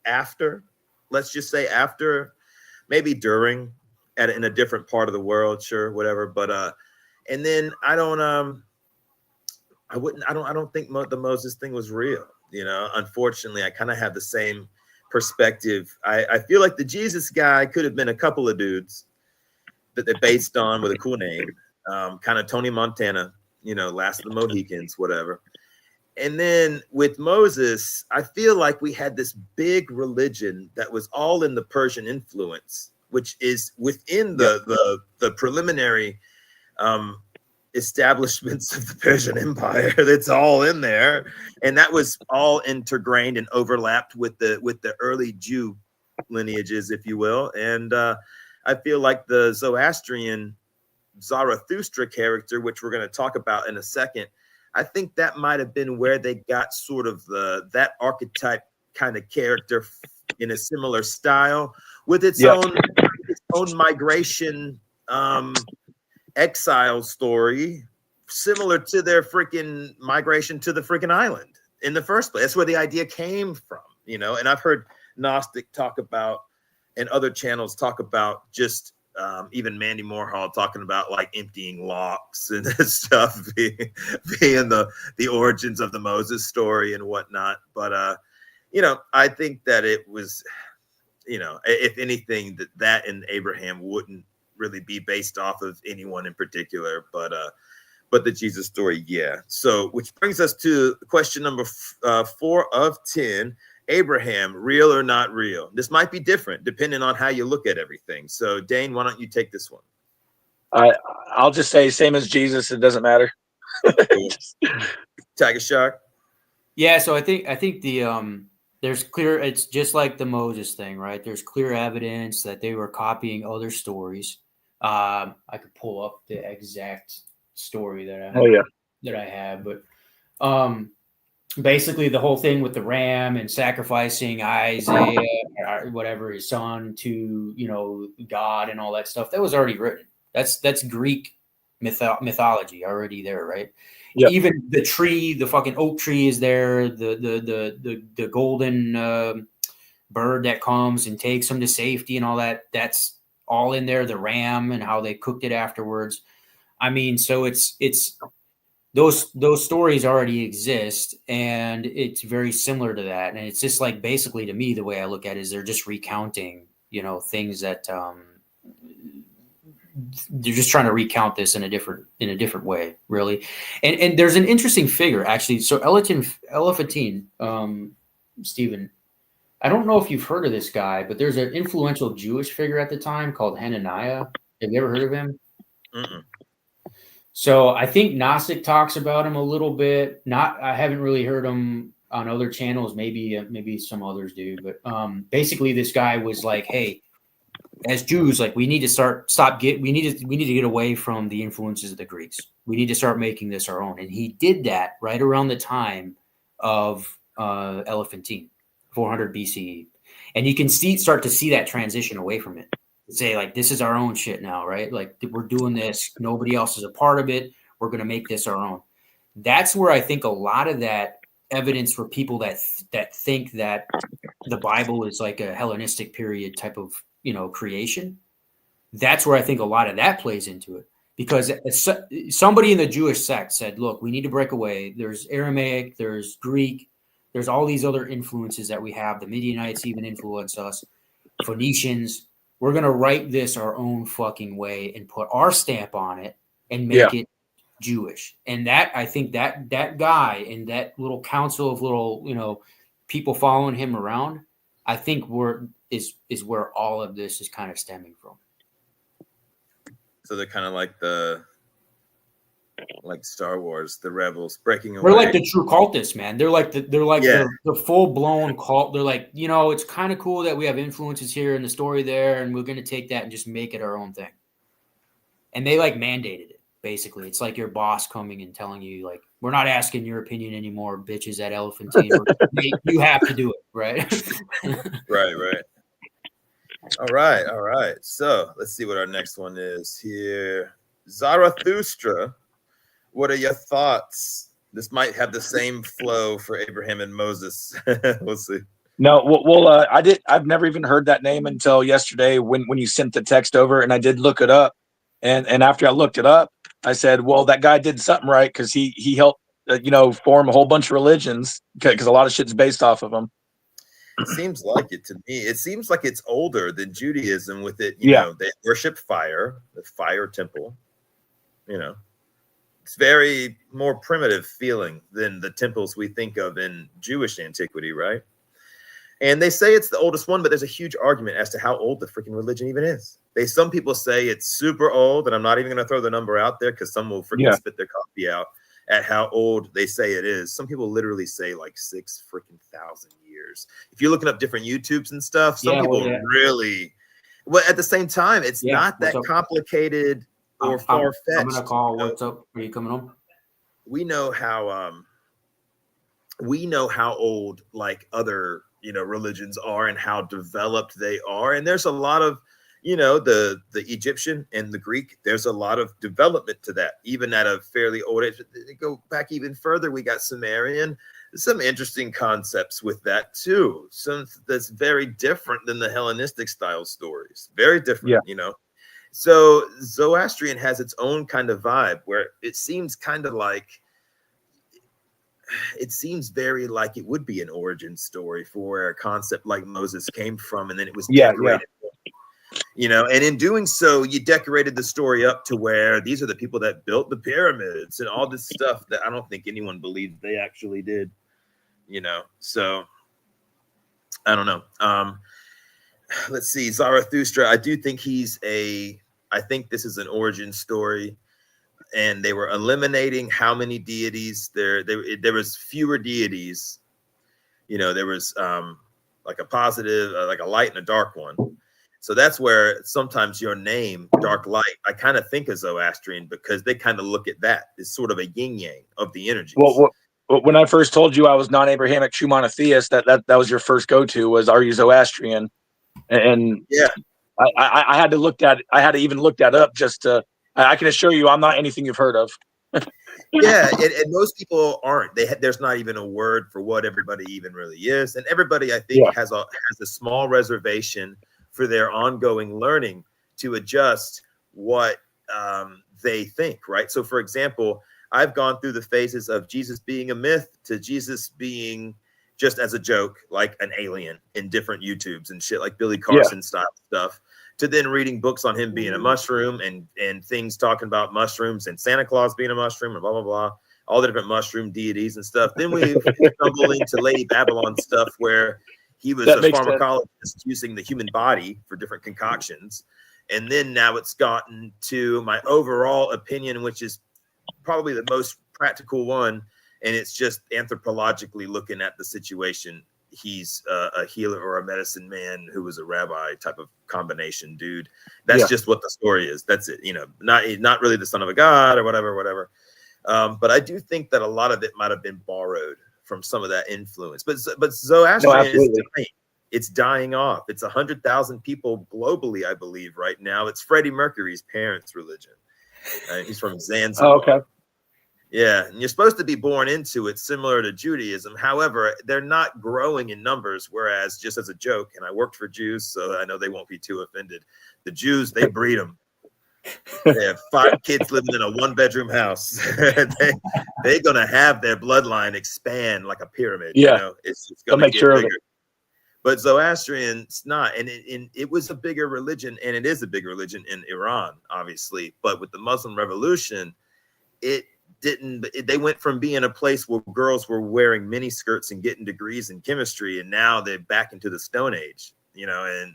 after, let's just say after, maybe during, in a different part of the world, sure, whatever. But and then I don't think the Moses thing was real. Unfortunately, I kind of have the same perspective. I feel like the Jesus guy could have been a couple of dudes that they're based on with a cool name, kind of Tony Montana, Last of the Mohicans, whatever. And then with Moses, I feel like we had this big religion that was all in the Persian influence, which is within the preliminary establishments of the Persian Empire. That's all in there, and that was all intergrained and overlapped with the early Jew lineages, if you will. And I feel like the Zoroastrian Zarathustra character, which we're going to talk about in a second, I think that might have been where they got sort of that archetype kind of character in a similar style, with its own migration exile story, similar to their freaking migration to the freaking island in the first place. That's where the idea came from, and I've heard Gnostic talk about, and other channels talk about, just even Mandy Moorhall talking about like emptying locks and stuff being the origins of the Moses story and whatnot. But I think that it was, if anything, that and Abraham wouldn't really be based off of anyone in particular, but the Jesus story, yeah. So, which brings us to question number 4 of 10. Abraham, real or not real? This might be different depending on how you look at everything. So, Daen, why don't you take this one? I'll just say same as Jesus. It doesn't matter. Tiger Shark. Yeah, so I think the there's clear. It's just like the Moses thing, right? There's clear evidence that they were copying other stories. I could pull up the exact story that I have, but basically the whole thing with the ram and sacrificing Isaiah or whatever, his son, to God and all that stuff, that was already written. That's Greek mythology already there, right? Yep. Even the tree, the fucking oak tree is there. The golden bird that comes and takes them to safety and all that. That's all in there. The ram and how they cooked it afterwards. I mean, so it's those stories already exist, and it's very similar to that. And it's just like, basically, to me, the way I look at it is they're just recounting, things that they're just trying to recount this in a different way, really. And there's an interesting figure, actually. So Elephantine, Stephen, I don't know if you've heard of this guy, but there's an influential Jewish figure at the time called Hananiah. Have you ever heard of him? Mm-mm. So I think Gnostic talks about him a little bit. I haven't really heard him on other channels. Maybe some others do. But basically, this guy was like, "Hey, as Jews, like, we need to get away from the influences of the Greeks. We need to start making this our own." And he did that right around the time of Elephantine, 400 BCE. And you can start to see that transition away from it. Say, like, this is our own shit now, right? Like, we're doing this. Nobody else is a part of it. We're going to make this our own. That's where I think a lot of that evidence for people that think that the Bible is like a Hellenistic period type of, creation. That's where I think a lot of that plays into it. Because somebody in the Jewish sect said, look, we need to break away. There's Aramaic, there's Greek, there's all these other influences that we have. The Midianites even influence us. Phoenicians. We're going to write this our own fucking way and put our stamp on it and make it Jewish. And that, I think that guy and that little council of little, people following him around, I think is where all of this is kind of stemming from. So they're kind of like Star Wars, the rebels breaking away. They're like the true cultists, man. They're like the full blown cult. They're like, it's kind of cool that we have influences here in the story there, and we're going to take that and just make it our own thing. And they like mandated it. Basically, it's like your boss coming and telling you, like, we're not asking your opinion anymore, bitches at Elephantine. You have to do it, right? Right. All right. So let's see what our next one is here. Zarathustra. What are your thoughts? This might have the same flow for Abraham and Moses. We'll see. No, I've never even heard that name until yesterday when you sent the text over, and I did look it up. And after I looked it up, I said, well, that guy did something right because he helped, form a whole bunch of religions because a lot of shit's based off of them. It seems like it to me. It seems like it's older than Judaism with it. You know, they worship fire, the fire temple. It's very more primitive feeling than the temples we think of in Jewish antiquity, right? And they say it's the oldest one, but there's a huge argument as to how old the freaking religion even is. Some people say it's super old, and I'm not even going to throw the number out there because some will freaking spit their coffee out at how old they say it is. Some people literally say like 6,000 years. If you're looking up different YouTubes and stuff, some people really. Well, at the same time, it's not that complicated or far-fetched. I'm gonna call. What's up? Are you coming home? We know how old like other religions are and how developed they are, and there's a lot of the Egyptian and the Greek, there's a lot of development to that, even at a fairly old age. Go back even further, we got Sumerian. Some interesting concepts with that too. Some that's very different than the Hellenistic style stories. Very different, So Zoroastrian has its own kind of vibe where it seems kind of like, it seems very like it would be an origin story for where a concept like Moses came from, and then it was decorated. And in doing so, you decorated the story up to where these are the people that built the pyramids and all this stuff that I don't think anyone believes they actually did. So I don't know. Let's see, Zarathustra. I do think I think this is an origin story. And they were eliminating how many deities there was fewer deities. There was like a positive, like a light and a dark one. So that's where sometimes your name, Dark-Light, I kind of think of Zoroastrian because they kind of look at that as sort of a yin yang of the energies. Well, when I first told you I was non-Abrahamic true monotheist, that was your first go-to was, are you Zoroastrian? And I had to even look that up just to. I can assure you, I'm not anything you've heard of. And most people aren't. There's not even a word for what everybody even really is, and everybody, I think, has a small reservation for their ongoing learning to adjust what they think. Right. So, for example, I've gone through the phases of Jesus being a myth to Jesus being just as a joke, like an alien in different YouTubes and shit, like Billy Carson style stuff. To then reading books on him being a mushroom and things talking about mushrooms and Santa Claus being a mushroom and blah, blah, blah, all the different mushroom deities and stuff. Then we stumble into Lady Babylon stuff where he was a pharmacologist using the human body for different concoctions. And then now it's gotten to my overall opinion, which is probably the most practical one. And it's just anthropologically looking at the situation. He's a healer or a medicine man who was a rabbi type of combination dude. That's just what the story is. That's it. Not really the son of a god or whatever. But I do think that a lot of it might have been borrowed from some of that influence. But Zoroastrian is dying. It's dying off. It's 100,000 people globally, I believe, right now. It's Freddie Mercury's parents' religion. He's from Zanzibar. Oh, okay. Yeah, and you're supposed to be born into it, similar to Judaism. However, they're not growing in numbers, whereas, just as a joke, and I worked for Jews, so I know they won't be too offended. The Jews, they breed them. They have 5 kids living in a 1-bedroom house. They're going to have their bloodline expand like a pyramid. It's going to get bigger. But Zoroastrian's not, and it was a bigger religion, and it is a big religion in Iran, obviously. But with the Muslim Revolution, it didn't. They went from being a place where girls were wearing mini skirts and getting degrees in chemistry, and now they're back into the Stone Age. And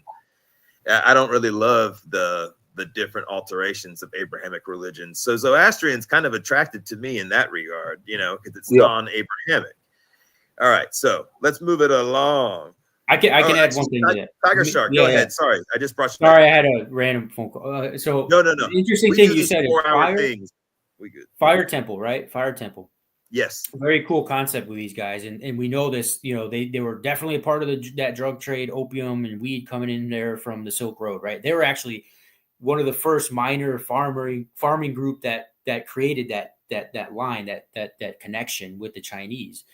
I don't really love the different alterations of Abrahamic religions. So Zoroastrian's kind of attracted to me in that regard, because it's non-Abrahamic. All right, so let's move it along. I can add one thing to that. Tiger Shark, go ahead. Sorry, I just brought you. Sorry, I had a random phone call. So no. The interesting thing you said is fire. We good. Fire temple, right? Fire temple. Yes. Very cool concept with these guys, and we know this. They were definitely a part of that drug trade, opium and weed coming in there from the Silk Road, right? They were actually one of the first minor farming group that created that line, that connection with the Chinese.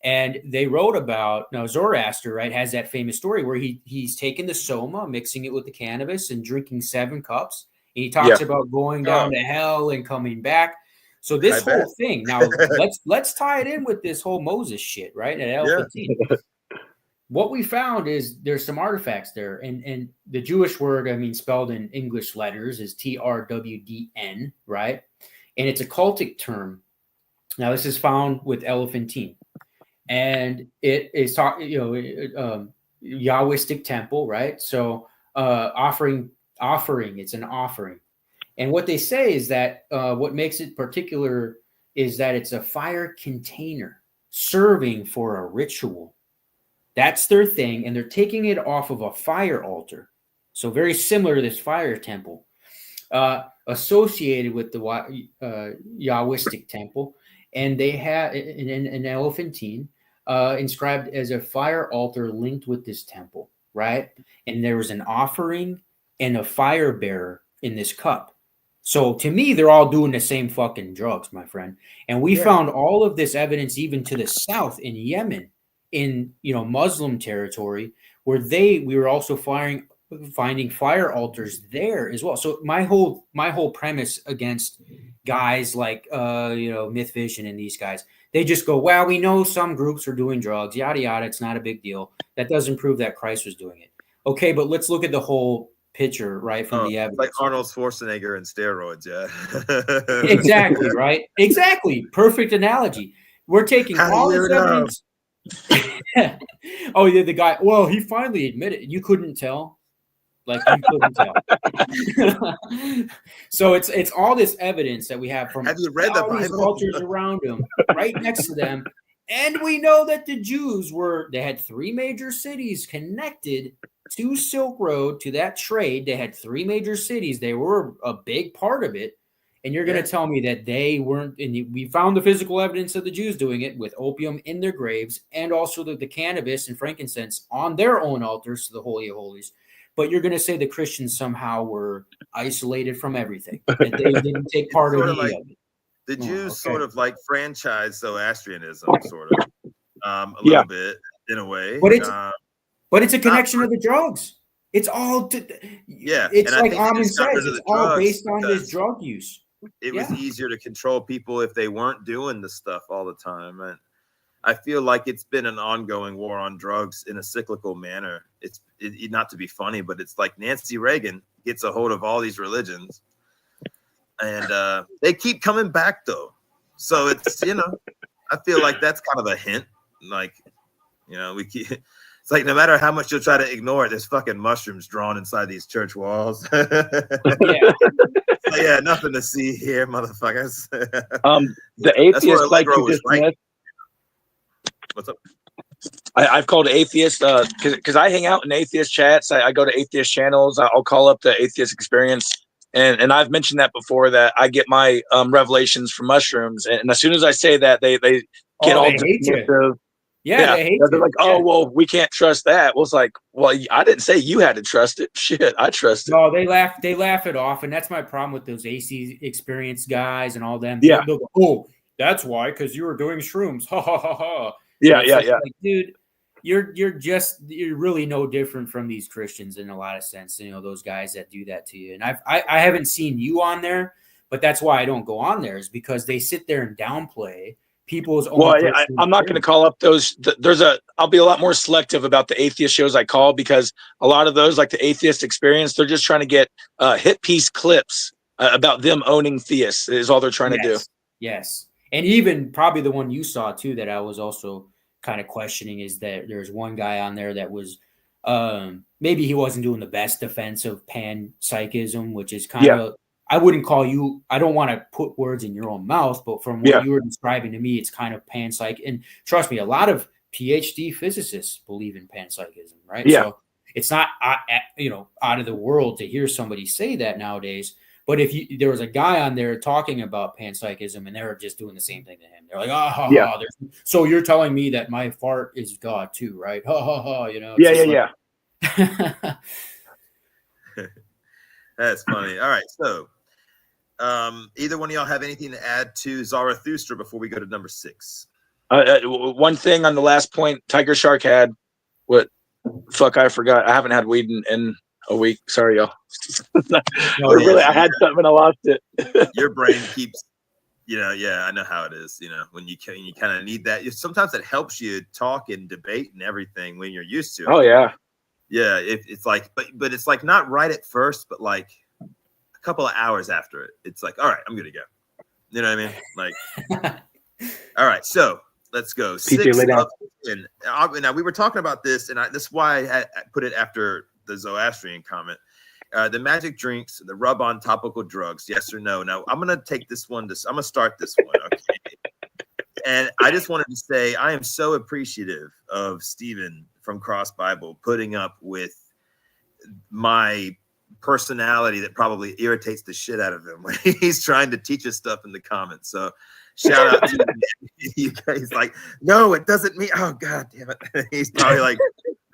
And they wrote about, now Zoroaster, right, has that famous story where he's taken the soma, mixing it with the cannabis and drinking 7 cups. And he talks about going down to hell and coming back. So this whole thing, now let's tie it in with this whole Moses shit, right? At L15. What we found is there's some artifacts there. And the Jewish word, spelled in English letters is TRWDN, right? And it's a cultic term. Now this is found with Elephantine. And it is Yahwistic temple, right? So offering, it's an offering. And what they say is that what makes it particular is that it's a fire container serving for a ritual. That's their thing. And they're taking it off of a fire altar. So very similar to this fire temple associated with the Yahwistic temple. And they have an Elephantine inscribed as a fire altar linked with this temple, right? And there was an offering and a fire bearer in this cup. So to me, they're all doing the same fucking drugs, my friend. And we found all of this evidence even to the south in Yemen, in Muslim territory, where we were also finding fire altars there as well. So my whole premise against guys like Myth Vision and these guys, they just go, well, we know some groups are doing drugs, yada yada, it's not a big deal. That doesn't prove that Christ was doing it. Okay, but let's look at the whole picture, right, from the evidence. Like Arnold Schwarzenegger and steroids, Exactly, right? Exactly. Perfect analogy. We're taking all this evidence. The guy, well, he finally admitted. You couldn't tell. Like, you couldn't tell. So it's all this evidence that we have from have you read the Bible? Cultures around them, right next to them. And we know that the Jews they had 3 major cities connected to Silk Road, to that trade. They had 3 major cities. They were a big part of it. And you're going to tell me that they weren't, and we found the physical evidence of the Jews doing it with opium in their graves, and also the cannabis and frankincense on their own altars to the Holy of Holies. But you're going to say the Christians somehow were isolated from everything, that they didn't take part in any of it. The Jews sort of like franchise Zoroastrianism, sort of, a little bit in a way. But it's a connection of the drugs. It's all, it's like Amin says, it's all based on this drug use. It was easier to control people if they weren't doing the stuff all the time. And I feel like it's been an ongoing war on drugs in a cyclical manner. It's not to be funny, but it's like Nancy Reagan gets a hold of all these religions, and they keep coming back though. So it's I feel like that's kind of a hint. Like we keep. It's like no matter how much you'll try to ignore it, there's fucking mushrooms drawn inside these church walls. Nothing to see here, motherfuckers. The atheist like you just right. What's up? I've called atheists because I hang out in atheist chats. I go to atheist channels. I'll call up the atheist experience. And I've mentioned that before, that I get my revelations from mushrooms. And as soon as I say that, they get all dismissive. Yeah, they hate they're like, well, we can't trust that. Well, it's like, well, I didn't say you had to trust it. Shit, I trust it. No, they laugh it off, and that's my problem with those AC experienced guys and all them. Yeah. They'll go, oh, that's why, because you were doing shrooms. Ha ha ha ha. Yeah. Like, dude, you're really no different from these Christians in a lot of sense. Those guys that do that to you. And I haven't seen you on there, but that's why I don't go on there, is because they sit there and downplay people's own. Well, I'm not going to call up those. I'll be a lot more selective about the atheist shows I call, because a lot of those, like the Atheist Experience, they're just trying to get hit piece clips about them owning theists is all they're trying to do. Yes. And even probably the one you saw too, that I was also kind of questioning, is that there's one guy on there that was, maybe he wasn't doing the best defense of panpsychism, which is kind of, I wouldn't call you, I don't want to put words in your own mouth, but from what you were describing to me, it's kind of panpsych. And trust me, a lot of PhD physicists believe in panpsychism, right? Yeah. So it's not, out of the world to hear somebody say that nowadays. But if there was a guy on there talking about panpsychism, and they were just doing the same thing to him. They're like, so you're telling me that my fart is God too, right? That's funny. All right, so either one of y'all have anything to add to Zarathustra before we go to number 6? One thing on the last point, Tiger Shark had I forgot. I haven't had weed in a week. Sorry, y'all. I had something and I lost it. Your brain keeps, I know how it is. When you kind of need that. Sometimes it helps you talk and debate and everything when you're used to it. Oh yeah. Yeah, it's like, but it's like not right at first, but like a couple of hours after it, it's like, all right, I'm gonna go. You know what I mean? Like, all right, so let's go. PJ, lay down. Now we were talking about this, and this is why I put it after the Zoroastrian comment. The magic drinks, the rub-on topical drugs, yes or no? Now I'm gonna take this one. I'm gonna start this one. Okay. And I just wanted to say I am so appreciative of Stephen from Cross Bible putting up with my personality that probably irritates the shit out of him when he's trying to teach us stuff in the comments. So shout out to you guys. Like, no, it doesn't mean, oh God damn it. He's probably like,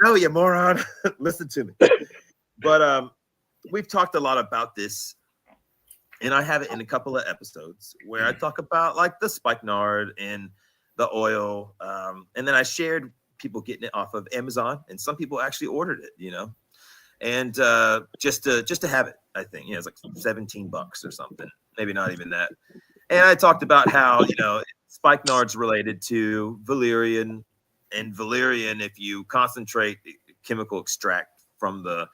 no, you moron. Listen to me. But we've talked a lot about this, and I have it in a couple of episodes where I talk about like the spikenard and the oil. And then I shared people getting it off of Amazon, and some people actually ordered it, and just to have it, I think, it's like $17 or something, maybe not even that. And I talked about how, spikenard's related to valerian, and valerian, if you concentrate chemical extract from the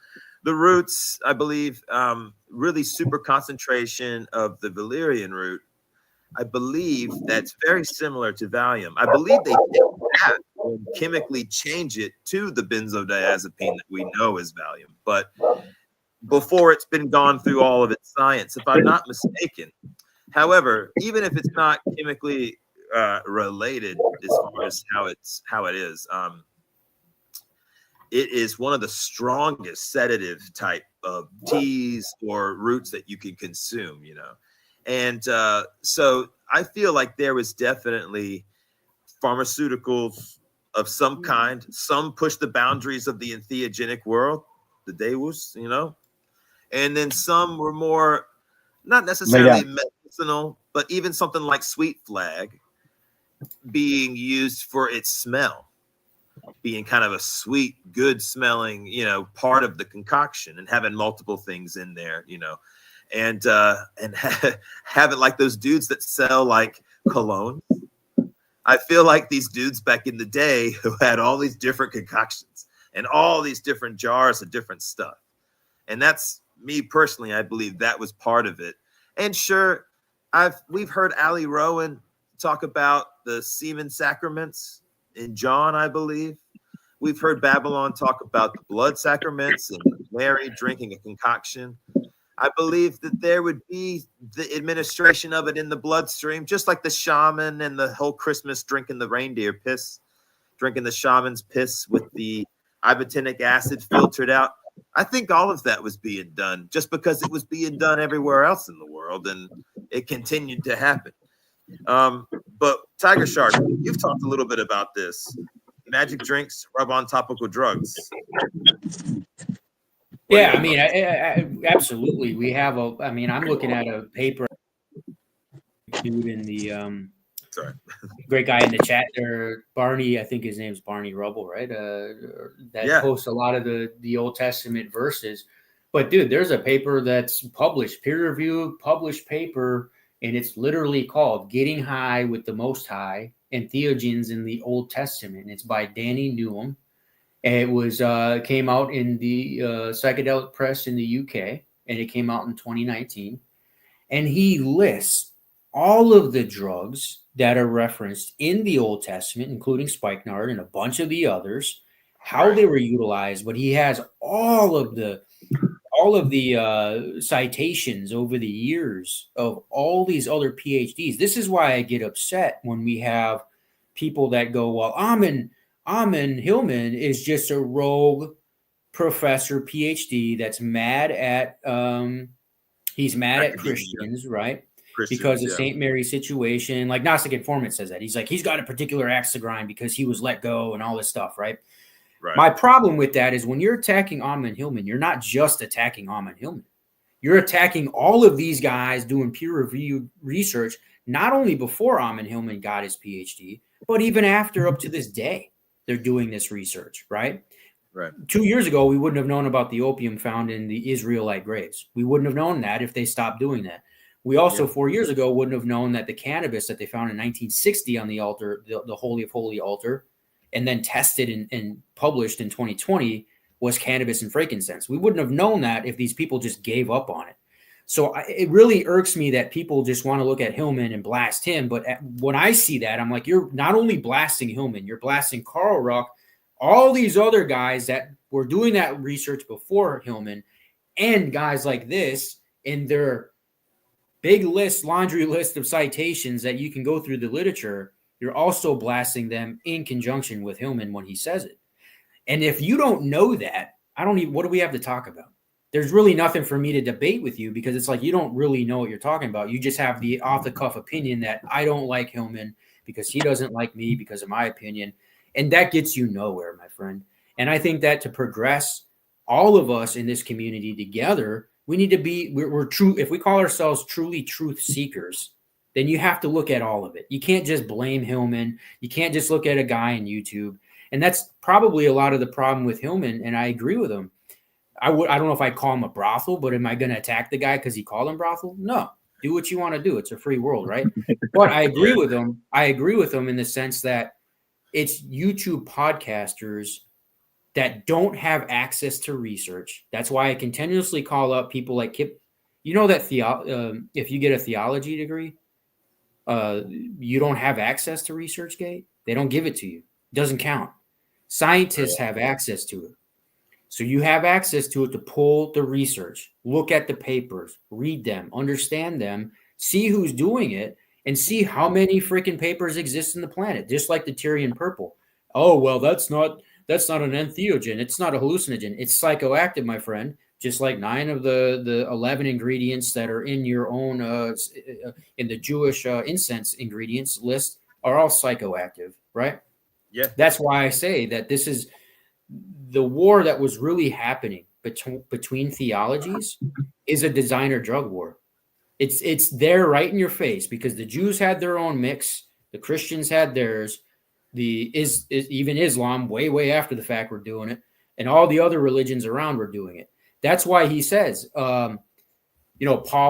roots, I believe, really super concentration of the valerian root, I believe that's very similar to Valium. I believe they take that and chemically change it to the benzodiazepine that we know is Valium, but before it's been gone through all of its science, if I'm not mistaken. However, even if it's not chemically related as far as how it is, it is one of the strongest sedative type of teas or roots that you can consume, And so I feel like there was definitely pharmaceuticals of some kind. Some push the boundaries of the entheogenic world, the Deus, and then some were more, not necessarily medicinal, but even something like sweet flag being used for its smell, being kind of a sweet, good smelling, part of the concoction, and having multiple things in there, and have it like those dudes that sell like cologne. I feel like these dudes back in the day who had all these different concoctions and all these different jars of different stuff. And that's me personally. I believe that was part of it. And sure, we've heard Ali Rowan talk about the semen sacraments in John, I believe. We've heard Babylon talk about the blood sacraments and Mary drinking a concoction. I believe that there would be the administration of it in the bloodstream, just like the shaman and the whole Christmas drinking the reindeer piss, drinking the shaman's piss with the ibotenic acid filtered out. I think all of that was being done just because it was being done everywhere else in the world, and it continued to happen. But Tiger Shark, you've talked a little bit about this. Magic drinks, rub-on topical drugs. Yeah, I mean, I absolutely. We have I'm looking at a paper, dude, in the great guy in the chat there, Barney. I think his name's Barney Rubble, right? That posts a lot of the Old Testament verses. But dude, there's a paper that's published, peer-reviewed, published paper and it's literally called Getting High with the Most High Entheogens in the Old Testament. It's by Danny Newham. It was came out in the Psychedelic Press in the UK, and it came out in 2019. And he lists all of the drugs that are referenced in the Old Testament, including spikenard and a bunch of the others, how they were utilized. But he has all of the citations over the years of all these other PhDs. This is why I get upset when we have people that go, well, Amen Hillman is just a rogue professor PhD that's mad at he's mad at Christians, right? Because of St. Mary's situation. Like Gnostic Informant says that. He's like, he's got a particular axe to grind because he was let go and all this stuff, right? My problem with that is when you're attacking Amen Hillman, you're not just attacking Amen Hillman. You're attacking all of these guys doing peer-reviewed research, not only before Amen Hillman got his PhD, but even after, up to this day, they're doing this research, right? 2 years ago, we wouldn't have known about the opium found in the Israelite graves. We wouldn't have known that if they stopped doing that. We also, 4 years ago, wouldn't have known that the cannabis that they found in 1960 on the altar, the Holy of Holy altar, and then tested and published in 2020 was cannabis and frankincense. We wouldn't have known that if these people just gave up on it. So it really irks me that people just want to look at Hillman and blast him. But when I see that, I'm like, you're not only blasting Hillman, you're blasting Carl Ruck, all these other guys that were doing that research before Hillman, and guys like this in their big list, laundry list of citations that you can go through the literature. You're also blasting them in conjunction with Hillman when he says it. And if you don't know that, what do we have to talk about? There's really nothing for me to debate with you because it's like you don't really know what you're talking about. You just have the off-the-cuff opinion that I don't like Hillman because he doesn't like me because of my opinion. And that gets you nowhere, my friend. And I think that to progress all of us in this community together, we need to be, we're true. If we call ourselves truly truth seekers, then you have to look at all of it. You can't just blame Hillman. You can't just look at a guy on YouTube. And that's probably a lot of the problem with Hillman. And I agree with him. I don't know if I'd call him a brothel, but am I going to attack the guy because he called him brothel? No. Do what you want to do. It's a free world, right? But I agree with him. I agree with him in the sense that it's YouTube podcasters that don't have access to research. That's why I continuously call up people like Kip. You know that if you get a theology degree, you don't have access to ResearchGate. They don't give it to you. It doesn't count. Scientists have access to it. So you have access to it to pull the research, look at the papers, read them, understand them, see who's doing it, and see how many freaking papers exist in the planet, just like the Tyrian purple. Oh, well, that's not an entheogen. It's not a hallucinogen. It's psychoactive, my friend. Just like 9 of the 11 ingredients that are in your own in the Jewish incense ingredients list are all psychoactive, right? Yeah. That's why I say that this is the war that was really happening between theologies is a designer drug war. It's there right in your face because the Jews had their own mix, the Christians had theirs, even Islam way after the fact were doing it, and all the other religions around were doing it. That's why he says, Paul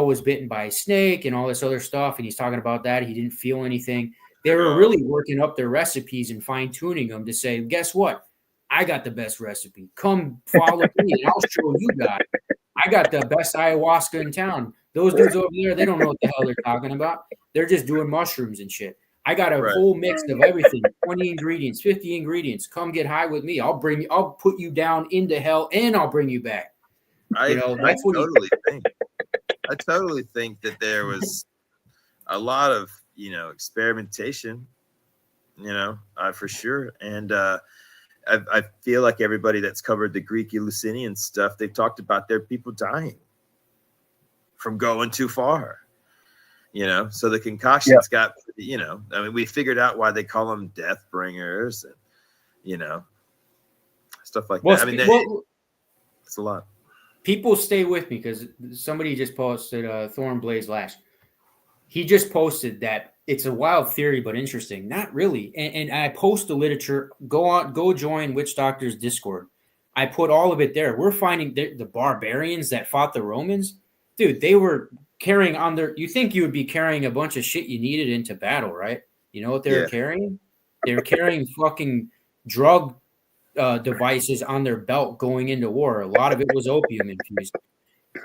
was bitten by a snake and all this other stuff, and he's talking about that. He didn't feel anything. They were really working up their recipes and fine-tuning them to say, guess what? I got the best recipe. Come follow me, and I'll show you guys. I got the best ayahuasca in town. Those dudes over there, they don't know what the hell they're talking about. They're just doing mushrooms and shit. I got a whole mix of everything, 20 ingredients, 50 ingredients. Come get high with me. I'll put you down into hell, and I'll bring you back. I totally think that there was a lot of, experimentation, for sure. And I feel like everybody that's covered the Greek Eleusinian stuff, they've talked about their people dying from going too far, so the concoctions got, we figured out why they call them death bringers and, stuff like that. It's a lot. People stay with me because somebody just posted Thorn Blaze Lash. He just posted that it's a wild theory, but interesting. Not really. And I post the literature. Go join Witch Doctors Discord. I put all of it there. We're finding the barbarians that fought the Romans. Dude, they were carrying on their, you think you would be carrying a bunch of shit you needed into battle, right? You know what they were carrying? They were carrying fucking drug devices on their belt going into war. A lot of it was opium infused.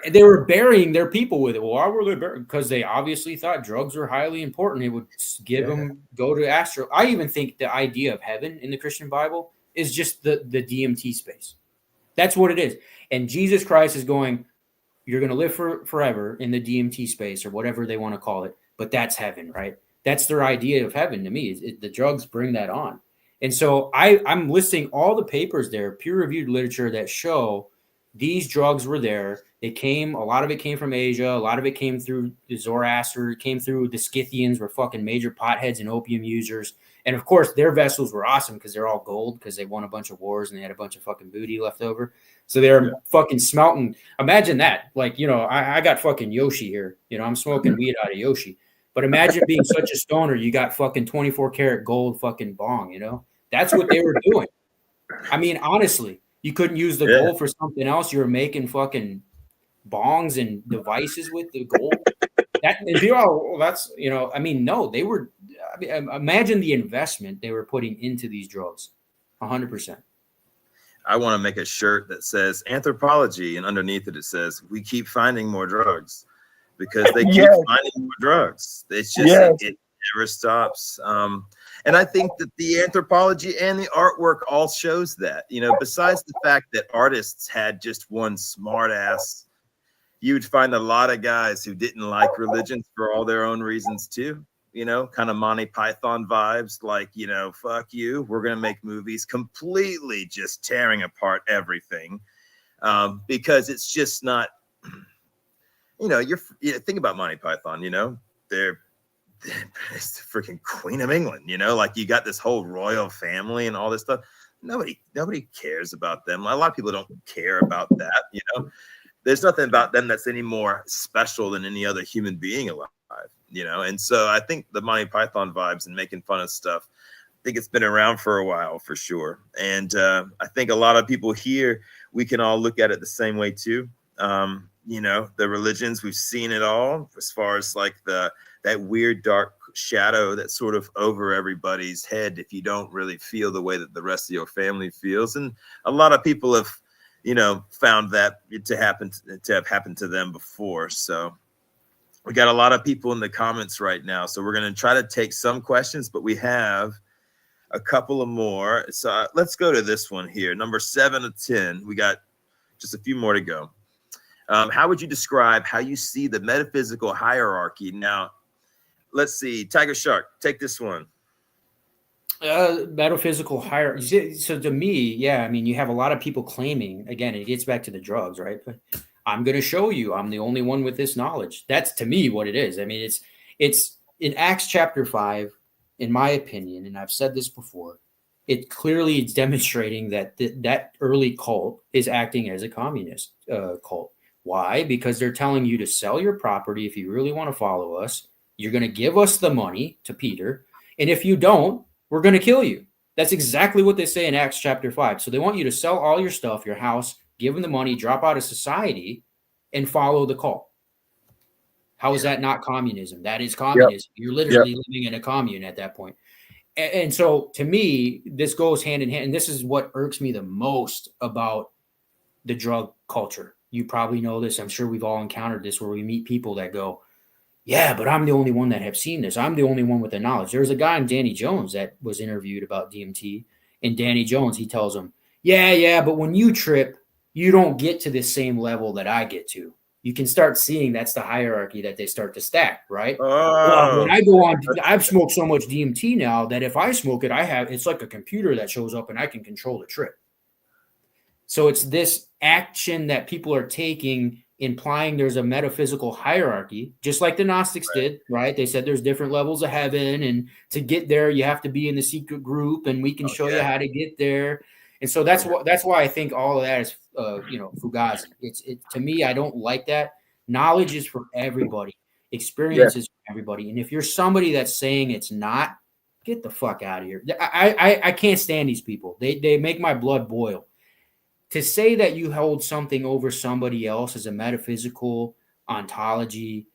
And they were burying their people with it. Well, why were they burying? Because they obviously thought drugs were highly important. It would give them, go to astral. I even think the idea of heaven in the Christian Bible is just the DMT space. That's what it is. And Jesus Christ is going, you're going to live forever in the DMT space or whatever they want to call it. But that's heaven, right? That's their idea of heaven to me. The drugs bring that on. And so I'm listing all the papers there, peer-reviewed literature that show these drugs were there. A lot of it came from Asia. A lot of it came through the Zoroaster. It came through the Scythians were fucking major potheads and opium users. And of course, their vessels were awesome because they're all gold because they won a bunch of wars and they had a bunch of fucking booty left over. So they're fucking smelting. Imagine that. Like, you know, I got fucking Yoshi here. You know, I'm smoking weed out of Yoshi. But imagine being such a stoner, you got fucking 24 karat gold fucking bong, you know? That's what they were doing. I mean, honestly, you couldn't use the gold for something else. You were making fucking bongs and devices with the gold. That's, you know, I mean, no, they were, I mean, imagine the investment they were putting into these drugs. 100%. I want to make a shirt that says anthropology, and underneath it says we keep finding more drugs. Because they keep finding more drugs. It's just it never stops. And I think that the anthropology and the artwork all shows that. You know, besides the fact that artists had just one smart ass, you would find a lot of guys who didn't like religions for all their own reasons too. You know, kind of Monty Python vibes, like, you know, fuck you. We're gonna make movies completely just tearing apart everything, because it's just not. You know, think about Monty Python, you know, they're it's the freaking Queen of England, you know, like you got this whole royal family and all this stuff. Nobody cares about them. A lot of people don't care about that, you know. There's nothing about them that's any more special than any other human being alive, you know. And so I think the Monty Python vibes and making fun of stuff, I think it's been around for a while for sure. And I think a lot of people here, we can all look at it the same way too. You know, the religions, we've seen it all as far as like that weird dark shadow that's sort of over everybody's head if you don't really feel the way that the rest of your family feels. And a lot of people have, you know, found that to have happened to them before. So we got a lot of people in the comments right now. So we're going to try to take some questions, but we have a couple of more. So let's go to this one here. Number 7 of 10. We got just a few more to go. How would you describe how you see the metaphysical hierarchy? Now, let's see. Tiger Shark, take this one. Metaphysical hierarchy. So to me, I mean, you have a lot of people claiming, again, it gets back to the drugs, right? But I'm going to show you I'm the only one with this knowledge. That's to me what it is. I mean, it's in Acts chapter 5, in my opinion, and I've said this before, it clearly is demonstrating that that early cult is acting as a communist cult. Why? Because they're telling you to sell your property if you really want to follow us. You're going to give us the money to Peter. And if you don't, we're going to kill you. That's exactly what they say in Acts chapter 5. So they want you to sell all your stuff, your house, give them the money, drop out of society, and follow the cult. How is that not communism? That is communism. You're literally living in a commune at that point. And so to me, this goes hand in hand. And this is what irks me the most about the drug culture. You probably know this. I'm sure we've all encountered this where we meet people that go, yeah, but I'm the only one that have seen this. I'm the only one with the knowledge. There's a guy in Danny Jones that was interviewed about DMT. And Danny Jones, he tells him, yeah, but when you trip, you don't get to this same level that I get to. You can start seeing that's the hierarchy that they start to stack, right? Well, when I go on, I've smoked so much DMT now that if I smoke it, it's like a computer that shows up and I can control the trip. So it's this action that people are taking, implying there's a metaphysical hierarchy, just like the Gnostics did, right? They said there's different levels of heaven, and to get there, you have to be in the secret group, and we can show you how to get there. And so that's why I think all of that is, fugazi. To me, I don't like that. Knowledge is for everybody. Experience is for everybody. And if you're somebody that's saying it's not, get the fuck out of here. I can't stand these people. They make my blood boil. To say that you hold something over somebody else as a metaphysical ontology,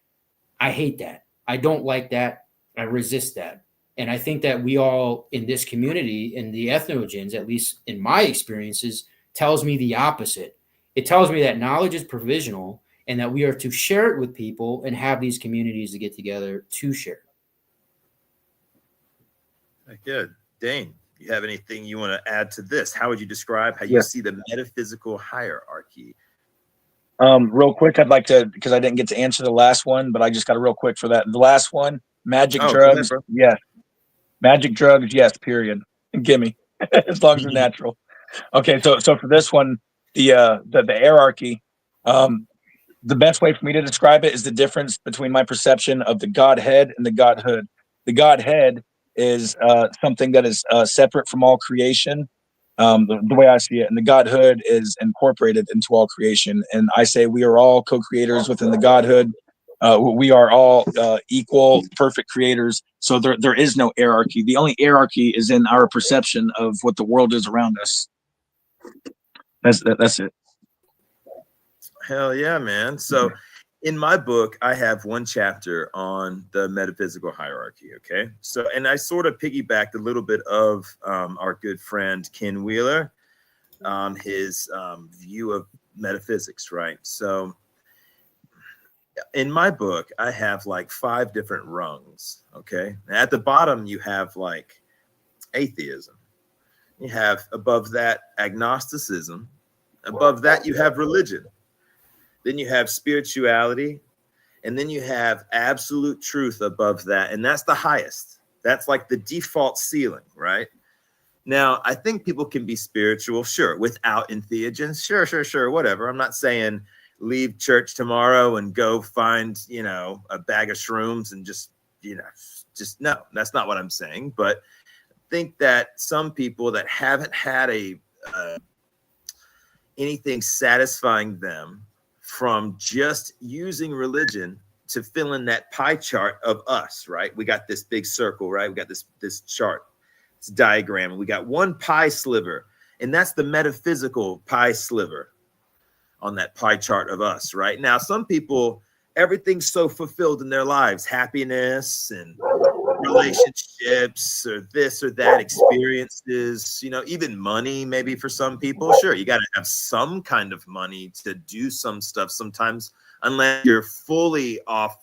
I hate that. I don't like that. I resist that. And I think that we all in this community, in the ethnogens, at least in my experiences, tells me the opposite. It tells me that knowledge is provisional and that we are to share it with people and have these communities to get together to share. Good. Daen, you have anything you want to add to this? How would you describe how you see the metaphysical hierarchy? Real quick, I'd like to, because I didn't get to answer the last one, but I just got a real quick for that. The last one, magic drugs. Go ahead, yes. Magic drugs. Yes. Period. Gimme. As long as they're natural. Okay. So for this one, the hierarchy, the best way for me to describe it is the difference between my perception of the Godhead and the Godhood. The Godhead is something that is separate from all creation, the way I see it, and the Godhood is incorporated into all creation. And I say we are all co-creators within the Godhood. We are all equal, perfect creators. So there is no hierarchy. The only hierarchy is in our perception of what the world is around us. That's it. Hell yeah, man. So in my book, I have one chapter on the metaphysical hierarchy. Okay. So, and I sort of piggybacked a little bit of our good friend Ken Wheeler on his view of metaphysics, right? So in my book, I have like 5 different rungs. Okay. At the bottom, you have like atheism. You have above that agnosticism. Above that, you have religion. Then you have spirituality, and then you have absolute truth above that. And that's the highest. That's like the default ceiling, right? Now, I think people can be spiritual, sure, without entheogens. Sure, whatever. I'm not saying leave church tomorrow and go find, a bag of shrooms and just no, that's not what I'm saying. But I think that some people that haven't had anything satisfying them from just using religion to fill in that pie chart of us, right? We got this big circle, right? We got this chart, this diagram, and we got one pie sliver, and that's the metaphysical pie sliver on that pie chart of us, right? Now, some people, everything's so fulfilled in their lives, happiness and relationships or this or that experiences, even money, maybe for some people. Sure, you got to have some kind of money to do some stuff sometimes, unless you're fully off,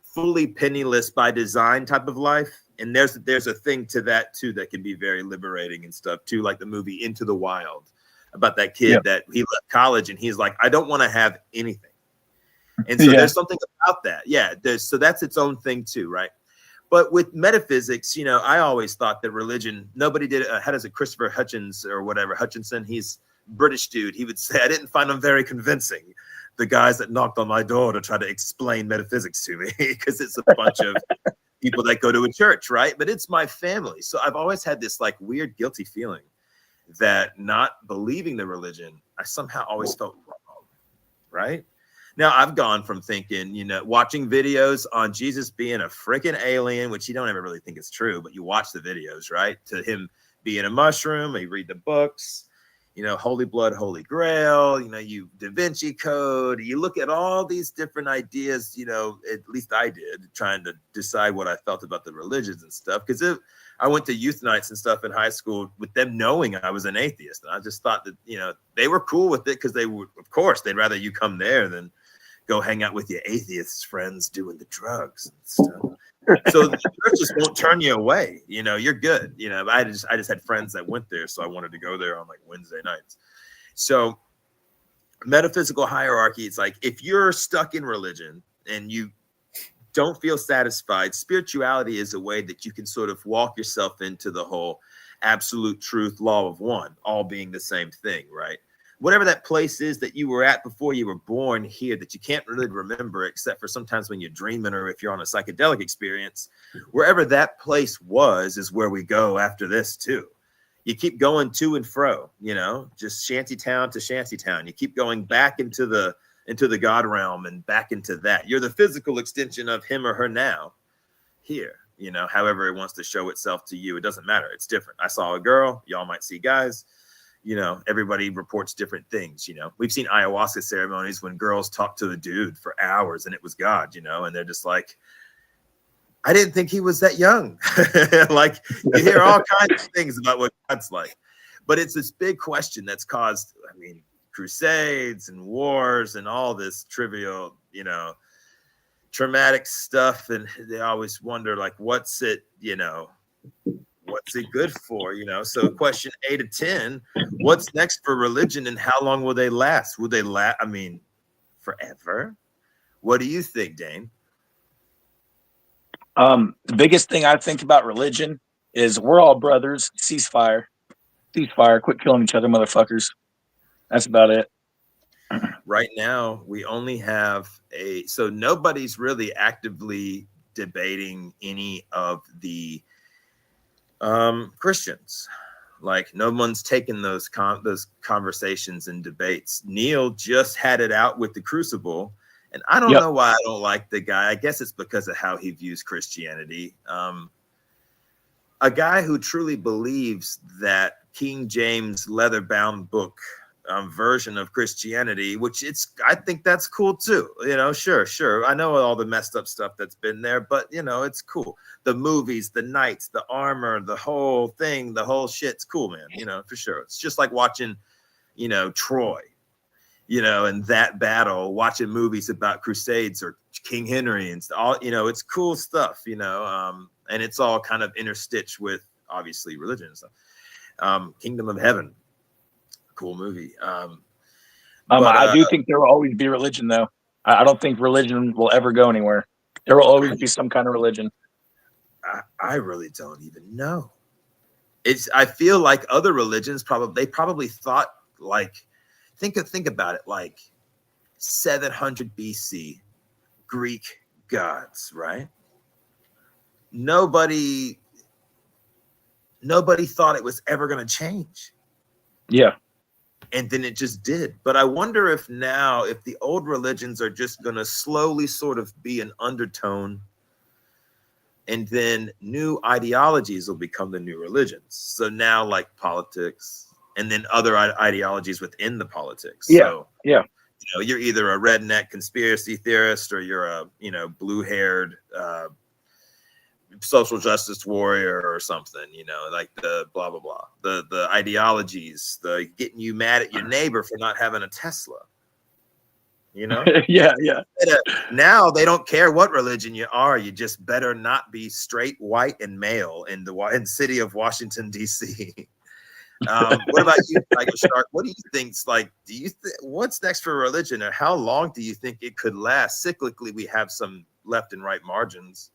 fully penniless by design type of life. And there's a thing to that too that can be very liberating and stuff too, like the movie Into the Wild about that kid that he left college and he's like, I don't want to have anything. And so there's something about that. Yeah. So that's its own thing too, right? But with metaphysics, I always thought that religion, nobody did it. How does it, Christopher Hutchinson, he's British dude. He would say, I didn't find them very convincing, the guys that knocked on my door to try to explain metaphysics to me, because it's a bunch of people that go to a church, right? But it's my family. So I've always had this like weird guilty feeling that not believing the religion, I somehow always felt wrong, right? Now, I've gone from thinking, watching videos on Jesus being a freaking alien, which you don't ever really think is true, but you watch the videos, right? To him being a mushroom, you read the books, Holy Blood, Holy Grail, you Da Vinci Code. You look at all these different ideas, at least I did, trying to decide what I felt about the religions and stuff. Because I went to youth nights and stuff in high school with them knowing I was an atheist. And I just thought that, they were cool with it because they would, of course, they'd rather you come there than go hang out with your atheist friends doing the drugs and stuff. So the churches won't turn you away. You're good. I just had friends that went there, so I wanted to go there on like Wednesday nights. So metaphysical hierarchy, it's like if you're stuck in religion and you don't feel satisfied, spirituality is a way that you can sort of walk yourself into the whole absolute truth, law of one, all being the same thing, right? Whatever that place is that you were at before you were born here that you can't really remember, except for sometimes when you're dreaming or if you're on a psychedelic experience, wherever that place was is where we go after this too. You keep going to and fro, just shanty town to shanty town. You keep going back into the God realm and back into that. You're the physical extension of him or her now here, however it wants to show itself to you. It doesn't matter. It's different. I saw a girl. Y'all might see guys. you know, everybody reports different things. You know, we've seen ayahuasca ceremonies when girls talk to the dude for hours and it was God, you know, and they're just like, I didn't think he was that young. Like, you hear all kinds of things about what God's like. But it's this big question that's caused, I mean, crusades and wars and all this trivial, you know, traumatic stuff. And they always wonder, like, what's it, you know, what's it good for, you know? So question 8 of 10, what's next for religion and how long will they last? Will they last? I mean, forever? What do you think, Daen? The biggest thing I think about religion is we're all brothers. Ceasefire. Quit killing each other, motherfuckers. That's about it. Right now, we only have so nobody's really actively debating any of the Christians. Like, no one's taken those conversations and debates. Neil just had it out with the Crucible. And I don't know why I don't like the guy. I guess it's because of how he views Christianity. A guy who truly believes that King James leather-bound book version of Christianity, which I think that's cool too. You know, sure. I know all the messed up stuff that's been there, but you know, it's cool. The movies, the knights, the armor, the whole thing, the whole shit's cool, man. You know, for sure. It's just like watching, you know, Troy. You know, and that battle, watching movies about Crusades or King Henry and all, you know, it's cool stuff, you know, and it's all kind of interstitched with obviously religion and stuff. Kingdom of Heaven, cool movie. I do think there will always be religion, though. I don't think religion will ever go anywhere. There will always be some kind of religion. I really don't even know. I feel like other religions probably thought like. Think about it, like 700 BC, Greek gods, right? Nobody thought it was ever going to change. Yeah. And then it just did. But I wonder if the old religions are just going to slowly sort of be an undertone, and then new ideologies will become the new religions. So now, like politics, and then other ideologies within the politics. Yeah, so, you know, you're either a redneck conspiracy theorist or you're a, you know, blue-haired social justice warrior or something, you know, like the blah, blah, blah. The ideologies, the getting you mad at your neighbor for not having a Tesla, you know? Yeah. Now they don't care what religion you are. You just better not be straight, white, and male in the city of Washington, D.C. What about you, Tiger Shark? What do you think's like? What's next for religion, or how long do you think it could last? Cyclically, we have some left and right margins.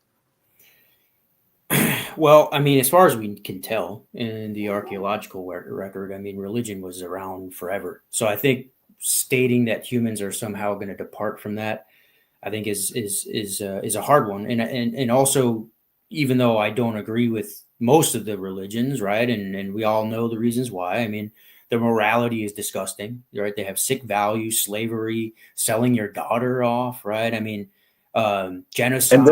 Well, I mean, as far as we can tell in the archaeological record, I mean, religion was around forever. So I think stating that humans are somehow going to depart from that, I think is a hard one. And also, even though I don't agree with most of the religions, right? And we all know the reasons why. I mean, the morality is disgusting, right? They have sick values, slavery, selling your daughter off, right? I mean, genocide.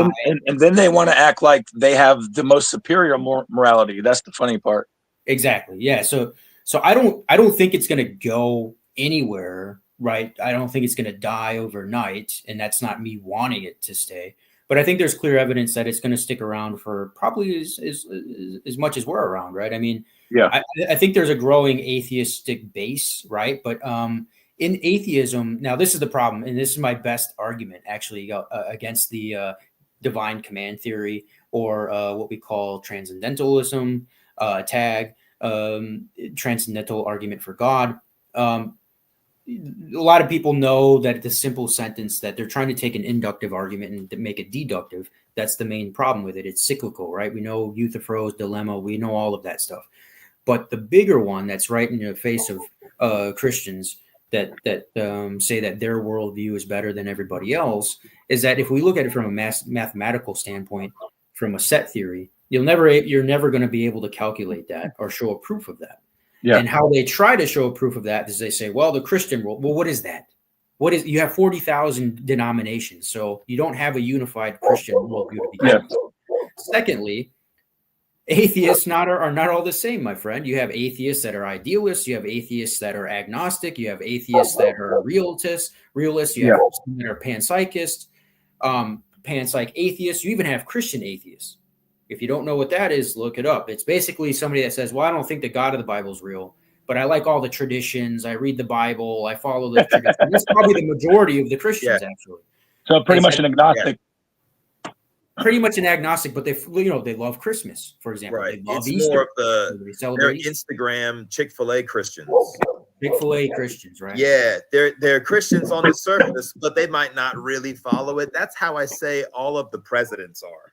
And then they want to act like they have the most superior morality. That's the funny part. Exactly. Yeah. So I don't think it's going to go anywhere, right? I don't think it's going to die overnight, and that's not me wanting it to stay. But I think there's clear evidence that it's going to stick around for probably as much as we're around, right? I mean, yeah, I think there's a growing atheistic base, right? But in atheism, now this is the problem, and this is my best argument actually against the divine command theory, or what we call transcendentalism, transcendental argument for God. A lot of people know that the simple sentence that they're trying to take an inductive argument and to make it deductive. That's the main problem with it. It's cyclical, right? We know Euthyphro's dilemma. We know all of that stuff. But the bigger one that's right in the face of Christians that say that their worldview is better than everybody else is that if we look at it from a mathematical standpoint, from a set theory, you're never going to be able to calculate that or show a proof of that. Yeah. And how they try to show a proof of that is they say, well, the Christian world, well, what is that? You have 40,000 denominations, so you don't have a unified Christian worldview to begin with. Secondly, Atheists are not all the same, my friend. You have atheists that are idealists. You have atheists that are agnostic. You have atheists that are realists. You have some that are panpsychists, panpsych atheists. You even have Christian atheists. If you don't know what that is, look it up. It's basically somebody that says, well, I don't think the God of the Bible is real, but I like all the traditions. I read the Bible. I follow the traditions. That's probably the majority of the Christians, actually. So pretty much an agnostic. Pretty much an agnostic, but they love Christmas, for example. Right. They love it's Easter. more of they're Instagram Chick-fil-A Christians. Chick-fil-A Christians, right? Yeah, they're Christians on the surface, but they might not really follow it. That's how I say all of the presidents are.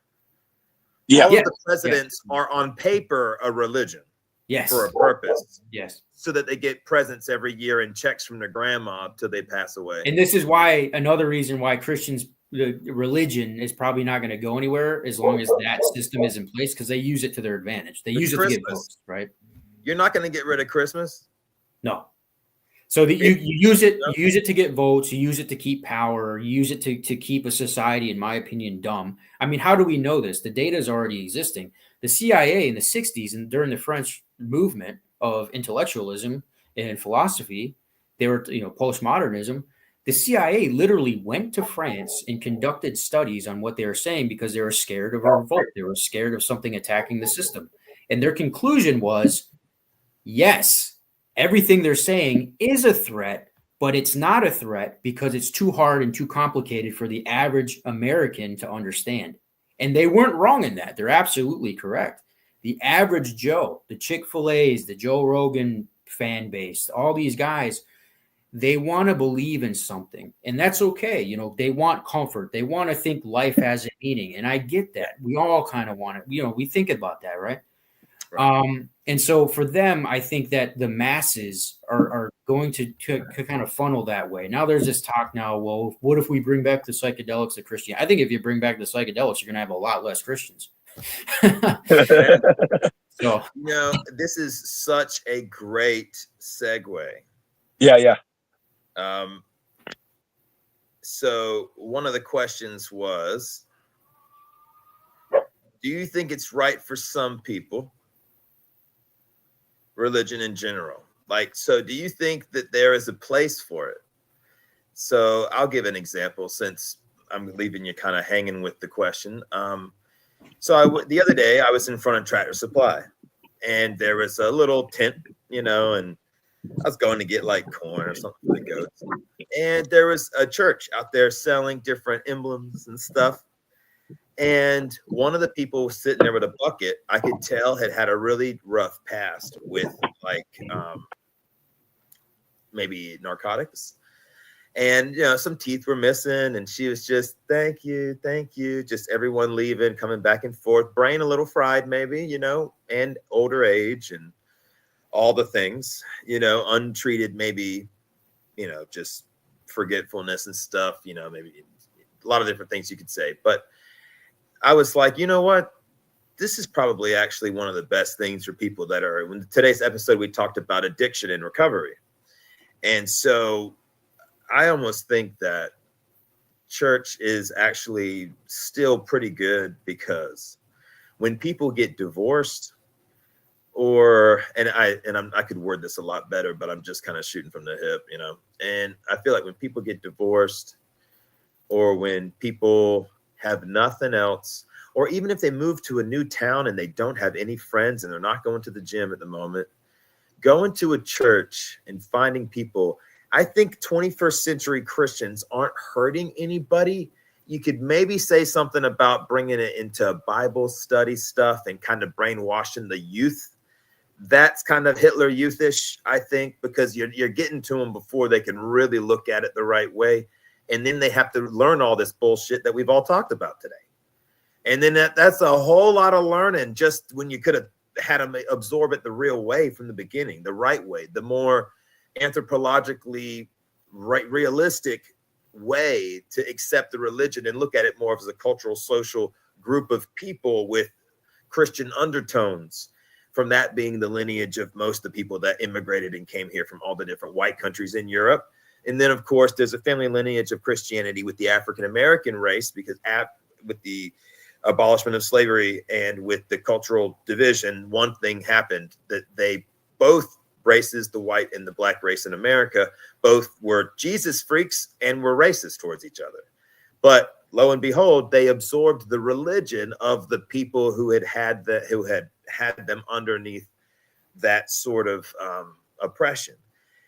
Yeah. All of the presidents are on paper a religion. Yes. For a purpose. Yes. So that they get presents every year and checks from their grandma till they pass away. And this is why another reason why Christians, the religion is probably not going to go anywhere as long as that system is in place, because they use it to their advantage. They use it to get votes, right? You're not going to get rid of Christmas? No. So you use it, you use it to get votes, you use it to keep power, you use it to keep a society, in my opinion, dumb. I mean, how do we know this? The data is already existing. The CIA in the 60s and during the French movement of intellectualism and philosophy, they were, postmodernism. The CIA literally went to France and conducted studies on what they were saying because they were scared of a revolt. They were scared of something attacking the system. And their conclusion was, yes, everything they're saying is a threat, but it's not a threat because it's too hard and too complicated for the average American to understand. And they weren't wrong in that. They're absolutely correct. The average Joe, the Chick-fil-A's, the Joe Rogan fan base, all these guys, they want to believe in something, and that's okay. They want comfort. They want to think life has a meaning, and I get that. We all kind of want it. We think about that, right? And so for them, I think that the masses are going to kind of funnel that way. Now there's this talk now, well, what if we bring back the psychedelics to Christianity? I think if you bring back the psychedelics, you're going to have a lot less Christians. So, this is such a great segue. Yeah. So one of the questions was, do you think it's right for some people, religion in general? So do you think that there is a place for it? So I'll give an example since I'm leaving you kind of hanging with the question. So the other day I was in front of Tractor Supply and there was a little tent, and I was going to get corn or something for the goats. And there was a church out there selling different emblems and stuff. And one of the people sitting there with a bucket, I could tell had a really rough past with maybe narcotics. And, some teeth were missing. And she was just, thank you. Just everyone leaving, coming back and forth, brain a little fried maybe, and older age and all the things, untreated, maybe, just forgetfulness and stuff, maybe a lot of different things you could say. But I was like, you know what? This is probably actually one of the best things for people that are, in today's episode, we talked about addiction and recovery. And so I almost think that church is actually still pretty good, because when people get divorced, I could word this a lot better, but I'm just kind of shooting from the hip, and I feel like when people get divorced, or when people have nothing else, or even if they move to a new town and they don't have any friends and they're not going to the gym at the moment, going to a church and finding people, I think 21st century Christians aren't hurting anybody. You could maybe say something about bringing it into Bible study stuff and kind of brainwashing the youth. That's kind of Hitler youthish, I think, because you're getting to them before they can really look at it the right way. And then they have to learn all this bullshit that we've all talked about today. And then that's a whole lot of learning just when you could have had them absorb it the real way from the beginning, the right way, the more anthropologically realistic way to accept the religion and look at it more as a cultural, social group of people with Christian undertones, from that being the lineage of most of the people that immigrated and came here from all the different white countries in Europe. And then, of course, there's a family lineage of Christianity with the African-American race, because with the abolishment of slavery and with the cultural division, one thing happened, that they both races, the white and the black race in America, both were Jesus freaks and were racist towards each other. But lo and behold, they absorbed the religion of the people who had them underneath that sort of oppression.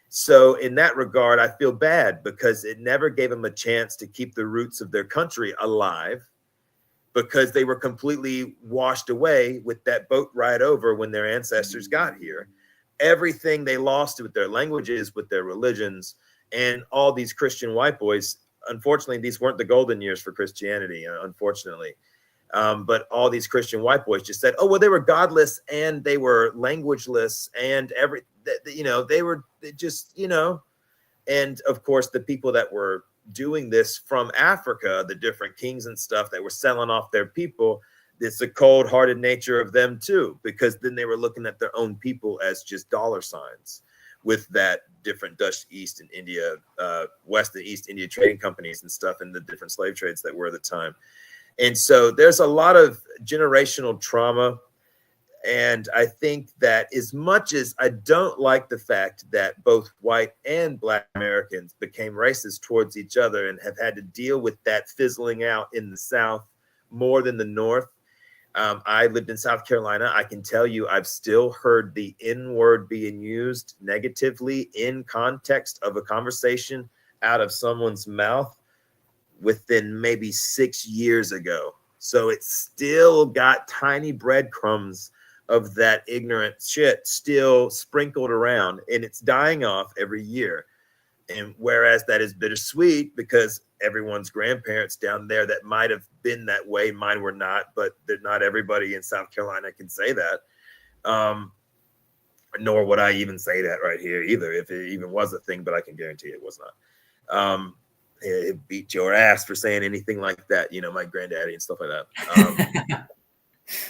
So in that regard, I feel bad because it never gave them a chance to keep the roots of their country alive, because they were completely washed away with that boat ride over when their ancestors got here. Everything they lost with their languages, with their religions, and all these Christian white boys. Unfortunately, these weren't the golden years for Christianity, unfortunately. But all these Christian white boys just said, oh, well, they were godless and they were languageless and they were just, and of course, the people that were doing this from Africa, the different kings and stuff that were selling off their people, it's the cold-hearted nature of them too, because then they were looking at their own people as just dollar signs with that different Dutch East and India, West and East India trading companies and stuff, and the different slave trades that were at the time. And so there's a lot of generational trauma. And I think that as much as I don't like the fact that both white and black Americans became racist towards each other and have had to deal with that fizzling out in the South more than the North. I lived in South Carolina. I can tell you I've still heard the N word being used negatively in context of a conversation out of someone's mouth within maybe 6 years ago. So it's still got tiny breadcrumbs of that ignorant shit still sprinkled around, and it's dying off every year. And whereas that is bittersweet because everyone's grandparents down there that might have been that way, mine were not, but not everybody in South Carolina can say that. Nor would I even say that right here either, if it even was a thing, but I can guarantee it was not. It beat your ass for saying anything like that, my granddaddy and stuff like that.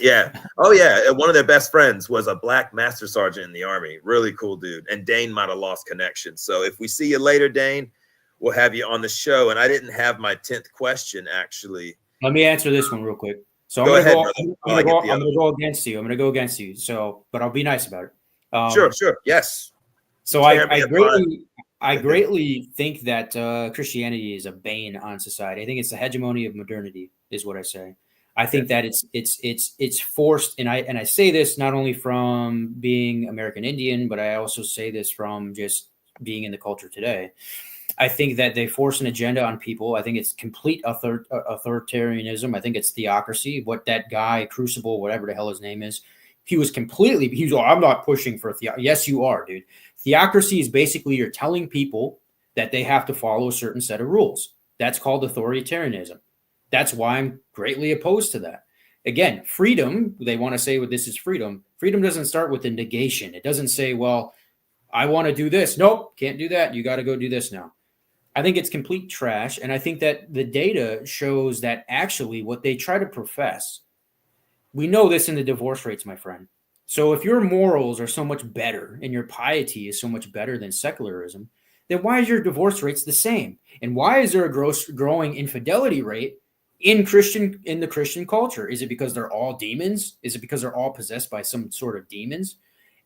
Yeah. Oh, yeah. One of their best friends was a black master sergeant in the Army. Really cool dude. And Daen might have lost connection. So if we see you later, Daen, we'll have you on the show. And I didn't have my 10th question, actually. Let me answer this one real quick. So I'm going to go against you. I'm going to go against you. So, but I'll be nice about it. Sure. Yes. So I greatly think that Christianity is a bane on society. I think it's the hegemony of modernity, is what I say. I think that it's forced, and I say this not only from being American Indian, but I also say this from just being in the culture today. I think that they force an agenda on people. I think it's complete authoritarianism. I think it's theocracy. What that guy, Crucible, whatever the hell his name is, I'm not pushing for theocracy. Yes, you are, dude. Theocracy is basically you're telling people that they have to follow a certain set of rules. That's called authoritarianism. That's why I'm greatly opposed to that. Again, freedom, they want to say, well, this is freedom. Freedom doesn't start with a negation. It doesn't say, well, I want to do this. Nope, can't do that. You got to go do this now. I think it's complete trash. And I think that the data shows that actually what they try to profess, we know this in the divorce rates, my friend. So if your morals are so much better and your piety is so much better than secularism, then why is your divorce rates the same? And why is there a growing infidelity rate in the Christian culture? Is it because they're all demons? Is it because they're all possessed by some sort of demons?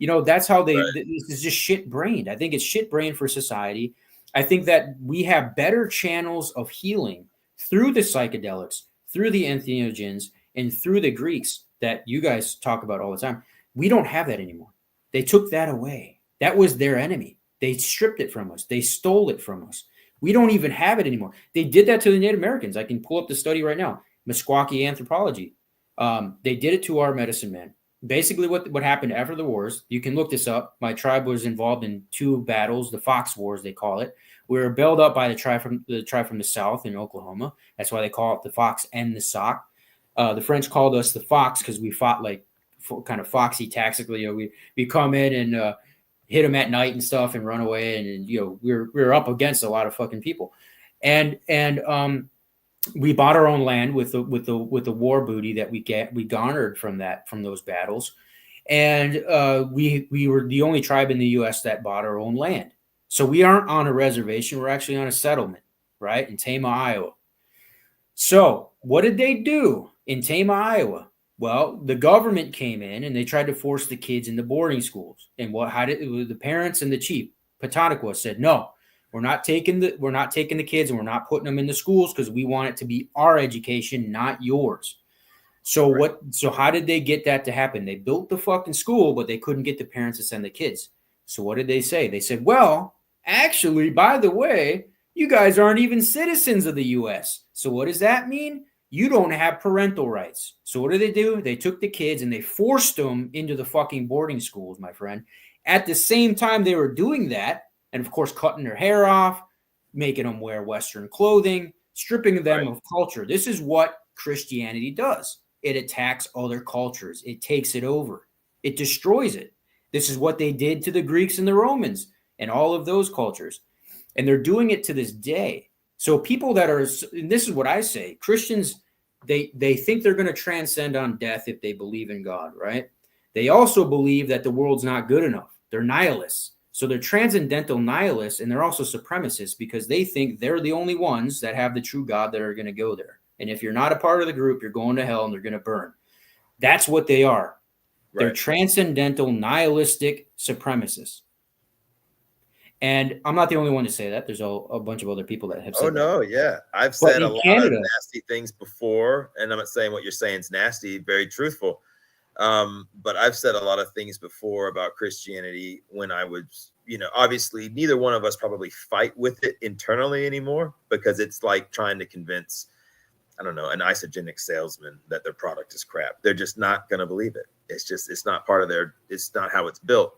That's how this is just shit brained. I think it's shit brained for society. I think that we have better channels of healing through the psychedelics, through the entheogens, and through the Greeks that you guys talk about all the time. We don't have that anymore. They took that away. That was their enemy. They stripped it from us. They stole it from us. We don't even have it anymore. They did that to the Native Americans. I can pull up the study right now, Meskwaki anthropology. They did it to our medicine man. Basically, what happened after the wars, you can look this up. My tribe was involved in 2 battles, the Fox Wars, they call it. We were bailed up by the tribe from the south in Oklahoma. That's why they call it the Fox and the Sock. The French called us the Fox because we fought like kind of foxy tactically. We come in and hit them at night and stuff and run away. And we're up against a lot of fucking people. And we bought our own land with the war booty that we garnered from those battles. And we were the only tribe in the US that bought our own land. So we aren't on a reservation. We're actually on a settlement, right? In Tama, Iowa. So what did they do? in Tama, Iowa. Well, the government came in and they tried to force the kids into boarding schools. And the parents and the chief, Patanequa, said, no, we're not taking the kids and we're not putting them into schools because we want it to be our education, not yours. So Right. So how did they get that to happen? They built the fucking school, but they couldn't get the parents to send the kids. So what did they say? They said, well, actually, by the way, you guys aren't even citizens of the U.S. So what does that mean? You don't have parental rights. So what did? They took the kids and they forced them into the fucking boarding schools, my friend. At the same time they were doing that, and of course cutting their hair off, making them wear Western clothing, stripping them of culture. This is what Christianity does. It attacks other cultures. It takes it over. It destroys it. This is what they did to the Greeks and the Romans and all of those cultures. And they're doing it to this day. So people that are, and this is what I say, Christians, they think they're going to transcend on death if they believe in God, right? They also believe that the world's not good enough. They're nihilists. So they're transcendental nihilists, and they're also supremacists because they think they're the only ones that have the true God that are going to go there. And if you're not a part of the group, you're going to hell and they're going to burn. That's what they are. Right. They're transcendental nihilistic supremacists. And I'm not the only one to say that. There's a bunch of other people that have said that. Oh, no, yeah. I've said a lot of nasty things before, and I'm not saying what you're saying is nasty, very truthful. But I've said a lot of things before about Christianity when I was, obviously neither one of us probably fight with it internally anymore because it's like trying to convince, I don't know, an isogenic salesman that their product is crap. They're just not going to believe it. It's not part of it's not how it's built.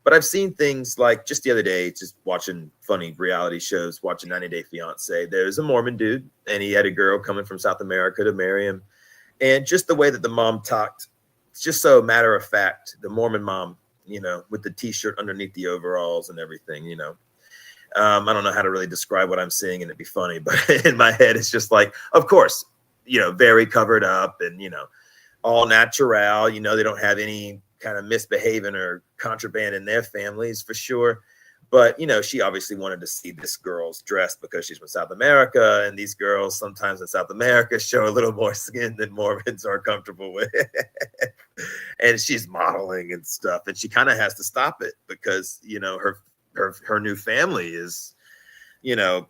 But I've seen things like just the other day, just watching funny reality shows, watching 90 Day Fiance. There's a Mormon dude, and he had a girl coming from South America to marry him. And just the way that the mom talked, it's just so matter of fact, the Mormon mom, with the T-shirt underneath the overalls and everything, I don't know how to really describe what I'm seeing and it'd be funny, but in my head, it's just like, of course, very covered up and, all natural, they don't have any kind of misbehaving or contraband in their families for sure. But, she obviously wanted to see this girl's dressed because she's from South America. And these girls sometimes in South America show a little more skin than Mormons are comfortable with. And she's modeling and stuff. And she kind of has to stop it because, her new family is,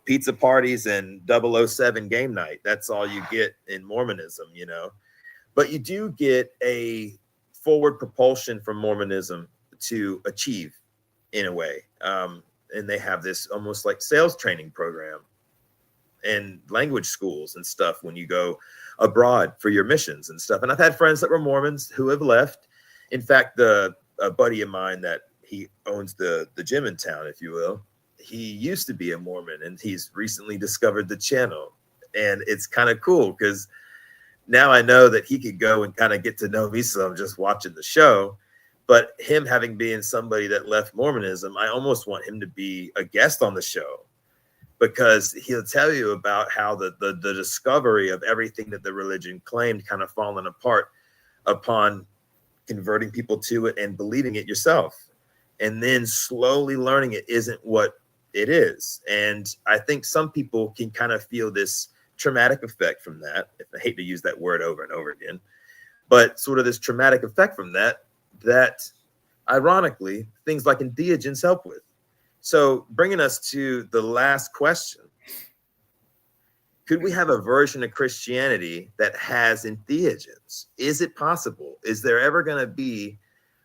pizza parties and 007 game night. That's all you get in Mormonism, But you do get a forward propulsion from Mormonism to achieve in a way. And they have this almost like sales training program and language schools and stuff when you go abroad for your missions and stuff. And I've had friends that were Mormons who have left. In fact, a buddy of mine that he owns the gym in town, if you will, he used to be a Mormon and he's recently discovered the channel. And it's kind of cool because now I know that he could go and kind of get to know me some just watching the show. But him having been somebody that left Mormonism, I almost want him to be a guest on the show because he'll tell you about how the discovery of everything that the religion claimed kind of fallen apart upon converting people to it and believing it yourself. And then slowly learning it isn't what it is. And I think some people can kind of feel this traumatic effect from that. I hate to use that word over and over again, but sort of this traumatic effect from that ironically, things like entheogens help with. So bringing us to the last question, could we have a version of Christianity that has entheogens? Is it possible? Is there ever going to be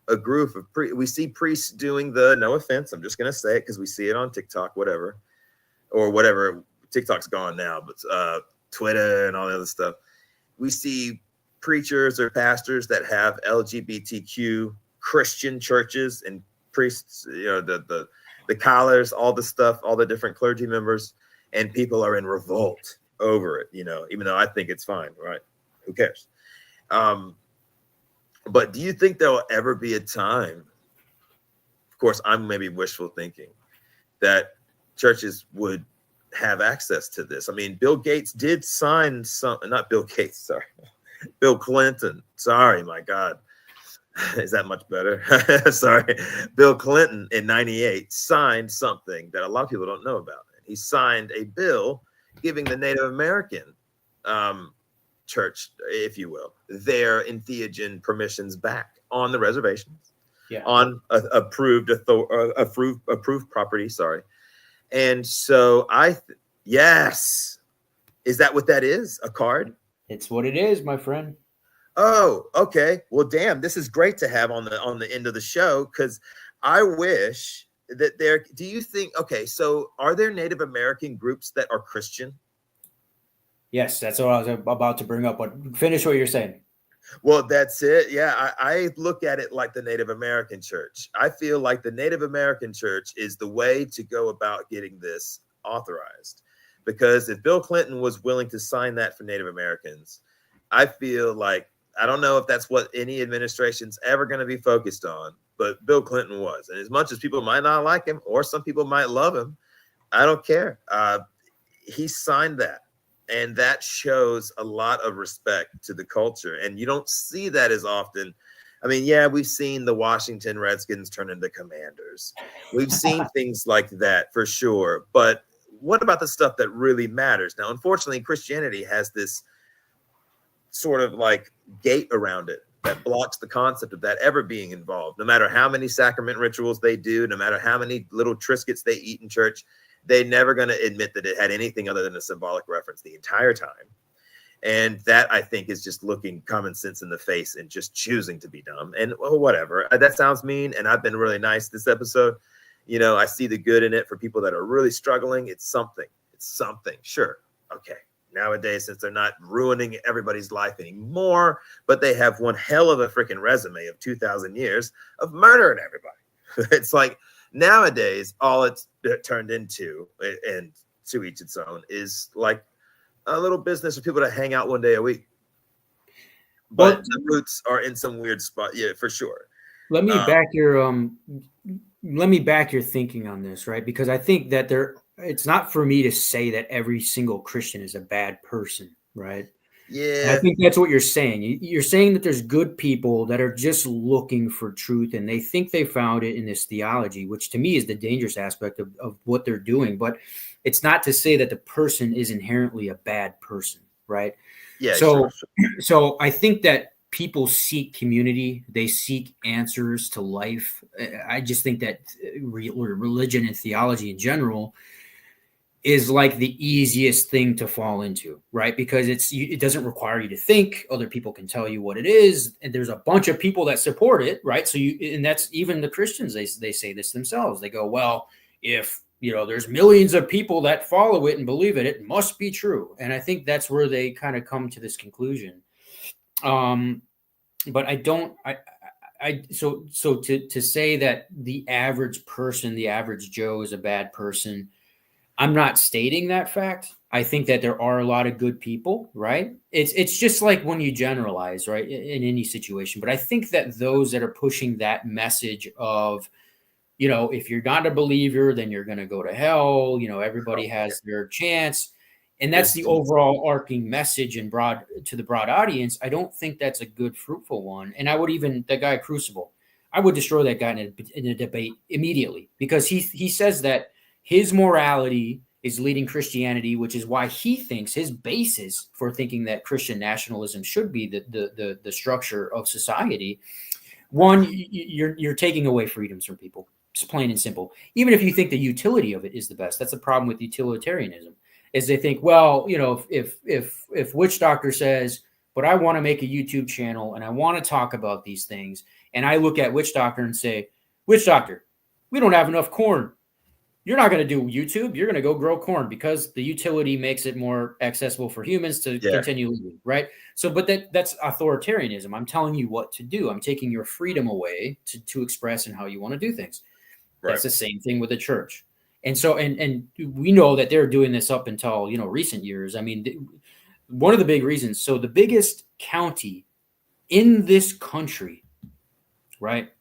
a group of we see priests doing no offense, I'm just going to say it because we see it on TikTok, whatever. TikTok's gone now, but Twitter and all the other stuff. We see preachers or pastors that have LGBTQ Christian churches and priests, the collars, all the stuff, all the different clergy members, and people are in revolt over it, even though I think it's fine, right? Who cares? But do you think there will ever be a time, of course, I'm maybe wishful thinking, that churches would have access to this? I mean, Bill Gates did sign Bill Clinton. Sorry, my God. Is that much better? Sorry. Bill Clinton in 98 signed something that a lot of people don't know about. He signed a bill giving the Native American church, if you will, their entheogen permissions back on the reservations, Yeah. on approved property. Sorry. And so yes. Is that what that is? A card? It's what it is, my friend. Oh, okay. Well, damn, this is great to have on the end of the show, because I wish that do you think, okay, so are there Native American groups that are Christian? Yes, that's what I was about to bring up, but finish what you're saying. Well, that's it. Yeah, I look at it like the Native American church. I feel like the Native American church is the way to go about getting this authorized. Because if Bill Clinton was willing to sign that for Native Americans, I feel like, I don't know if that's what any administration's ever going to be focused on, but Bill Clinton was. And as much as people might not like him, or some people might love him, I don't care. He signed that. And that shows a lot of respect to the culture. And you don't see that as often. I mean, yeah, we've seen the Washington Redskins turn into Commanders. We've seen things like that for sure. But what about the stuff that really matters? Now, unfortunately, Christianity has this sort of like gate around it that blocks the concept of that ever being involved. No matter how many sacrament rituals they do, no matter how many little triscuits they eat in church, they're never going to admit that it had anything other than a symbolic reference the entire time. And that, I think, is just looking common sense in the face and just choosing to be dumb. And well, whatever. That sounds mean. And I've been really nice this episode. You know, I see the good in it for people that are really struggling. It's something. It's something. Sure. Okay. Nowadays, since they're not ruining everybody's life anymore, but they have one hell of a freaking resume of 2,000 years of murdering everybody. It's like, nowadays, all it's turned into, and to each its own, is like a little business for people to hang out one day a week. But the roots are in some weird spot, yeah, for sure. Let me back your thinking on this, right? Because I think that it's not for me to say that every single Christian is a bad person, right? Yeah. And I think that's what you're saying. You're saying that there's good people that are just looking for truth, and they think they found it in this theology, which to me is the dangerous aspect of what they're doing. But it's not to say that the person is inherently a bad person, right? Yeah. So, sure. So I think that people seek community. They seek answers to life. I just think that religion and theology in general is like the easiest thing to fall into, right? Because it doesn't require you to think. Other people can tell you what it is, and there's a bunch of people that support it, right? So and that's even the Christians. They say this themselves. They go, well, if there's millions of people that follow it and believe it, it must be true. And I think that's where they kind of come to this conclusion. But I don't. So to say that the average person, the average Joe, is a bad person, I'm not stating that fact. I think that there are a lot of good people, right? It's just like when you generalize, right, in any situation. But I think that those that are pushing that message of, if you're not a believer, then you're going to go to hell. Everybody has their chance. And that's the overall arcing message and to the broad audience. I don't think that's a good, fruitful one. And I would that guy Crucible, I would destroy that guy in a debate immediately, because he says that his morality is leading Christianity, which is why he thinks his basis for thinking that Christian nationalism should be the structure of society. One, you're taking away freedoms from people. It's plain and simple. Even if you think the utility of it is the best, that's the problem with utilitarianism. Is they think, well, if Witch Doctor says, but I want to make a YouTube channel and I want to talk about these things, and I look at Witch Doctor and say, Witch Doctor, we don't have enough corn. You're not going to do YouTube. You're going to go grow corn because the utility makes it more accessible for humans to continue living, right? So, but that's authoritarianism. I'm telling you what to do. I'm taking your freedom away to express and how you want to do things. Right. That's the same thing with the church. And so, and we know that they're doing this up until, recent years. I mean, one of the big reasons. So the biggest county in this country, right?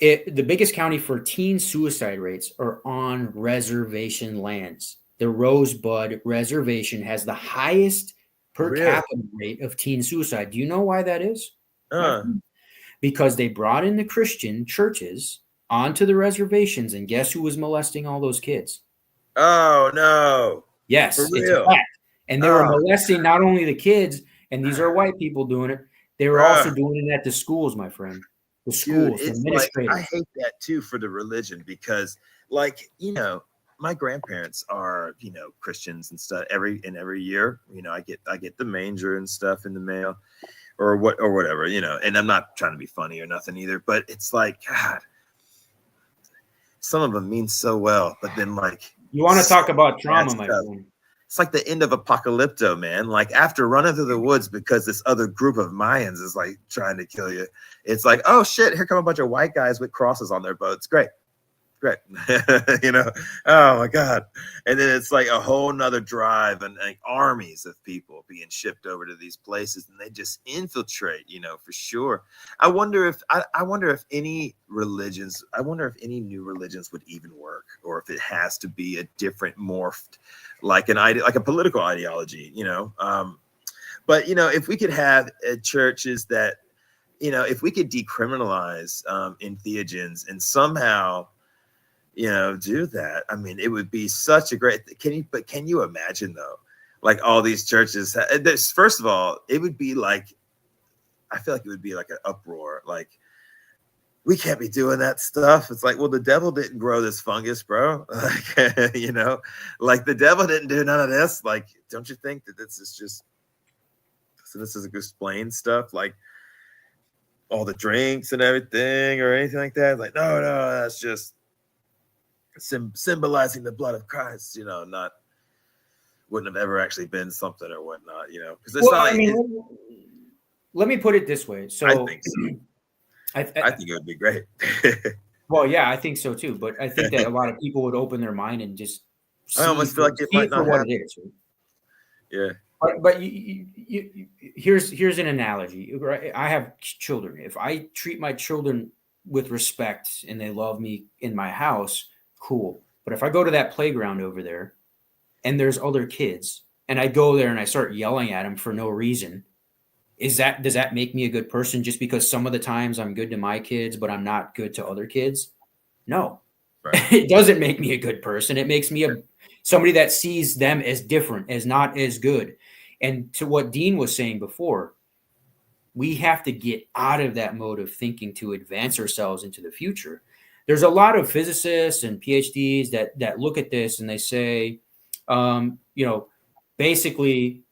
The biggest county for teen suicide rates are on reservation lands. The Rosebud Reservation has the highest per capita rate of teen suicide. Do you know why that is? Because they brought in the Christian churches onto the reservations, and guess who was molesting all those kids? Oh, no. Yes, For it's real? a fact. And they were molesting not only the kids, and these are white people doing it, they were also doing it at the schools, my friend. The schools, dude, the administrators. Like, I hate that too for the religion because, like, you know, my grandparents are, you know, Christians and stuff. Every year, you know, I get the manger and stuff in the mail, or whatever, you know. And I'm not trying to be funny or nothing either, but it's like, God, some of them mean so well, but then like, you want to talk about trauma, my friend. It's like the end of Apocalypto, man. Like after running through the woods because this other group of Mayans is like trying to kill you. It's like, oh shit, here come a bunch of white guys with crosses on their boats. Great. You know, oh my God. And then it's like a whole nother drive and like armies of people being shipped over to these places, and they just infiltrate, you know, for sure. I wonder if any new religions would even work, or if it has to be a different morphed, like like a political ideology, you know. But you know, if we could have churches that, you know, if we could decriminalize entheogens and somehow, you know, do that, I mean, it would be such a great. Can you imagine though, like all these churches? First of all, it would be like, I feel like it would be like an uproar. Like, we can't be doing that stuff. It's like, well, the devil didn't grow this fungus, bro. Like, you know, like the devil didn't do none of this. Like, don't you think that this is just, so this is explain stuff like all the drinks and everything or anything like that? Like, no, that's just symbolizing the blood of Christ, you know, wouldn't have ever actually been something or whatnot, you know. Because let me put it this way. So I think so. I think it would be great. Well, yeah, I think so too. But I think that a lot of people would open their mind and just I almost feel like it might not happen. It is. Yeah. But here's an analogy. Right? I have children. If I treat my children with respect and they love me in my house, cool. But if I go to that playground over there and there's other kids and I go there and I start yelling at them for no reason, does that make me a good person just because some of the times I'm good to my kids, but I'm not good to other kids? No, right. It doesn't make me a good person. It makes me somebody that sees them as different, as not as good. And to what Dean was saying before, we have to get out of that mode of thinking to advance ourselves into the future. There's a lot of physicists and PhDs that look at this and they say, you know, basically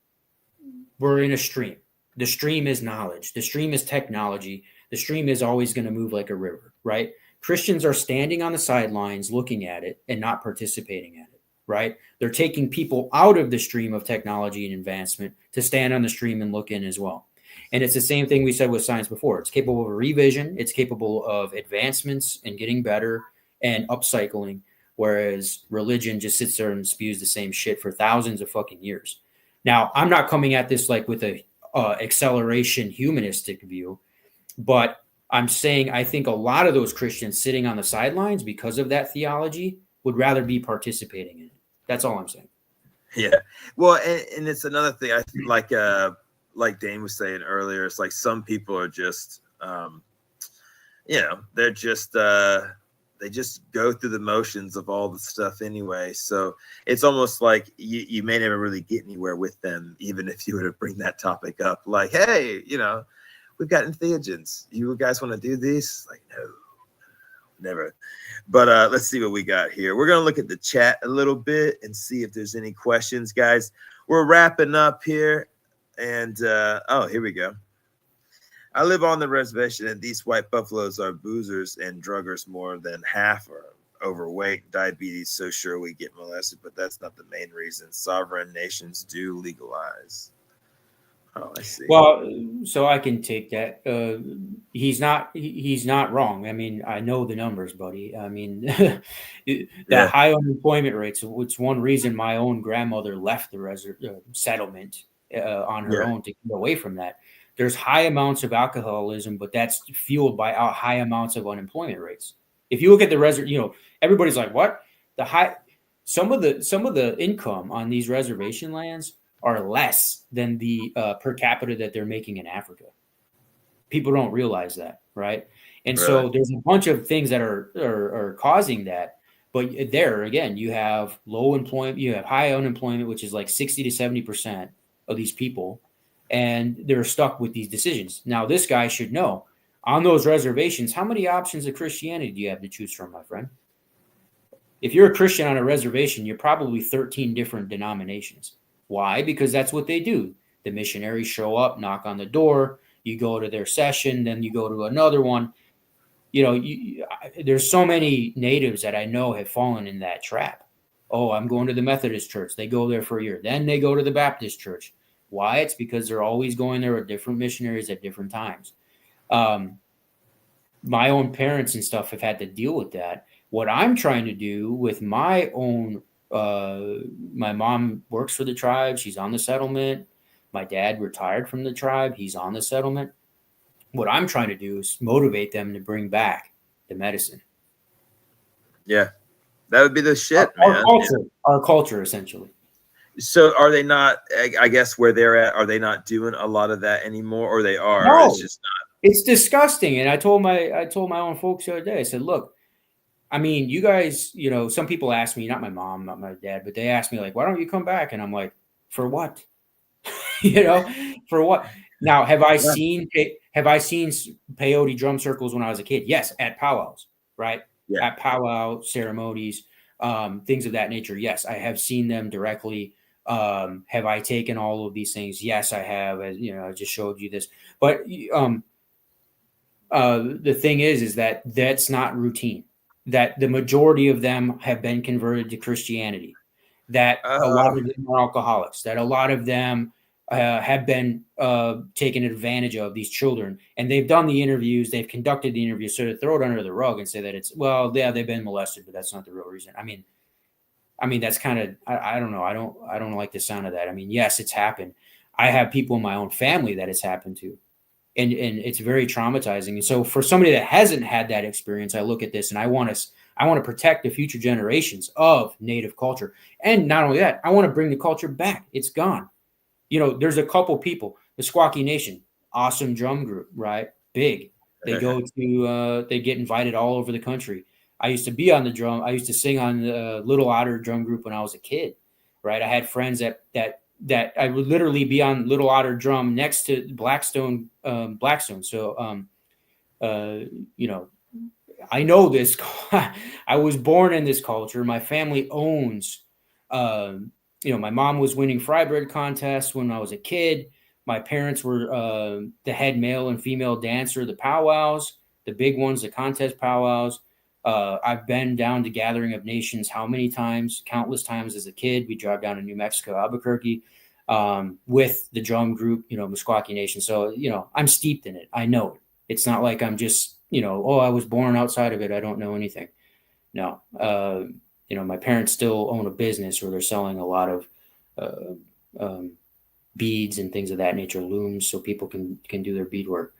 we're in a stream. The stream is knowledge. The stream is technology. The stream is always going to move like a river, right? Christians are standing on the sidelines looking at it and not participating in it, right? They're taking people out of the stream of technology and advancement to stand on the stream and look in as well. And it's the same thing we said with science before. It's capable of revision. It's capable of advancements and getting better and upcycling, whereas religion just sits there and spews the same shit for thousands of fucking years. Now, I'm not coming at this like with a acceleration humanistic view, but I'm saying I think a lot of those Christians sitting on the sidelines because of that theology would rather be participating in it. That's all I'm saying. Yeah. Well, and it's another thing. I like Daen was saying earlier, it's like some people are just, you know, they're just, they just go through the motions of all the stuff anyway. So it's almost like you may never really get anywhere with them, even if you were to bring that topic up. Like, hey, you know, we've got entheogens. You guys want to do these? Like, no, never. But let's see what we got here. We're going to look at the chat a little bit and see if there's any questions, guys. We're wrapping up here. And oh, here we go. I live on the reservation, and these white buffaloes are boozers and druggers. More than half are overweight, diabetes. So sure, we get molested, but that's not the main reason. Sovereign nations do legalize. Oh, I see. Well, so I can take that. He's not wrong. I mean, I know the numbers, buddy. I mean, the high unemployment rates. It's one reason my own grandmother left the settlement on her own to get away from that. There's high amounts of alcoholism, but that's fueled by high amounts of unemployment rates. If you look at the you know, everybody's like, what? Some of the income on these reservation lands are less than the per capita that they're making in Africa. People don't realize that, right? And so there's a bunch of things that are causing that. But there again, you have low employment, you have high unemployment, which is like 60 to 70% of these people, and they're stuck with these decisions. Now, this guy should know on those reservations, how many options of Christianity do you have to choose from, my friend? If you're a Christian on a reservation, you're probably 13 different denominations. Why? Because that's what they do. The missionaries show up, knock on the door, you go to their session, then you go to another one. There's so many natives that I know have fallen in that trap. Oh, I'm going to the Methodist church. They go there for a year. Then they go to the Baptist church. Why? It's because they're always going there with different missionaries at different times. My own parents and stuff have had to deal with that. What I'm trying to do with my own, my mom works for the tribe. She's on the settlement. My dad retired from the tribe. He's on the settlement. What I'm trying to do is motivate them to bring back the medicine. Yeah, that would be the shit, man. Our culture, essentially. So are they not, I guess where they're at, are they not doing a lot of that anymore, or they are? No, it's just not. It's disgusting. And I told my own folks the other day, I said, look, I mean, you guys, some people ask me, not my mom, not my dad, but they ask me like, why don't you come back? And I'm like, for what? For what? Now, have I seen peyote drum circles when I was a kid? Yes, at powwows, right? Yeah. At powwow ceremonies, things of that nature. Yes, I have seen them directly. Have I taken all of these things? Yes, I have. As I just showed you this. But the thing is that that's not routine. That the majority of them have been converted to Christianity. That a lot of them are alcoholics. That a lot of them have been taken advantage of, these children, and they've done the interviews, they've conducted the interviews, so to throw it under the rug and say that it's, well, yeah, they've been molested, but that's not the real reason. I mean, that's kind of, I don't know. I don't like the sound of that. I mean, yes, it's happened. I have people in my own family that it's happened to, and it's very traumatizing. And so for somebody that hasn't had that experience, I look at this and I want to protect the future generations of Native culture. And not only that, I want to bring the culture back. It's gone. There's a couple people, the Squawky Nation, awesome drum group, right? Big. They go to, they get invited all over the country. I used to be on the drum. I used to sing on the Little Otter drum group when I was a kid, right? I had friends that I would literally be on Little Otter drum next to Blackstone. So, I know this. I was born in this culture. My family owns, my mom was winning fry bread contests when I was a kid. My parents were the head male and female dancer, the powwows, the big ones, the contest powwows. I've been down to Gathering of Nations how many times? Countless times as a kid. We drive down to New Mexico, Albuquerque, with the drum group, Meskwaki Nation. So, I'm steeped in it. I know it. It's not like I'm just, I was born outside of it. I don't know anything. No. My parents still own a business where they're selling a lot of beads and things of that nature, looms, so people can do their beadwork.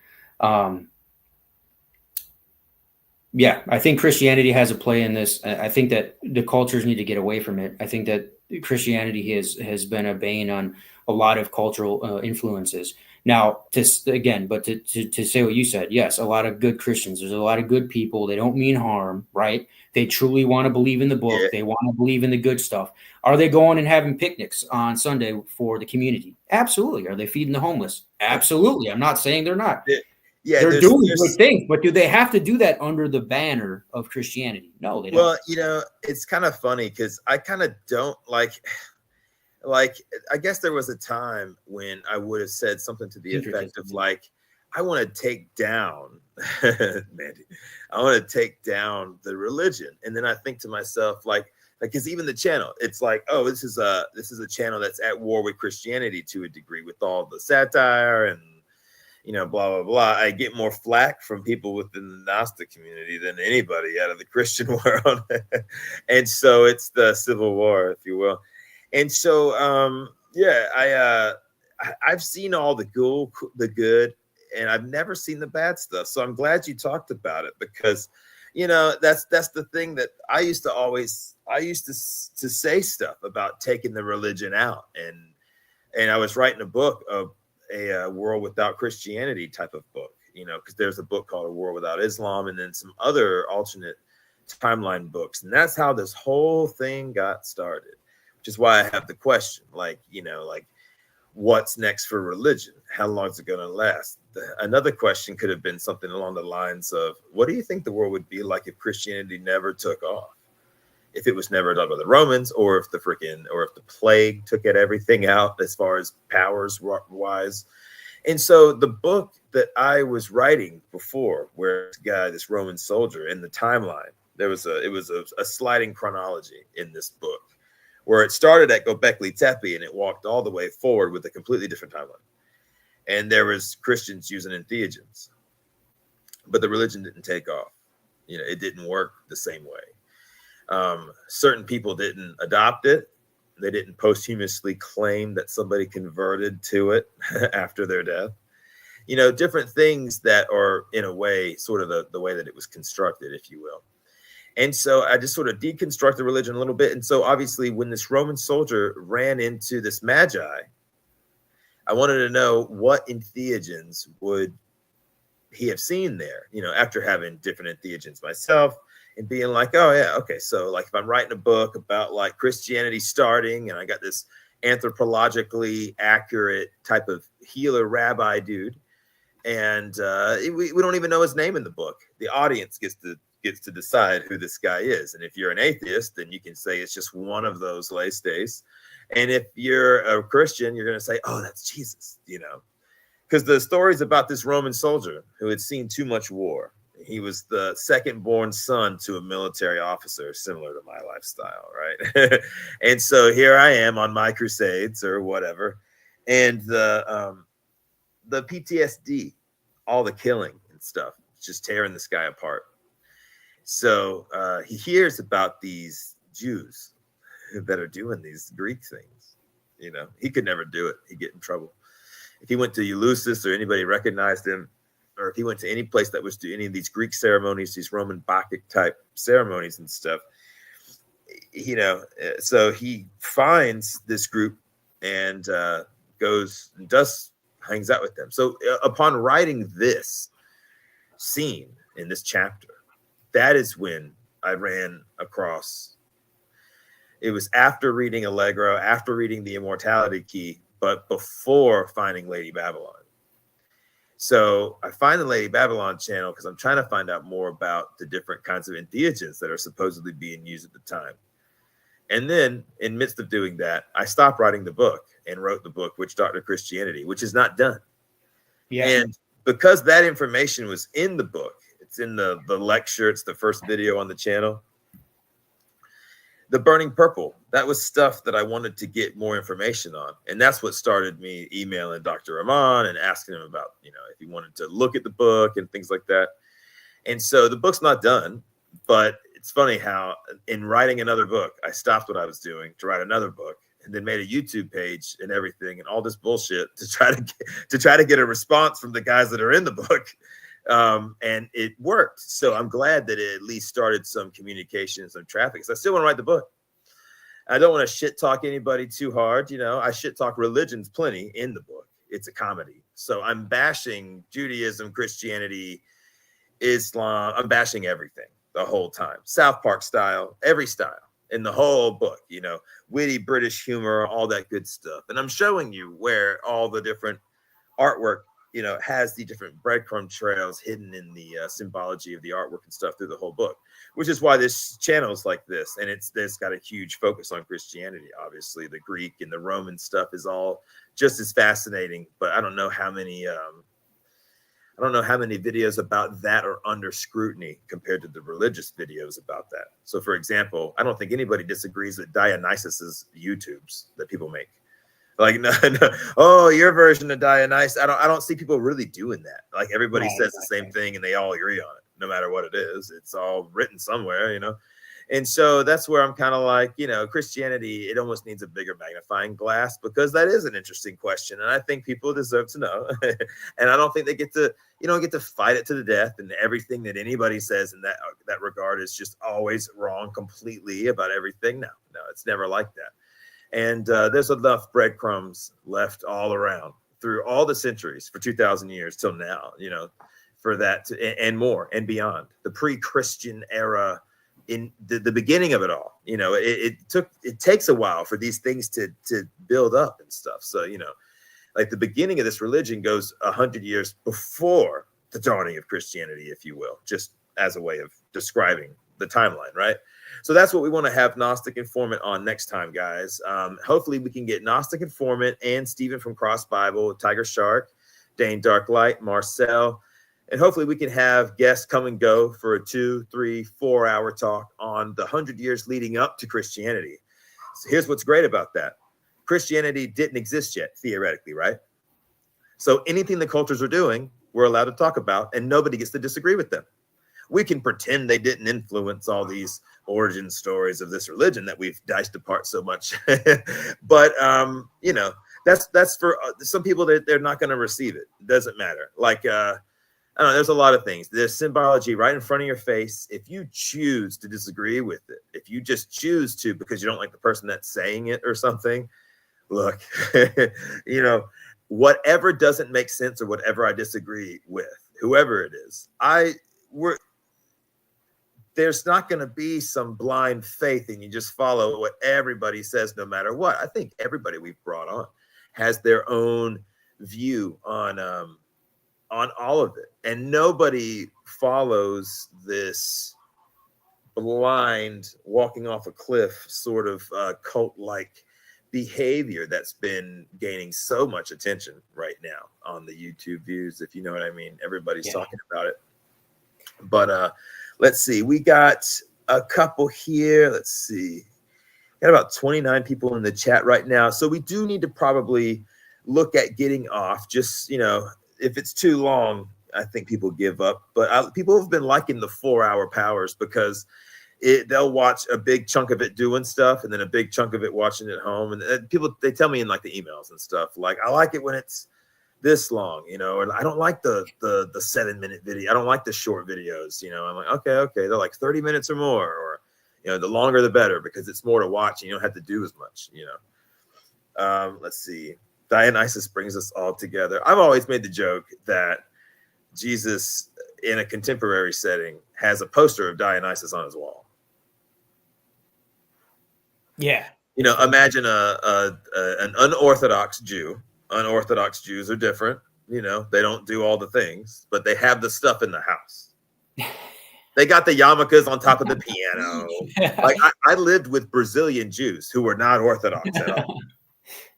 Yeah, I think Christianity has a play in this. I think that the cultures need to get away from it. I think that Christianity has been a bane on a lot of cultural influences. Now, to say what you said, yes, a lot of good Christians. There's a lot of good people. They don't mean harm, right? They truly want to believe in the book. Yeah. They want to believe in the good stuff. Are they going and having picnics on Sunday for the community? Absolutely. Are they feeding the homeless? Absolutely. I'm not saying they're not. Yeah, they're doing good things, but do they have to do that under the banner of Christianity? No, they don't. Well, it's kind of funny because I kind of don't like, I guess there was a time when I would have said something to the effect of like, I want to take down, Mandy, I want to take down the religion. And then I think to myself, because even the channel, it's like, oh, this is a channel that's at war with Christianity to a degree with all the satire and, blah, blah, blah. I get more flack from people within the Gnostic community than anybody out of the Christian world. And so it's the civil war, if you will. And so, I've seen all the good, and I've never seen the bad stuff. So I'm glad you talked about it because, that's the thing that I used to say stuff about taking the religion out. And I was writing a book of a world without Christianity type of book, because there's a book called A World Without Islam, and then some other alternate timeline books. And that's how this whole thing got started, which is why I have the question, like, what's next for religion? How long is it going to last? Another question could have been something along the lines of, what do you think the world would be like if Christianity never took off? If it was never done by the Romans, or if the plague took everything out as far as powers wise. And so the book that I was writing before, where this Roman soldier in the timeline, it was a sliding chronology in this book, where it started at Göbekli Tepe and it walked all the way forward with a completely different timeline. And there was Christians using entheogens, but the religion didn't take off. It didn't work the same way. Certain people didn't adopt it. They didn't posthumously claim that somebody converted to it after their death. Different things that are, in a way, sort of the way that it was constructed, if you will. And so I just sort of deconstruct the religion a little bit. And so obviously when this Roman soldier ran into this magi, I wanted to know what entheogens would he have seen there, after having different entheogens myself and being like, oh yeah, okay. So like if I'm writing a book about like Christianity starting and I got this anthropologically accurate type of healer rabbi dude, and we don't even know his name in the book. The audience gets to decide who this guy is. And if you're an atheist, then you can say it's just one of those lay stays. And if you're a Christian, you're going to say, oh, that's Jesus, because the stories about this Roman soldier who had seen too much war. He was the second born son to a military officer, similar to my lifestyle, right? And so here I am on my crusades or whatever. And the PTSD, all the killing and stuff, just tearing this guy apart. So he hears about these Jews that are doing these Greek things. He could never do it. He'd get in trouble. If he went to Eleusis or anybody recognized him, or if he went to any place that was doing any of these Greek ceremonies, these Roman Bacchic type ceremonies and stuff, so he finds this group and goes and hangs out with them. So upon writing this scene in this chapter, that is when I ran across. It was after reading Allegro, after reading The Immortality Key, but before finding Lady Babylon. So I find the Lady Babylon channel because I'm trying to find out more about the different kinds of entheogens that are supposedly being used at the time. And then in midst of doing that, I stopped writing the book and wrote the book, Witch Doctor Christianity, which is not done. Yeah. And because that information was in the book, it's in the lecture, it's the first video on the channel. The Burning Purple, that was stuff that I wanted to get more information on. And that's what started me emailing Dr. Rahman and asking him about, if he wanted to look at the book and things like that. And so the book's not done, but it's funny how in writing another book, I stopped what I was doing to write another book and then made a YouTube page and everything and all this bullshit to try to get a response from the guys that are in the book. And it worked. So I'm glad that it at least started some communication, some traffic. So I still want to write the book. I don't want to shit talk anybody too hard. I shit talk religions plenty in the book. It's a comedy. So I'm bashing Judaism, Christianity, Islam. I'm bashing everything the whole time. South Park style, every style in the whole book, witty British humor, all that good stuff. And I'm showing you where all the different artwork has the different breadcrumb trails hidden in the symbology of the artwork and stuff through the whole book, which is why this channel is like this. And it's got a huge focus on Christianity. Obviously, the Greek and the Roman stuff is all just as fascinating, but I don't know how many videos about that are under scrutiny compared to the religious videos about that. So, for example, I don't think anybody disagrees with Dionysus's YouTubes that people make. Like, no. Oh, your version of Dionysus. I don't see people really doing that. Like everybody says the same thing and they all agree on it, no matter what it is. It's all written somewhere, And so that's where I'm kind of like, Christianity, it almost needs a bigger magnifying glass because that is an interesting question. And I think people deserve to know. And I don't think they get to fight it to the death. And everything that anybody says in that regard is just always wrong completely about everything. No, it's never like that. And there's enough breadcrumbs left all around through all the centuries for 2,000 years till now, for that and more and beyond. The pre-Christian era in the beginning of it all. You know, it takes a while for these things to build up and stuff. So, you know, like the beginning of this religion goes 100 years before the dawning of Christianity, if you will, just as a way of describing the timeline, right? So that's what we want to have Gnostic Informant on next time, guys. Hopefully we can get Gnostic Informant and Stephen from Cross Bible, Tiger Shark, Daen Dark-Light, Marcel, and hopefully we can have guests come and go for a 2, 3, 4 hour talk on the 100 years leading up to Christianity. So here's what's great about that. Christianity didn't exist yet, theoretically, right? So anything the cultures are doing, we're allowed to talk about, and nobody gets to disagree with them. We can pretend they didn't influence all these origin stories of this religion that we've diced apart so much. But, you know, that's for some people that they're not going to receive it. It doesn't matter. Like, I don't know, there's a lot of things. There's symbology right in front of your face. If you choose to disagree with it, if you just choose to because you don't like the person that's saying it or something, look, you know, whatever doesn't make sense or whatever I disagree with, whoever it is, there's not going to be some blind faith and you just follow what everybody says no matter what. I think everybody we've brought on has their own view on all of it, and nobody follows this blind walking off a cliff sort of cult-like behavior that's been gaining so much attention right now on the YouTube views, if you know what I mean. Everybody's talking about it. But let's see, we got a couple here. Let's see, got about 29 people in the chat right now, so we do need to probably look at getting off. Just, you know, if it's too long, I think people give up. But people have been liking the 4-hour powers because they'll watch a big chunk of it doing stuff and then a big chunk of it watching at home. And people, they tell me in like the emails and stuff, like, I like it when it's this long, you know, and I don't like the 7-minute video. I don't like the short videos, you know. I'm like, okay. They're like 30 minutes or more, or, you know, the longer the better because it's more to watch and you don't have to do as much, you know. Let's see. Dionysus brings us all together. I've always made the joke that Jesus in a contemporary setting has a poster of Dionysus on his wall. Yeah. You know, imagine an unorthodox Jew. Unorthodox Jews are different. You know, they don't do all the things, but they have the stuff in the house. They got the yarmulkes on top of the piano. Like I lived with Brazilian Jews who were not Orthodox at all.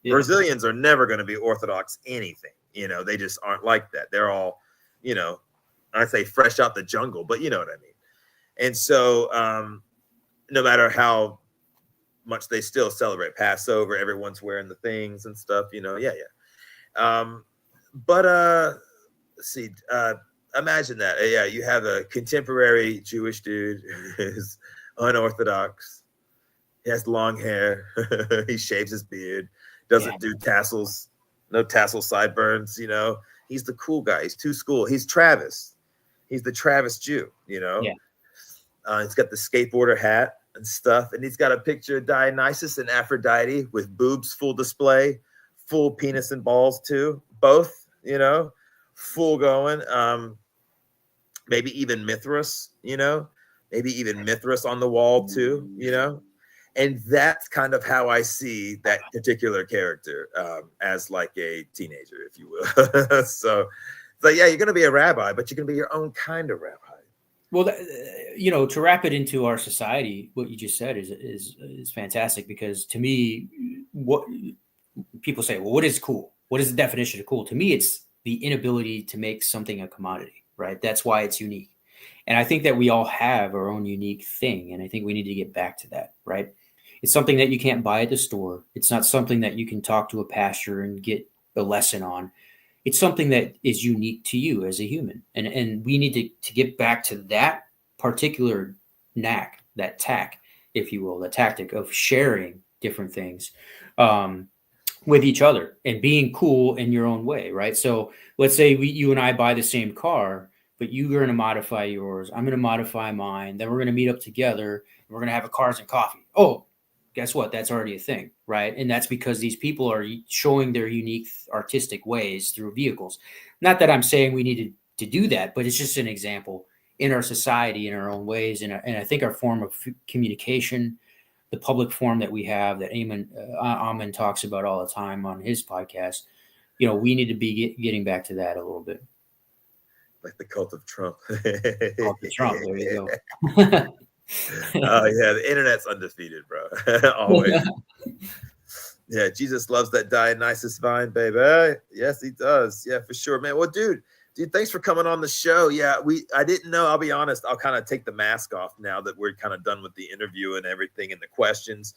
Yeah. Brazilians are never going to be Orthodox anything. You know, they just aren't like that. They're all, you know, I say fresh out the jungle, but you know what I mean. And so no matter how much they still celebrate Passover, everyone's wearing the things and stuff, you know. But let's see, imagine that. Yeah, you have a contemporary Jewish dude who's unorthodox. He has long hair. He shaves his beard, doesn't do tassels, no tassel sideburns, you know. He's the cool guy. He's too school. He's Travis. He's the Travis Jew, you know. He's got the skateboarder hat and stuff, and he's got a picture of Dionysus and Aphrodite with boobs full display, full penis and balls too, both, you know, full going. Maybe even Mithras, you know, maybe even Mithras on the wall too, you know. And that's kind of how I see that particular character as like a teenager, if you will. So yeah, you're going to be a rabbi, but you're going to be your own kind of rabbi. Well, you know, to wrap it into our society, what you just said is fantastic, because to me, what people say, well, what is cool? What is the definition of cool? To me, it's the inability to make something a commodity, right? That's why it's unique. And I think that we all have our own unique thing. And I think we need to get back to that, right? It's something that you can't buy at the store. It's not something that you can talk to a pastor and get a lesson on. It's something that is unique to you as a human. And we need to get back to that particular knack, that tack, if you will, the tactic of sharing different things with each other and being cool in your own way, right? So let's say you and I buy the same car, but you're going to modify yours. I'm going to modify mine. Then we're going to meet up together. And we're going to have a cars and coffee. Oh, guess what? That's already a thing, right? And that's because these people are showing their unique artistic ways through vehicles. Not that I'm saying we need to do that, but it's just an example. in our society in our own ways. And I think our form of communication, the public form that we have, that Amen talks about all the time on his podcast, you know, we need to be getting back to that a little bit. Like the cult of Trump. Cult of Trump, there you go. Oh yeah, the internet's undefeated, bro. Always. Yeah, Jesus loves that Dionysus vine, baby. Yes, he does. Yeah, for sure, man. Well, dude, thanks for coming on the show. Yeah, I didn't know. I'll be honest. I'll kind of take the mask off now that we're kind of done with the interview and everything and the questions.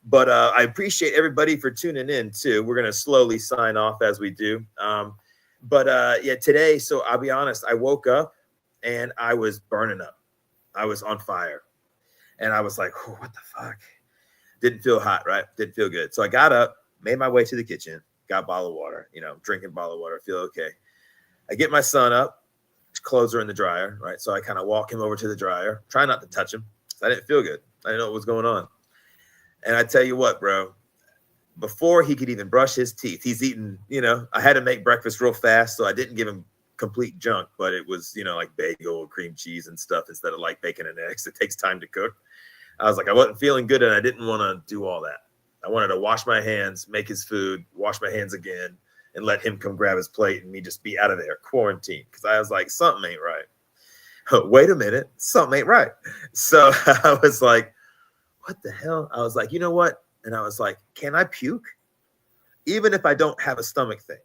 But I appreciate everybody for tuning in too. We're gonna slowly sign off as we do. But yeah, today. So I'll be honest. I woke up and I was burning up. I was on fire, and I was like, oh, "What the fuck." Didn't feel hot, right? Didn't feel good. So I got up, made my way to the kitchen, got a bottle of water, you know, drinking bottle of water, feel okay. I get my son up, his clothes are in the dryer, right? So I kind of walk him over to the dryer, try not to touch him. I didn't feel good. I didn't know what was going on. And I tell you what, bro, before he could even brush his teeth, he's eating, you know, I had to make breakfast real fast, so I didn't give him complete junk, but it was, you know, like bagel, cream cheese and stuff instead of like bacon and eggs. It takes time to cook. I was like, I wasn't feeling good, and I didn't want to do all that. I wanted to wash my hands, make his food, wash my hands again, and let him come grab his plate and me just be out of there, quarantine. Because I was like, something ain't right. Wait a minute, something ain't right. So I was like, what the hell? I was like, you know what? And I was like, can I puke? Even if I don't have a stomach thing.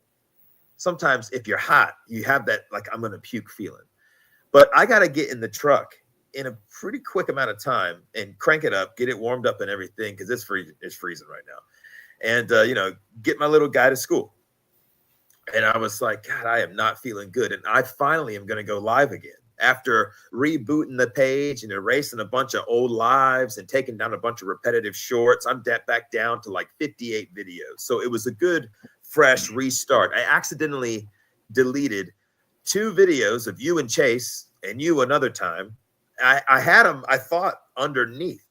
Sometimes if you're hot, you have that, like, I'm going to puke feeling. But I got to get in the truck in a pretty quick amount of time and crank it up, get it warmed up and everything, because it's freezing right now. And, you know, get my little guy to school. And I was like, God, I am not feeling good. And I finally am going to go live again. After rebooting the page and erasing a bunch of old lives and taking down a bunch of repetitive shorts, I'm back down to like 58 videos. So it was a good, fresh restart. I accidentally deleted 2 videos of you and Chase and you another time. I had them, I thought, underneath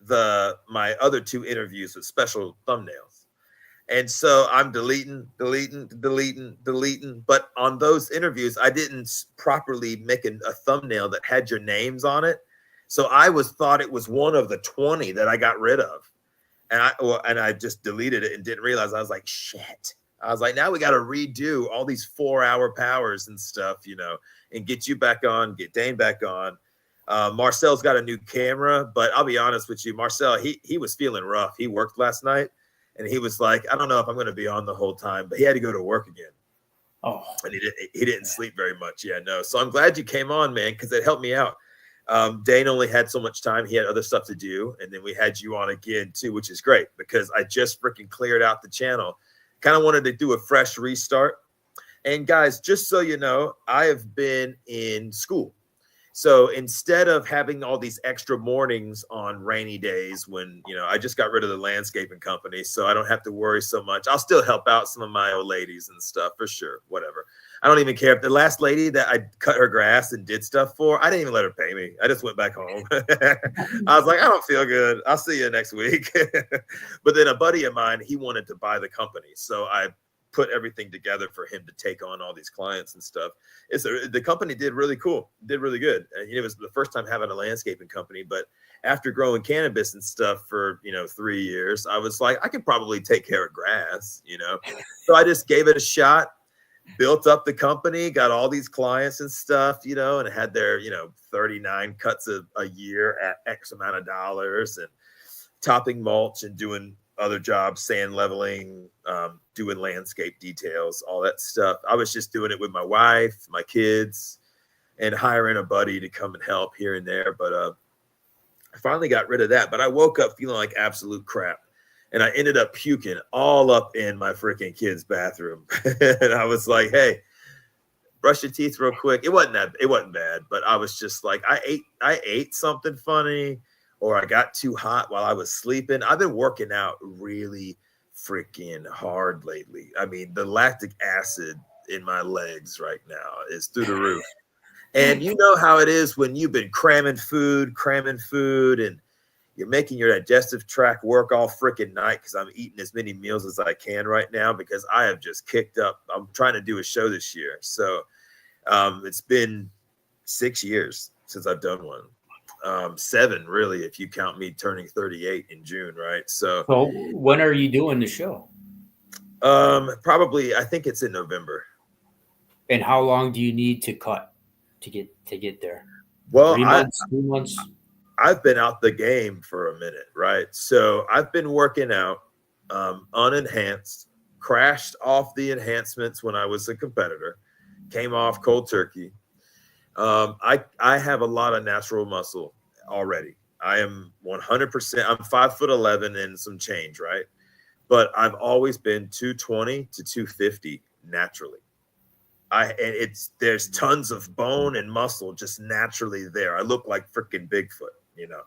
my other 2 interviews with special thumbnails. And so I'm deleting. But on those interviews, I didn't properly make a thumbnail that had your names on it. So I thought it was one of the 20 that I got rid of. And I just deleted it and didn't realize. I was like, shit. I was like, now we got to redo all these 4-hour powers and stuff, you know, and get you back on, get Daen back on. Marcel's got a new camera, but I'll be honest with you, Marcel, he was feeling rough. He worked last night. And he was like, I don't know if I'm going to be on the whole time, but he had to go to work again. Oh, and he didn't sleep very much. Yeah, no. So I'm glad you came on, man, because it helped me out. Daen only had so much time. He had other stuff to do. And then we had you on again, too, which is great because I just freaking cleared out the channel. Kind of wanted to do a fresh restart. And guys, just so you know, I have been in school. So instead of having all these extra mornings on rainy days when, you know, I just got rid of the landscaping company, so I don't have to worry so much. I'll still help out some of my old ladies and stuff for sure, whatever. I don't even care if the last lady that I cut her grass and did stuff for, I didn't even let her pay me. I just went back home. I was like, I don't feel good. I'll see you next week. But then a buddy of mine, he wanted to buy the company. So I put everything together for him to take on all these clients and stuff. The company did really cool, did really good. And it was the first time having a landscaping company, but after growing cannabis and stuff for, 3 years, I was like, I could probably take care of grass, So I just gave it a shot, built up the company, got all these clients and stuff, and had their, 39 cuts a year at X amount of dollars and topping mulch and doing other jobs, sand leveling, doing landscape details, all that stuff. I was just doing it with my wife, my kids, and hiring a buddy to come and help here and there. But I finally got rid of that. But I woke up feeling like absolute crap. And I ended up puking all up in my freaking kid's bathroom. And I was like, hey, brush your teeth real quick. It wasn't bad, but I was just like, I ate something funny, or I got too hot while I was sleeping. I've been working out really freaking hard lately. I mean, the lactic acid in my legs right now is through the roof. And you know how it is when you've been cramming food, and you're making your digestive tract work all freaking night, because I'm eating as many meals as I can right now because I have just kicked up. I'm trying to do a show this year. So it's been 6 years since I've done one. 7 really, if you count me turning 38 in June, right? So when are you doing the show? Probably, I think it's in November. And how long do you need to cut to get there? Well, 3 months, 2 months? I've been out the game for a minute, right? So I've been working out unenhanced, crashed off the enhancements when I was a competitor, came off cold turkey. I have a lot of natural muscle already. I am 100%. I'm 5'11" and some change, right? But I've always been 220 to 250 naturally. There's tons of bone and muscle just naturally there. I look like freaking Bigfoot, you know.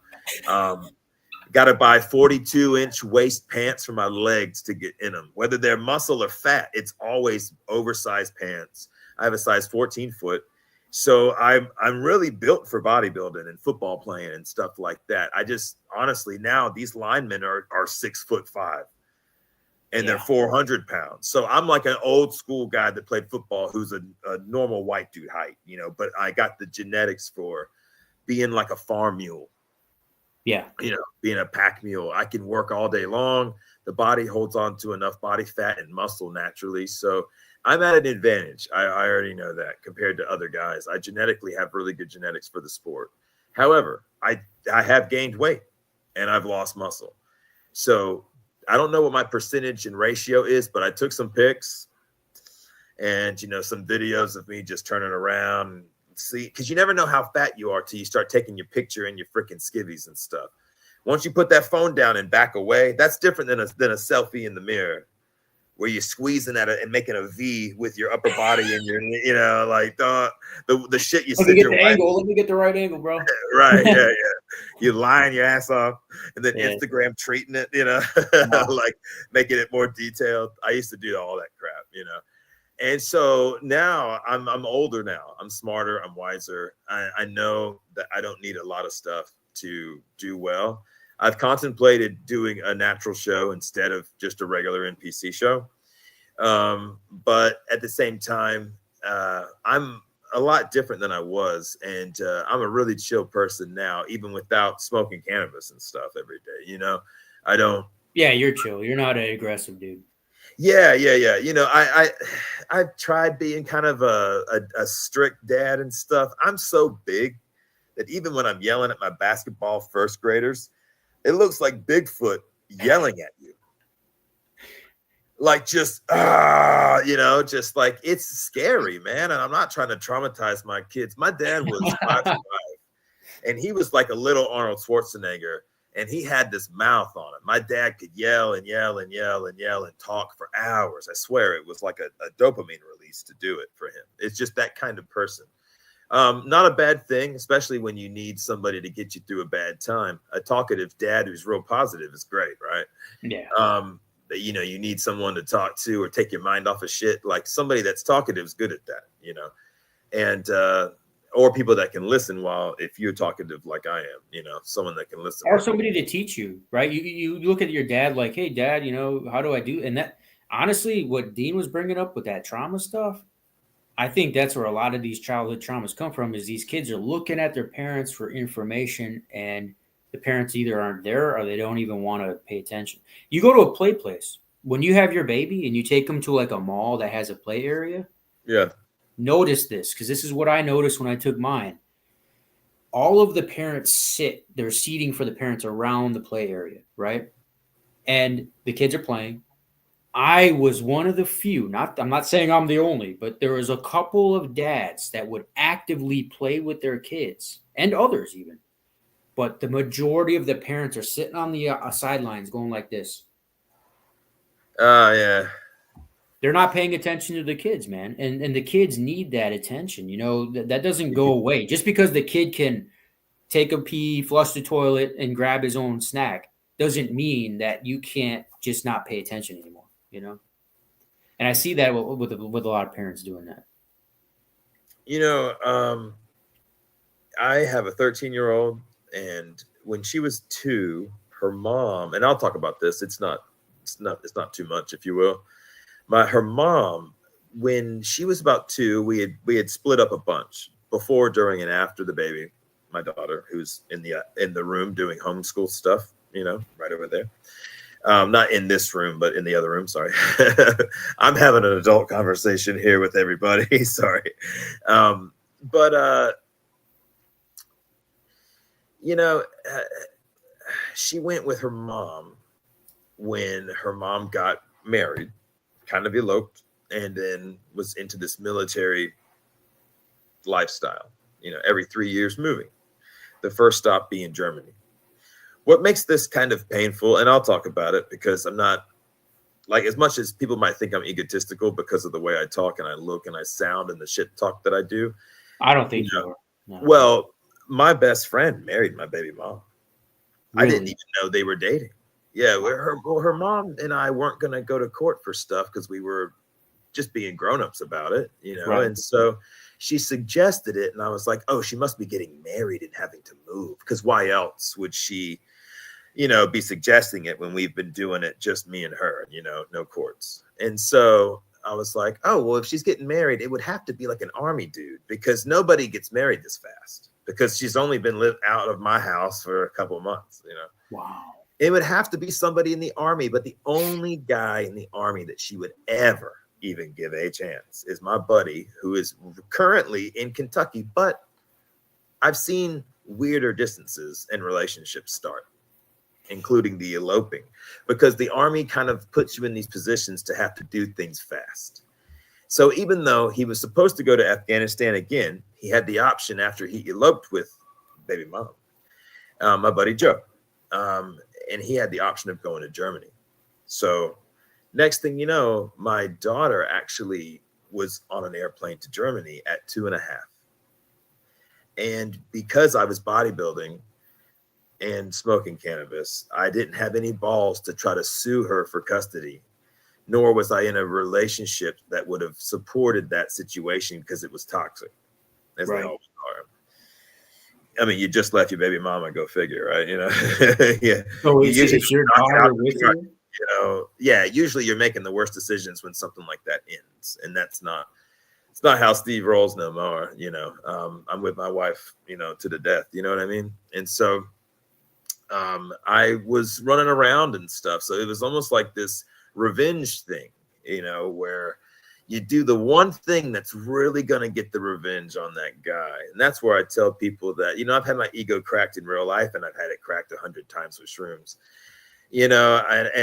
Got to buy 42-inch waist pants for my legs to get in them. Whether they're muscle or fat, it's always oversized pants. I have a size 14 foot. So I'm really built for bodybuilding and football playing and stuff like that. I just honestly now these linemen are 6'5" and they're 400 pounds. So I'm like an old school guy that played football who's a normal white dude height, you know, but I got the genetics for being like a farm mule. Yeah. You know, being a pack mule. I can work all day long. The body holds on to enough body fat and muscle naturally. So I'm at an advantage. I already know that compared to other guys. I genetically have really good genetics for the sport. However, I have gained weight and I've lost muscle. So I don't know what my percentage and ratio is, but I took some pics and, you know, some videos of me just turning around and see, because you never know how fat you are till you start taking your picture in your freaking skivvies and stuff. Once you put that phone down and back away, that's different than a selfie in the mirror where you're squeezing at it and making a V with your upper body and your, you know, like the shit you Let me get the angle. Let me get the right angle, bro. Right. Yeah. You're lying your ass off and then Instagram treating it, you know, like making it more detailed. I used to do all that crap, you know. And so now I'm older now. I'm smarter. I'm wiser. I know that I don't need a lot of stuff to do well. I've contemplated doing a natural show instead of just a regular NPC show. But at the same time, I'm a lot different than I was. And I'm a really chill person now, even without smoking cannabis and stuff every day. You know, I don't. Yeah, you're chill. You're not an aggressive dude. Yeah. You know, I've tried being kind of a strict dad and stuff. I'm so big that even when I'm yelling at my basketball first graders, it looks like Bigfoot yelling at you. Like just, you know, just like it's scary, man. And I'm not trying to traumatize my kids. My dad was 5'5", and he was like a little Arnold Schwarzenegger. And he had this mouth on him. My dad could yell and yell and yell and yell and talk for hours. I swear it was like a dopamine release to do it for him. It's just that kind of person. Not a bad thing, especially when you need somebody to get you through a bad time. A talkative dad who's real positive is great, right? Yeah. You know, you need someone to talk to or take your mind off of shit. Like somebody that's talkative is good at that, you know, and or people that can listen while if you're talkative like I am, you know, someone that can listen. Or somebody to teach you, right? You look at your dad like, hey, dad, you know, how do I do? And that honestly, what Dean was bringing up with that trauma stuff, I think that's where a lot of these childhood traumas come from is these kids are looking at their parents for information and the parents either aren't there or they don't even want to pay attention. You go to a play place. When you have your baby and you take them to like a mall that has a play area. Yeah. Notice this because this is what I noticed when I took mine. All of the parents they're seating for the parents around the play area, right? And the kids are playing. I was one of the few, I'm not saying I'm the only, but there was a couple of dads that would actively play with their kids and others even. But the majority of the parents are sitting on the sidelines going like this. Yeah. They're not paying attention to the kids, man. And the kids need that attention. You know, that doesn't go away. Just because the kid can take a pee, flush the toilet, and grab his own snack doesn't mean that you can't just not pay attention anymore, you know? And I see that with a lot of parents doing that. You know, I have a 13-year-old, and when she was 2, her mom, and I'll talk about this, it's not too much, if you will. Her mom, when she was about 2, we had split up a bunch. before, during, and after the baby, my daughter, who's in the room doing homeschool stuff, right over there. Not in this room, but in the other room. Sorry. I'm having an adult conversation here with everybody. Sorry. She went with her mom when her mom got married, kind of eloped, and then was into this military lifestyle, every 3 years moving. The first stop being Germany. What makes this kind of painful, and I'll talk about it because I'm not, like, as much as people might think I'm egotistical because of the way I talk and I look and I sound and the shit talk that I do. I don't think you are. No. Well, my best friend married my baby mom. Really? I didn't even know they were dating. Yeah, her mom and I weren't going to go to court for stuff because we were just being grown-ups about it, Right. And so she suggested it, and I was like, oh, she must be getting married and having to move, because why else would she be suggesting it when we've been doing it just me and her, no courts. And so I was like, oh, well, if she's getting married, it would have to be like an army dude, because nobody gets married this fast, because she's only been lived out of my house for a couple of months, Wow. It would have to be somebody in the army, but the only guy in the army that she would ever even give a chance is my buddy, who is currently in Kentucky, but I've seen weirder distances in relationships start, including the eloping, because the army kind of puts you in these positions to have to do things fast. So even though he was supposed to go to Afghanistan again, he had the option after he eloped with baby mom, my buddy Joe, and he had the option of going to Germany. So next thing you know, my daughter actually was on an airplane to Germany at 2.5. And because I was bodybuilding and smoking cannabis, I didn't have any balls to try to sue her for custody, nor was I in a relationship that would have supported that situation because it was toxic, as Right. they always are. I mean, you just left your baby mama, go figure, right? Yeah. So You usually is your knock daughter out with the truck, you? Yeah, usually you're making the worst decisions when something like that ends. And it's not how Steve rolls no more, I'm with my wife, to the death, you know what I mean? And so I was running around and stuff. So it was almost like this revenge thing, where you do the one thing that's really going to get the revenge on that guy. And that's where I tell people that, I've had my ego cracked in real life, and I've had it cracked 100 times with shrooms, and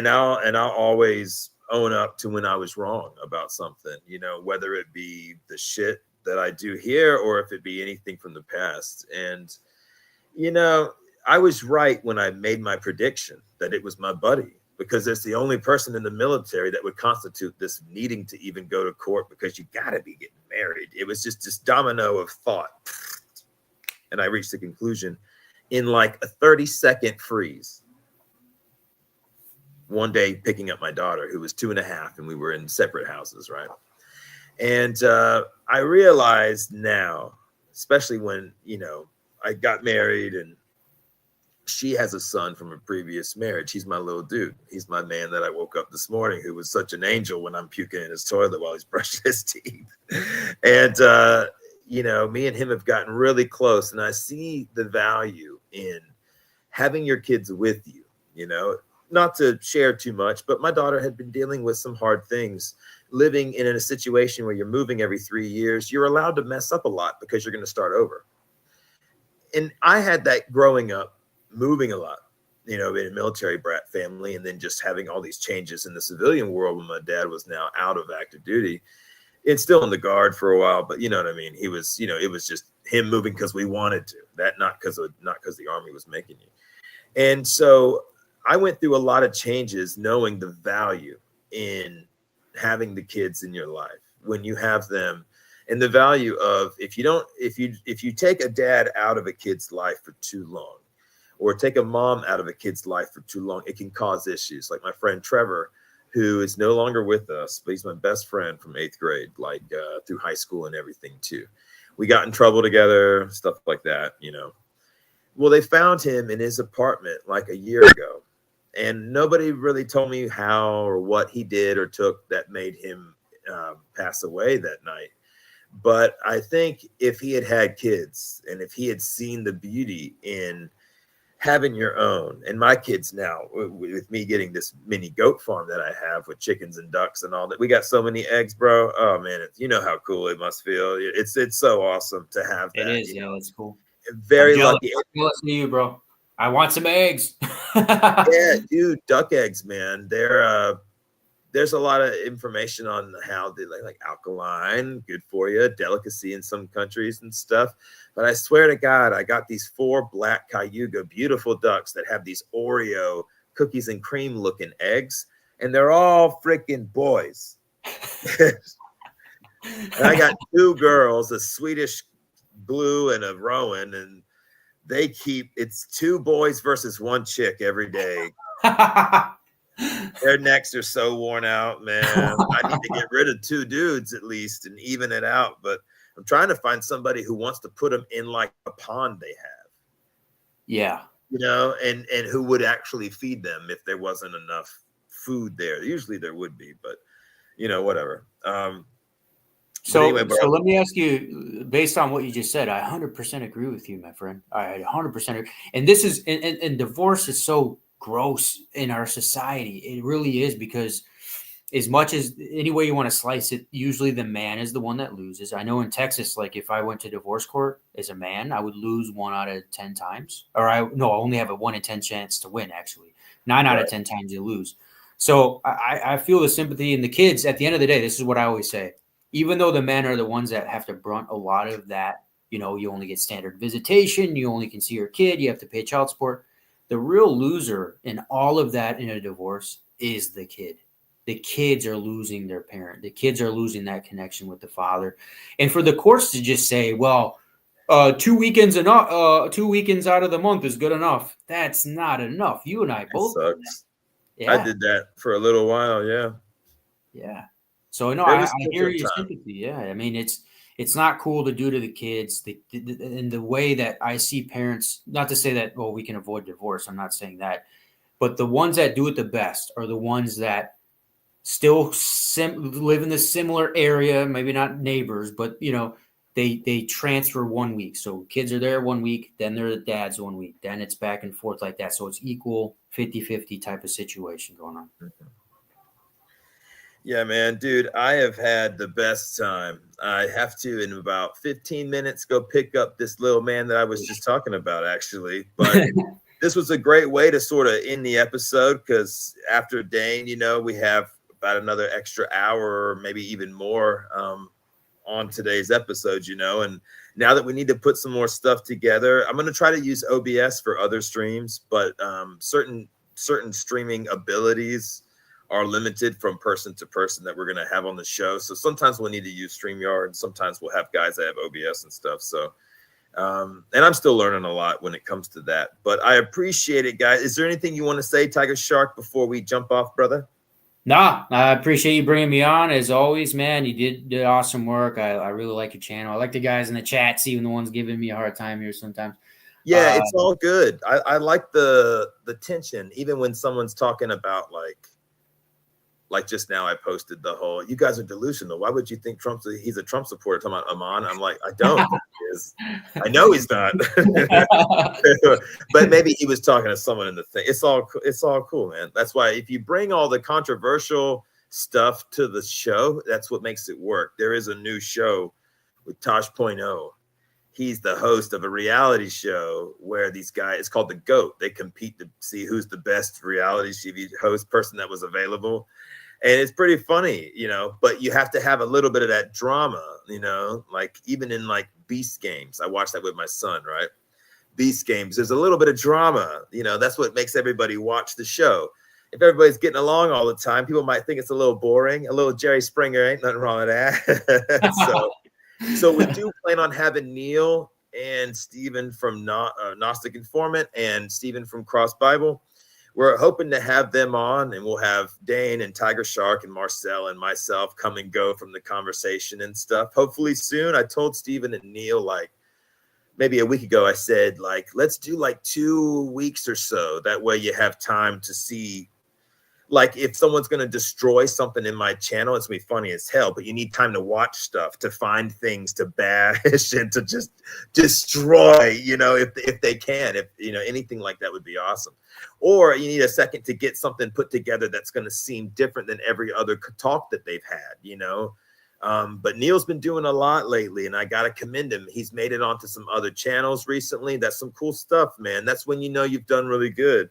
I'll always own up to when I was wrong about something, whether it be the shit that I do here or if it be anything from the past. And, I was right when I made my prediction that it was my buddy, because it's the only person in the military that would constitute this needing to even go to court, because you got to be getting married. It was just this domino of thought. And I reached the conclusion in like a 30-second freeze. One day picking up my daughter, who was 2.5, and we were in separate houses, right? And I realized now, especially when, I got married and she has a son from a previous marriage. He's my little dude. He's my man that I woke up this morning, who was such an angel when I'm puking in his toilet while he's brushing his teeth. And, me and him have gotten really close, and I see the value in having your kids with you, not to share too much, but my daughter had been dealing with some hard things, living in a situation where you're moving every 3 years. You're allowed to mess up a lot because you're going to start over. And I had that growing up, moving a lot, in a military brat family, and then just having all these changes in the civilian world when my dad was now out of active duty. It's still in the Guard for a while, but you know what I mean? He was, it was just him moving because we wanted to, not because the Army was making you. And so I went through a lot of changes, knowing the value in having the kids in your life when you have them, and the value of if you take a dad out of a kid's life for too long, or take a mom out of a kid's life for too long, it can cause issues. Like my friend Trevor, who is no longer with us, but he's my best friend from 8th grade, through high school and everything too. We got in trouble together, stuff like that, Well, they found him in his apartment like a year ago, and nobody really told me how or what he did or took that made him pass away that night. But I think if he had had kids and if he had seen the beauty in having your own, and my kids now, with me getting this mini goat farm that I have with chickens and ducks and all that, we got so many eggs, bro. Oh man, you know how cool it must feel. It's so awesome to have that. It is, yeah, that's cool. Very I'm jealous. lucky. I'm jealous to you, bro. I want some eggs. Yeah, dude, duck eggs, man. There's a lot of information on how they like alkaline, good for you, delicacy in some countries and stuff. But I swear to God, I got these 4 black Cayuga, beautiful ducks that have these Oreo cookies and cream looking eggs, and they're all freaking boys. And I got 2 girls, a Swedish blue and a Rowan, and it's 2 boys versus 1 chick every day. Their necks are so worn out, man. I need to get rid of 2 dudes at least and even it out. But I'm trying to find somebody who wants to put them in like a pond they have. Yeah. You know, and who would actually feed them if there wasn't enough food there. Usually there would be, but you know, whatever. So anyway, so let me ask you, based on what you just said, I 100% agree with you, my friend. I 100% agree. And this is, and divorce is so gross in our society. It really is, because as much as any way you want to slice it, usually the man is the one that loses. I know in Texas, like if I went to divorce court as a man, I would lose 1 out of 10 times, or I only have a 1 in 10 chance to win. Actually, 9 out of 10 times you lose. So I feel the sympathy in the kids. At the end of the day, this is what I always say. Even though the men are the ones that have to brunt a lot of that, you know, you only get standard visitation, you only can see your kid, you have to pay child support. The real loser in all of that in a divorce is the kid. The kids are losing their parent. The kids are losing that connection with the father. And for the courts to just say, well, 2 weekends enough, 2 weekends out of the month is good enough. That's not enough. You and I both did that. Yeah. I did that for a little while. Yeah. Yeah. So no, I hear your sympathy. Yeah. I mean, it's not cool to do to the kids. In the way that I see parents, not to say that, well, we can avoid divorce. I'm not saying that. But the ones that do it the best are the ones that still live in the similar area, maybe not neighbors, but, you know, they transfer 1 week. So kids are there 1 week, then they're the dads 1 week. Then it's back and forth like that. So it's equal 50-50 type of situation going on. Mm-hmm. Yeah, man, dude, I have had the best time. I have to, in about 15 minutes, go pick up this little man that I was just talking about, actually. But this was a great way to sort of end the episode, because after Daen, you know, we have about another extra hour or maybe even more on today's episode, you know. And now that we need to put some more stuff together, I'm going to try to use OBS for other streams, but certain streaming abilities are limited from person to person that we're going to have on the show. So sometimes we'll need to use StreamYard, and sometimes we'll have guys that have OBS and stuff. So, and I'm still learning a lot when it comes to that, but I appreciate it, guys. Is there anything you want to say, Tiger Shark, before we jump off, brother? Nah, I appreciate you bringing me on as always, man. You did awesome work. I really like your channel. I like the guys in the chats, even the ones giving me a hard time here sometimes. Yeah, it's all good. I like the tension, even when someone's talking about like just now I posted the whole, you guys are delusional. Why would you think he's a Trump supporter? Talking about Amon. I'm like, I don't think he is. I know he's not. But maybe he was talking to someone in the thing. It's all cool, man. That's why if you bring all the controversial stuff to the show, that's what makes it work. There is a new show with Tosh.0. He's the host of a reality show where these guys, it's called The GOAT. They compete to see who's the best reality TV host person that was available. And it's pretty funny, you know, but you have to have a little bit of that drama, you know, like even in like Beast Games. I watched that with my son, right? Beast Games, there's a little bit of drama, you know, that's what makes everybody watch the show. If everybody's getting along all the time, people might think it's a little boring. A little Jerry Springer, ain't nothing wrong with that. So we do plan on having Neil and Stephen from Gnostic Informant and Stephen from Cross Bible. We're hoping to have them on, and we'll have Daen and Tiger Shark and Marcel and myself come and go from the conversation and stuff. Hopefully soon. I told Stephen and Neil like maybe a week ago, I said like, let's do like 2 weeks or so. That way you have time to see like if someone's going to destroy something in my channel, it's going to be funny as hell, but you need time to watch stuff, to find things to bash and to just destroy, you know, if they can, if, you know, anything like that would be awesome. Or you need a second to get something put together that's going to seem different than every other talk that they've had, you know. But Neil's been doing a lot lately, and I got to commend him. He's made it onto some other channels recently. That's some cool stuff, man. That's when you know you've done really good.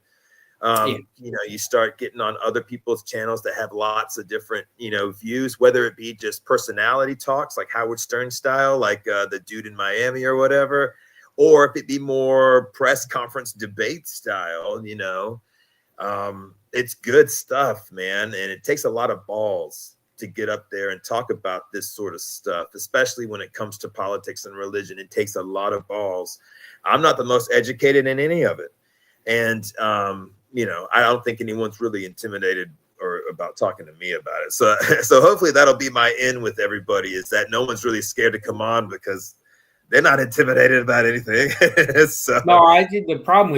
You know, you start getting on other people's channels that have lots of different, you know, views, whether it be just personality talks like Howard Stern style, like the dude in Miami or whatever, or if it be more press conference debate style, you know. It's good stuff, man. And it takes a lot of balls to get up there and talk about this sort of stuff, especially when it comes to politics and religion. It takes a lot of balls. I'm not the most educated in any of it. And, you know, I don't think anyone's really intimidated or about talking to me about it. So, so hopefully that'll be my end with everybody, is that no one's really scared to come on because they're not intimidated about anything. So. No, I think the problem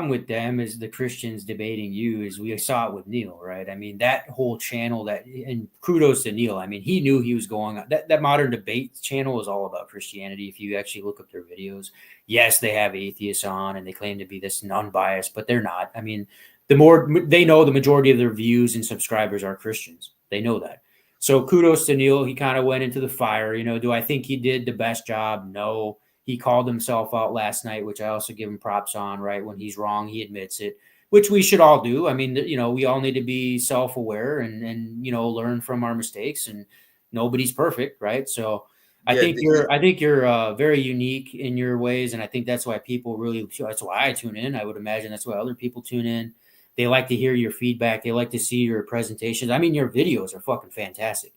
with them is the Christians debating you, is we saw it with Neil, right? I mean, that whole channel, and kudos to Neil. I mean, he knew he was going on. That modern debate channel is all about Christianity. If you actually look up their videos, yes, they have atheists on and they claim to be this unbiased, but they're not. I mean, the majority of their views and subscribers are Christians. They know that. So kudos to Neil. He kind of went into the fire. You know, do I think he did the best job? No. He called himself out last night, which I also give him props on, right? When he's wrong, he admits it, which we should all do. I mean, you know, we all need to be self-aware and you know, learn from our mistakes, and nobody's perfect, right? So I think you're very unique in your ways. And I think that's why that's why I tune in. I would imagine that's why other people tune in. They like to hear your feedback. They like to see your presentations. I mean, your videos are fucking fantastic.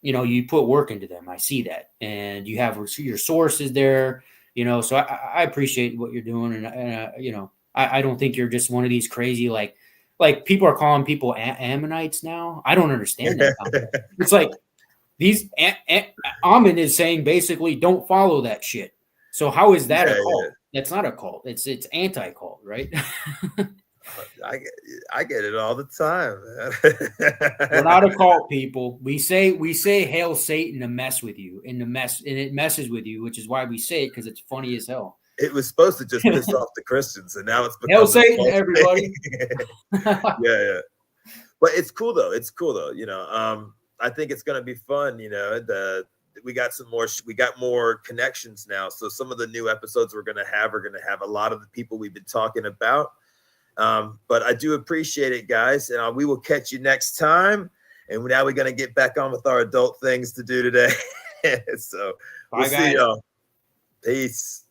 You know, you put work into them. I see that. And you have your sources there, you know, so I appreciate what you're doing. And you know, I don't think you're just one of these crazy, like people are calling people Ammonites now. I don't understand that. It's like these Ammon is saying basically don't follow that shit. So how is that a cult? That's not a cult. It's anti-cult, right? I get it all the time, man. We're not a cult, people. We say hail Satan to mess with you, and it messes with you, which is why we say it, because it's funny as hell. It was supposed to just piss off the Christians, and now it's become hail Satan, everybody. yeah. But it's cool though. You know, I think it's gonna be fun. You know, we got more connections now. So some of the new episodes we're gonna have a lot of the people we've been talking about. But I do appreciate it, guys, and we will catch you next time. And now we're going to get back on with our adult things to do today. So we'll see y'all. Peace.